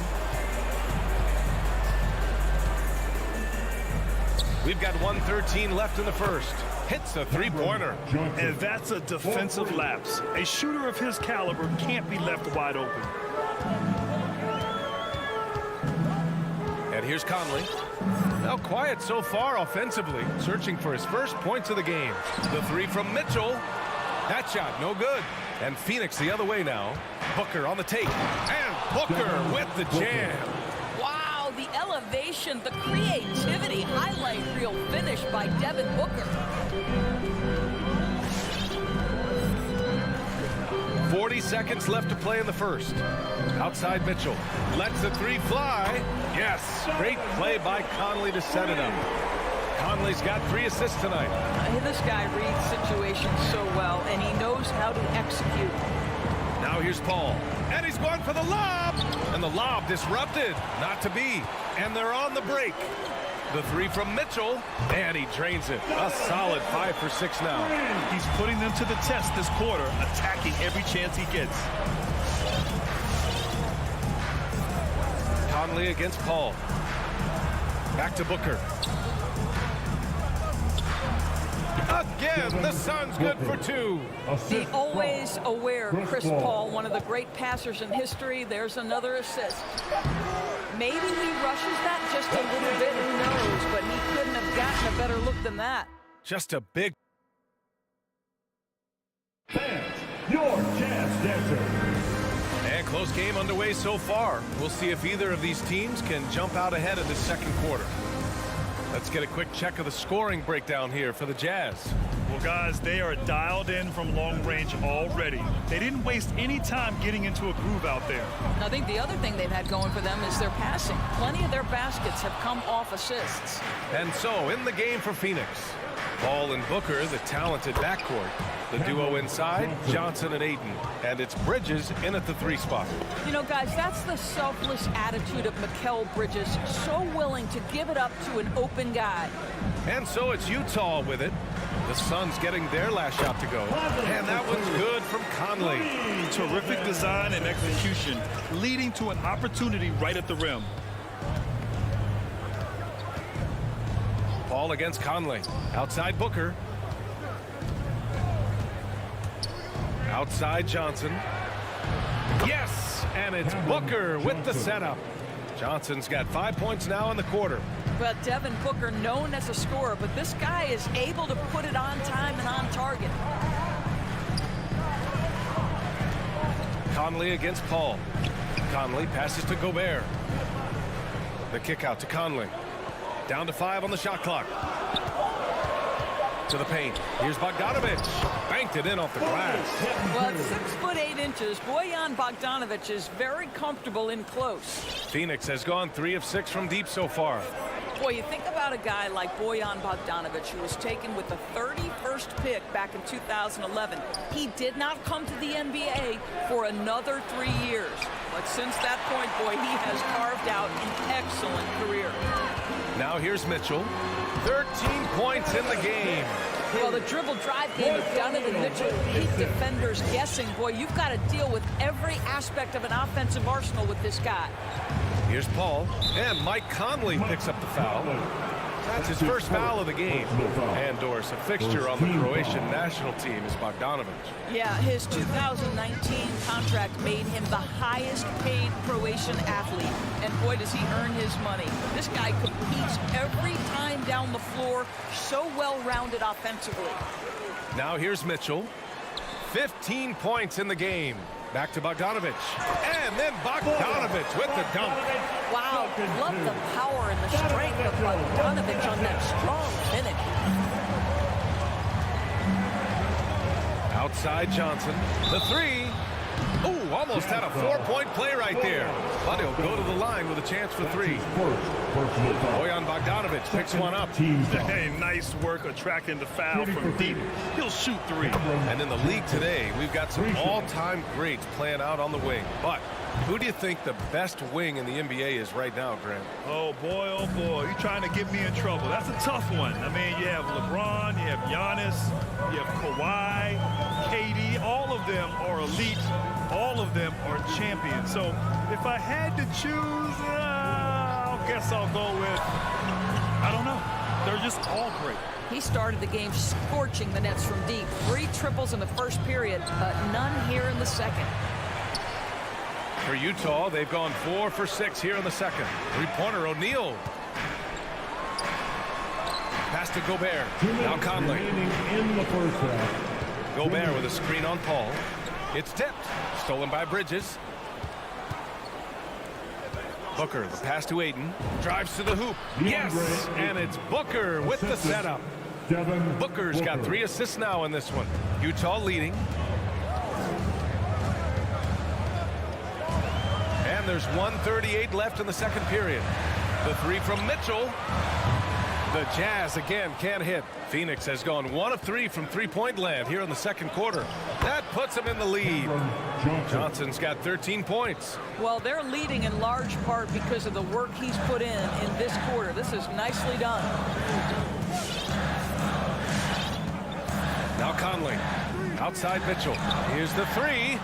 We've got 1:13 left in the first. Hits a three-pointer.
And that's a defensive lapse. A shooter of his caliber can't be left wide open.
And here's Conley. Now quiet so far offensively, searching for his first points of the game. The 3 from Mitchell. That shot no good. And Phoenix the other way now. Booker on the take. And Booker with the jam.
Wow, the elevation, the creativity, highlight reel finish by Devin Booker.
40 seconds left to play in the first. Outside Mitchell. Lets the 3 fly. Yes, great play by Conley to set it up. Conley's got 3 assists tonight.
This guy reads situations so well, and he knows how to execute.
Now here's Paul. And he's going for the lob. And the lob disrupted. Not to be. And they're on the break. The 3 from Mitchell. And he drains it. A solid 5 for 6 now.
He's putting them to the test this quarter, attacking every chance he gets.
Conley against Paul. Back to Booker. Again, the Suns good for 2.
The always aware Chris Paul, one of the great passers in history. There's another assist. Maybe he rushes that just a little bit, who knows, but he couldn't have gotten a better look than that.
Just a big...
Fans, your Jazz Dancer.
And close game underway so far. We'll see if either of these teams can jump out ahead in the second quarter. Let's get a quick check of the scoring breakdown here for the Jazz.
Well, guys, they are dialed in from long range already. They didn't waste any time getting into a groove out there.
I think the other thing they've had going for them is their passing. Plenty of their baskets have come off assists.
And so, in the game for Phoenix, Paul and Booker, the talented backcourt. The duo inside, Johnson and Ayton. And it's Bridges in at the 3 spot.
You know, guys, that's the selfless attitude of Mikal Bridges. So willing to give it up to an open guy.
And so it's Utah with it. The Suns getting their last shot to go. And that one's good from Conley.
Terrific design and execution, leading to an opportunity right at the rim.
Paul against Conley. Outside Booker. Outside Johnson. Yes! And it's Booker with the setup. Johnson's got 5 points now in the quarter.
But Devin Booker, known as a scorer, but this guy is able to put it on time and on target.
Conley against Paul. Conley passes to Gobert. The kick out to Conley. Down to 5 on the shot clock. To the paint. Here's Bogdanovic. Banked it in off the glass.
Well, at 6'8". Bojan Bogdanovic is very comfortable in close.
Phoenix has gone 3 of 6 from deep so far.
Boy, you think about a guy like Bojan Bogdanovic, who was taken with the 31st pick back in 2011. He did not come to the NBA for another 3 years. But since that point, boy, he has carved out an excellent career.
Now here's Mitchell. 13 points in the game.
Well, the dribble drive game of Donovan Mitchell keep defenders guessing. Boy, you've got to deal with every aspect of an offensive arsenal with this guy.
Here's Paul, and Mike Conley picks up the foul. That's his first foul of the game. And Doris, a fixture on the Croatian national team is Bogdanovic.
Yeah, his 2019 contract made him the highest paid Croatian athlete. And boy, does he earn his money. This guy competes every time down the floor, so well-rounded offensively.
Now here's Mitchell. 15 points in the game. Back to Bogdanovic. And then Bogdanovic with the dunk.
Wow, love the power and the strength of Bogdanovic on that strong finish.
Outside Johnson. The 3. Ooh, almost had a 4-point play right there. But he'll go to the line with a chance for 3. Bojan Bogdanovic picks one up.
Hey, nice work attracting the foul from deep. He'll shoot 3.
And in the league today, we've got some all-time greats playing out on the wing. But who do you think the best wing in the NBA is right now, Grant?
Oh, boy, you're trying to get me in trouble. That's a tough one. I mean, you have LeBron, you have Giannis, you have Kawhi, KD. All of them are elite. All of them are champions. So if I had to choose, I guess I'll go with, I don't know. They're just all great.
He started the game scorching the Nets from deep. 3 triples in the first period, but none here in the second.
For Utah, they've gone 4 for 6 here in the second. 3-pointer, O'Neal. Pass to Gobert. Now Conley.
In the first half.
Gobert with a screen on Paul. It's tipped. Stolen by Bridges. Booker, the pass to Ayton. Drives to the hoop. Yes! And it's Booker with the setup. Booker's got 3 assists now in this one. Utah leading. And there's 1:38 left in the second period. The 3 from Mitchell. The Jazz again can't hit. Phoenix has gone 1 of 3 from 3-point land here in the second quarter. That puts them in the lead. Johnson's got 13 points.
Well, they're leading in large part because of the work he's put in this quarter. This is nicely done.
Now Conley. Outside Mitchell. Here's the 3.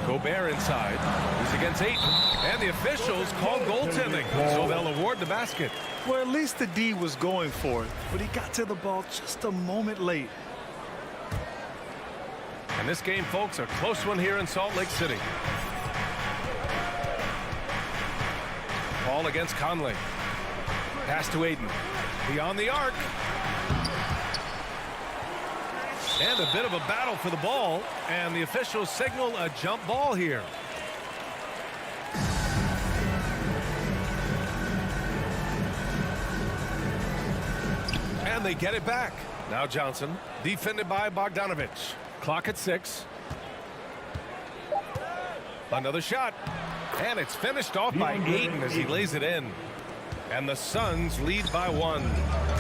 Gobert inside. He's against Ayton. And the officials call goaltending, so they'll award the basket.
Well, at least the D was going for it, but he got to the ball just a moment late.
And this game, folks, a close one here in Salt Lake City. Ball against Conley. Pass to Ayton. Beyond the arc. And a bit of a battle for the ball. And the officials signal a jump ball here. And they get it back. Now Johnson, defended by Bogdanovich. Clock at 6. Another shot. And it's finished off by Ayton as he lays it in. And the Suns lead by 1.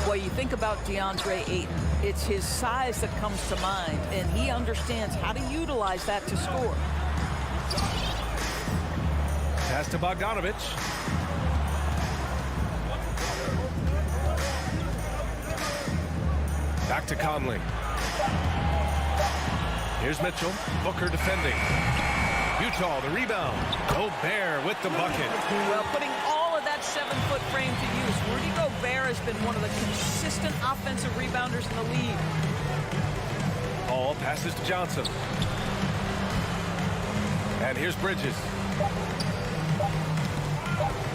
Well, you think about DeAndre Ayton. It's his size that comes to mind, and he understands how to utilize that to score.
Pass to Bogdanovich. Back to Conley. Here's Mitchell. Booker defending. Utah, the rebound. Gobert with the bucket.
Well, putting all of that 7-foot frame to use. Rudy Gobert has been one of the consistent offensive rebounders in the league.
Paul passes to Johnson. And here's Bridges.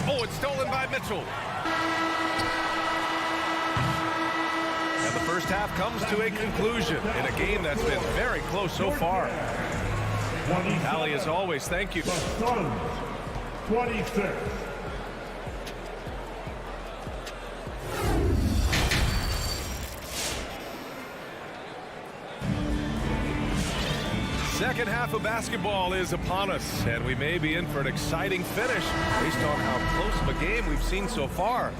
Oh, it's stolen by Mitchell. And the first half comes to a conclusion in a game that's been very close so far. Allie, as always, thank you.
The Suns, 26.
Second half of basketball is upon us, and we may be in for an exciting finish based on how close of a game we've seen so far.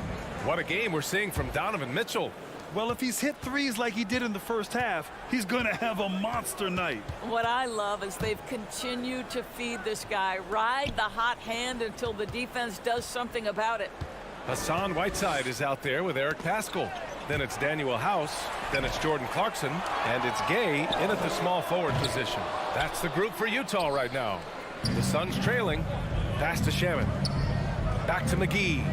What a game we're seeing from Donovan Mitchell.
Well, if he's hit threes like he did in the first half, he's going to have a monster night.
What I love is they've continued to feed this guy, ride the hot hand until the defense does something about it.
Hassan Whiteside is out there with Eric Paschall. Then it's Daniel House. Then it's Jordan Clarkson. And it's Gay in at the small forward position. That's the group for Utah right now. The Suns trailing. Pass to Shaman. Back to McGee.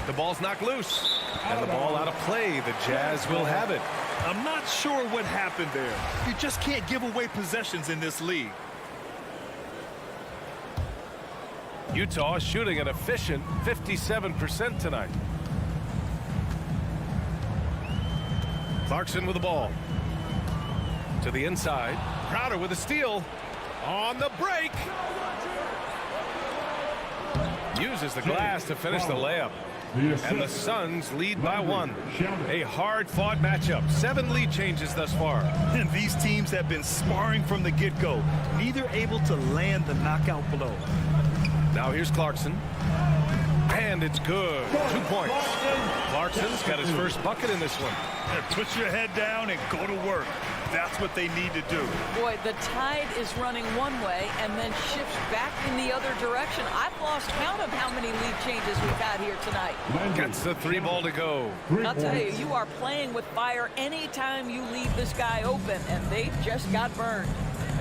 The ball's knocked loose. And the ball out of play. The Jazz will have it.
I'm not sure what happened there. You just can't give away possessions in this league.
Utah is shooting an efficient 57% tonight. Clarkson with the ball. To the inside. Crowder with a steal. On the break. Uses the glass to finish the layup. And the Suns lead by 1. A hard-fought matchup. 7 lead changes thus far.
And these teams have been sparring from the get-go. Neither able to land the knockout blow.
Now here's Clarkson. And it's good. 2 points. Clarkson's got his first bucket in this one.
Put your head down and go to work. That's what they need to do.
Boy, the tide is running one way and then shifts back in the other direction. I've lost count of how many lead changes we've had here tonight.
Gets the 3 ball to go.
I'll tell you, you are playing with fire anytime you leave this guy open, and they just got burned.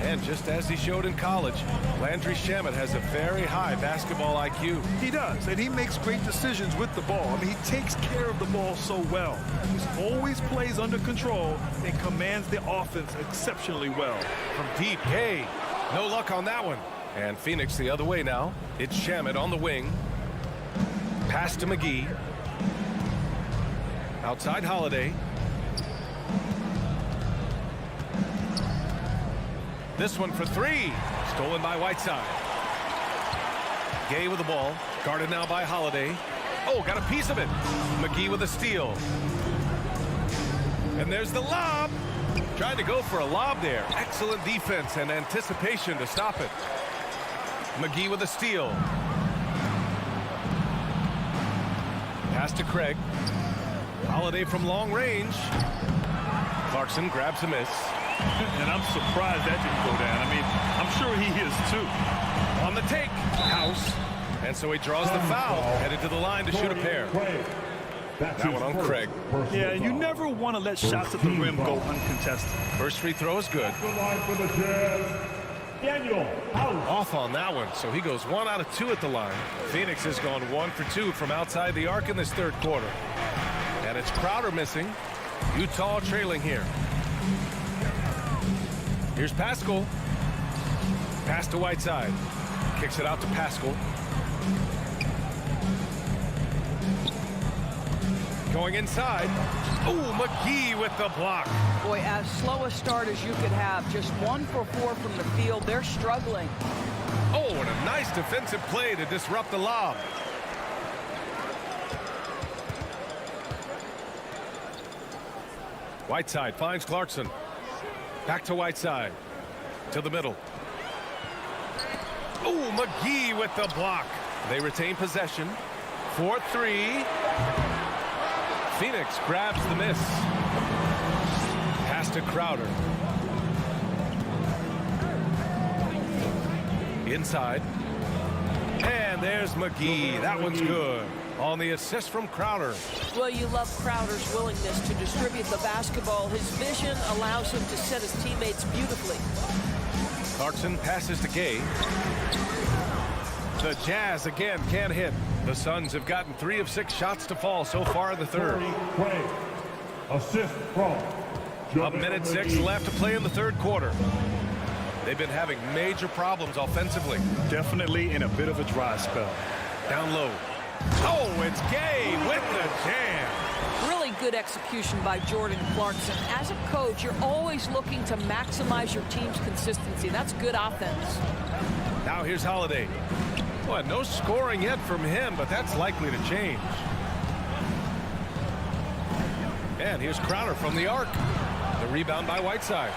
And just as he showed in college, Landry Shamet has a very high basketball IQ.
He does, and he makes great decisions with the ball. I mean, he takes care of the ball so well. He always plays under control and commands the offense exceptionally well.
From deep, Gay. No luck on that one. And Phoenix the other way now. It's Shamet on the wing. Pass to McGee. Outside Holiday. This one for 3. Stolen by Whiteside. Gay with the ball. Guarded now by Holiday. Oh, got a piece of it. McGee with a steal. And there's the lob. Trying to go for a lob there. Excellent defense and anticipation to stop it. McGee with a steal. Pass to Craig. Holiday from long range. Clarkson grabs a miss.
And I'm surprised that didn't go down. I mean, I'm sure he is too.
On the take, House. And so he draws the foul. Headed to the line to shoot a pair.
That one on Craig.
Yeah, you never want to let shots at the rim go uncontested.
First free throw is good. Off on that one, so he goes 1 out of 2 at the line. Phoenix has gone 1 for 2 from outside the arc in this third quarter. And it's Crowder missing. Utah trailing here. Here's Pascal. Pass to Whiteside. Kicks it out to Pascal. Going inside. Ooh, McGee with the block.
Boy, as slow a start as you could have. Just 1 for 4 from the field. They're struggling.
Oh, and a nice defensive play to disrupt the lob. Whiteside finds Clarkson. Back to Whiteside. To the middle. Oh, McGee with the block. They retain possession. 4-3. Phoenix grabs the miss. Pass to Crowder. Inside. And there's McGee. That one's good. On the assist from Crowder.
Well, you love Crowder's willingness to distribute the basketball. His vision allows him to set his teammates beautifully.
Clarkson passes to Gay. The Jazz again can't hit. The Suns have gotten 3 of 6 shots to fall so far in the third.
Assist from
A minute 6 left to play in the third quarter. They've been having major problems offensively.
Definitely in a bit of a dry spell.
Down low. Oh, it's Gay with the jam.
Really good execution by Jordan Clarkson. As a coach, you're always looking to maximize your team's consistency. That's good offense.
Now here's Holiday. Well, no scoring yet from him, but that's likely to change. And here's Crowder from the arc. The rebound by Whiteside.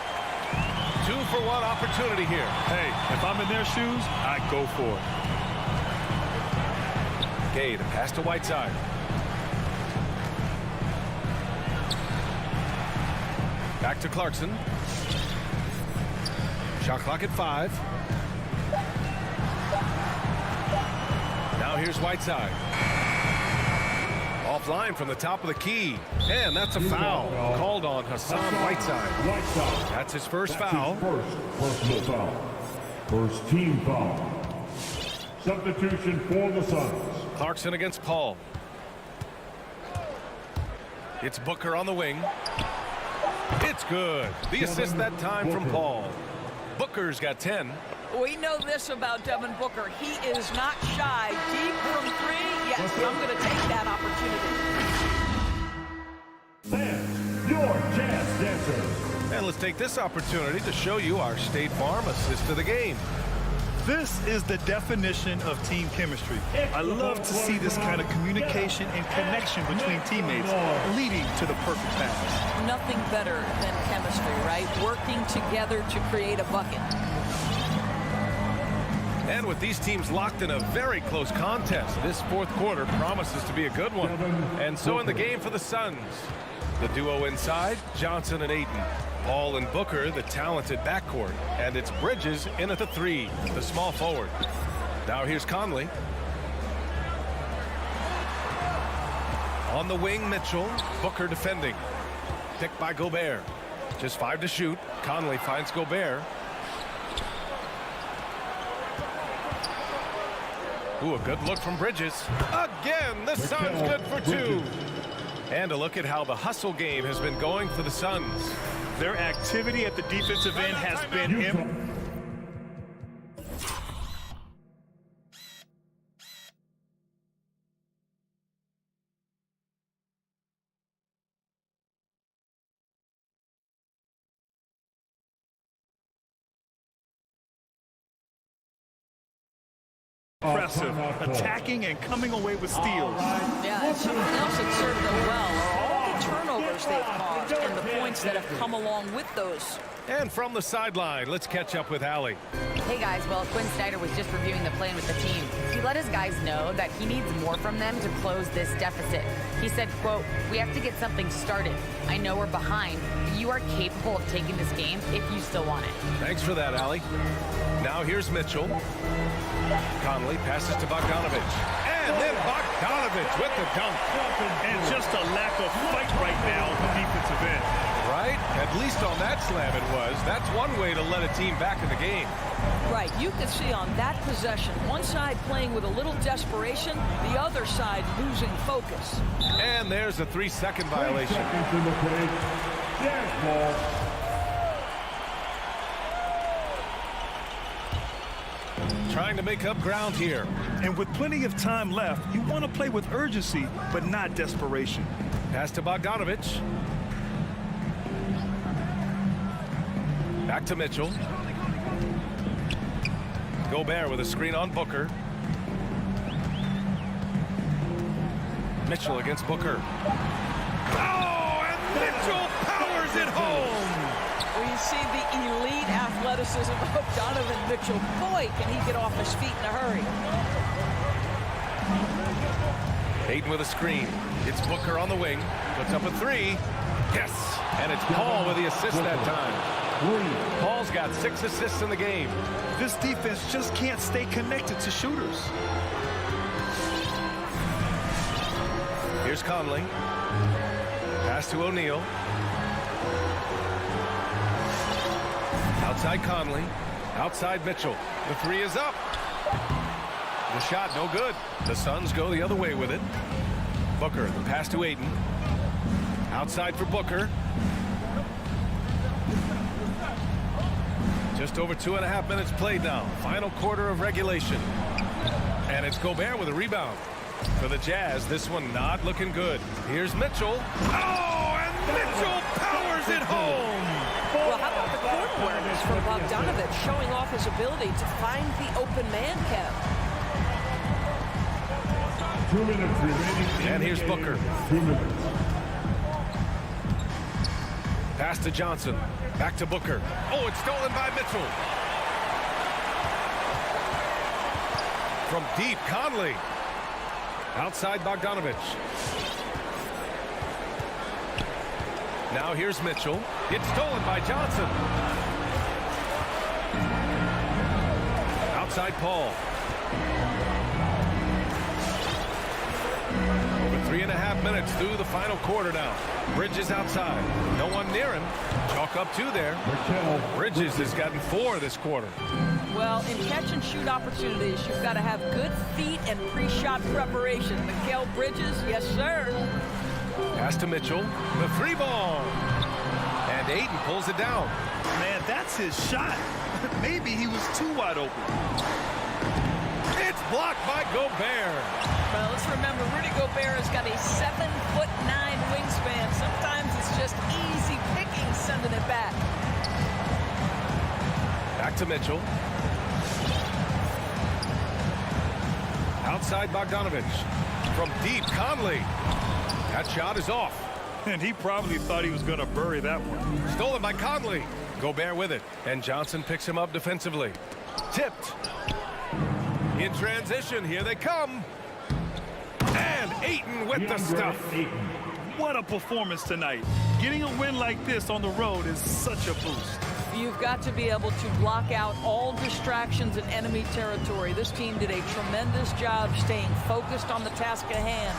2-for-1 opportunity here.
Hey, if I'm in their shoes, I'd go for it.
Gay to pass to Whiteside. Back to Clarkson. Shot clock at 5. Now here's Whiteside. Offline from the top of the key. And that's a foul called on Hassan Whiteside. That's his first foul.
First personal foul. First team foul. Substitution for the Suns.
Clarkson against Paul. It's Booker on the wing. It's good. The assist that time from Paul. Booker's got 10.
We know this about Devin Booker. He is not shy. Deep from 3. Yes, I'm going to take that opportunity.
Fans, your Jazz dancers.
And let's take this opportunity to show you our State Farm assist of the game.
This is the definition of team chemistry. I love to see this kind of communication and connection between teammates leading to the perfect pass.
Nothing better than chemistry, right? Working together to create a bucket.
And with these teams locked in a very close contest, this fourth quarter promises to be a good one. And so in the game for the Suns, the duo inside, Johnson and Ayton. Paul and Booker, the talented backcourt. And it's Bridges in at the 3, the small forward. Now here's Conley. On the wing, Mitchell. Booker defending. Picked by Gobert. Just 5 to shoot. Conley finds Gobert. Ooh, a good look from Bridges. Again, the Suns good for 2. And a look at how the hustle game has been going for the Suns.
Their activity at the defensive end has been impressive, attacking and coming away with steals.
Yeah, and something else that served them well are all the turnovers they've caused and the points that have come along with those.
And from the sideline, let's catch up with Allie.
Hey guys, well, Quinn Snyder was just reviewing the plan with the team. He let his guys know that he needs more from them to close this deficit. He said, quote, "We have to get something started. I know we're behind, but you are capable of taking this game if you still want it."
Thanks for that, Allie. Now here's Mitchell. Conley passes to Bogdanovich. And then Bogdanovich Bogdanovich with the dunk.
And just a lack of fight right now on the defensive end.
Right? At least on that slam it was. That's one way to let a team back in the game.
Right. You can see on that possession, one side playing with a little desperation, the other side losing focus.
And there's a 3-second violation.
3 seconds in the play. Jazz ball.
Trying to make up ground here.
And with plenty of time left, you want to play with urgency, but not desperation.
Pass to Bogdanovich. Back to Mitchell. Gobert with a screen on Booker. Mitchell against Booker. Oh, and Mitchell powers it home.
Well, you see the elite athleticism of Donovan Mitchell. Boy, can he get off his feet in a hurry.
Ayton with a screen. It's Booker on the wing. Puts up a 3. Yes. And it's Paul with the assist that time. Paul's got 6 assists in the game.
This defense just can't stay connected to shooters.
Here's Conley. Pass to O'Neal. Outside Conley. Outside Mitchell. The 3 is up. The shot no good. The Suns go the other way with it. Booker, the pass to Ayton. Outside for Booker. Just over 2.5 minutes played now. Final quarter of regulation. And it's Gobert with a rebound. For the Jazz, this one not looking good. Here's Mitchell. Oh, and Mitchell powers it home.
Well, how about the court awareness from Bogdanovich, showing off his ability to find the open man, Kev.
2 minutes remaining.
And here's Booker.
2 minutes.
Pass to Johnson. Back to Booker. Oh, it's stolen by Mitchell. From deep, Conley. Outside Bogdanovich. Now here's Mitchell. It's stolen by Johnson. Outside Paul. Over 3.5 minutes through the final quarter now. Bridges outside. No one near him. Chalk up 2 there. Bridges has gotten 4 this quarter.
Well, in catch-and-shoot opportunities, you've got to have good feet and pre-shot preparation. Mikal Bridges, yes, sir.
Pass to Mitchell. The 3 ball. And Ayton pulls it down.
Man, that's his shot. Maybe he was too wide open.
It's blocked by Gobert.
Well, let's remember, Rudy Gobert has got a 7'9" wingspan. Sometimes it's just easy picking sending it back.
Back to Mitchell. Outside Bogdanovich. From deep, Conley. That shot is off.
And he probably thought he was going to bury that one.
Stolen by Conley. Gobert with it. And Johnson picks him up defensively. Tipped. In transition, here they come. And Ayton with the stuff.
What a performance tonight. Getting a win like this on the road is such a boost.
You've got to be able to block out all distractions in enemy territory. This team did a tremendous job staying focused on the task at hand.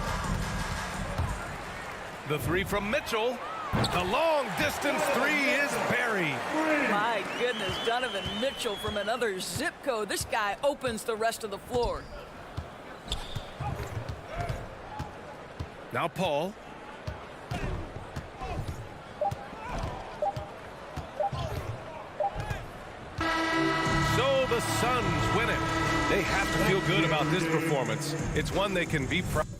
The 3 from Mitchell. The long distance 3 is buried.
My goodness, Donovan Mitchell from another zip code. This guy opens the rest of the floor.
Now Paul. So the Suns win it. They have to feel good about this performance. It's one they can be proud of.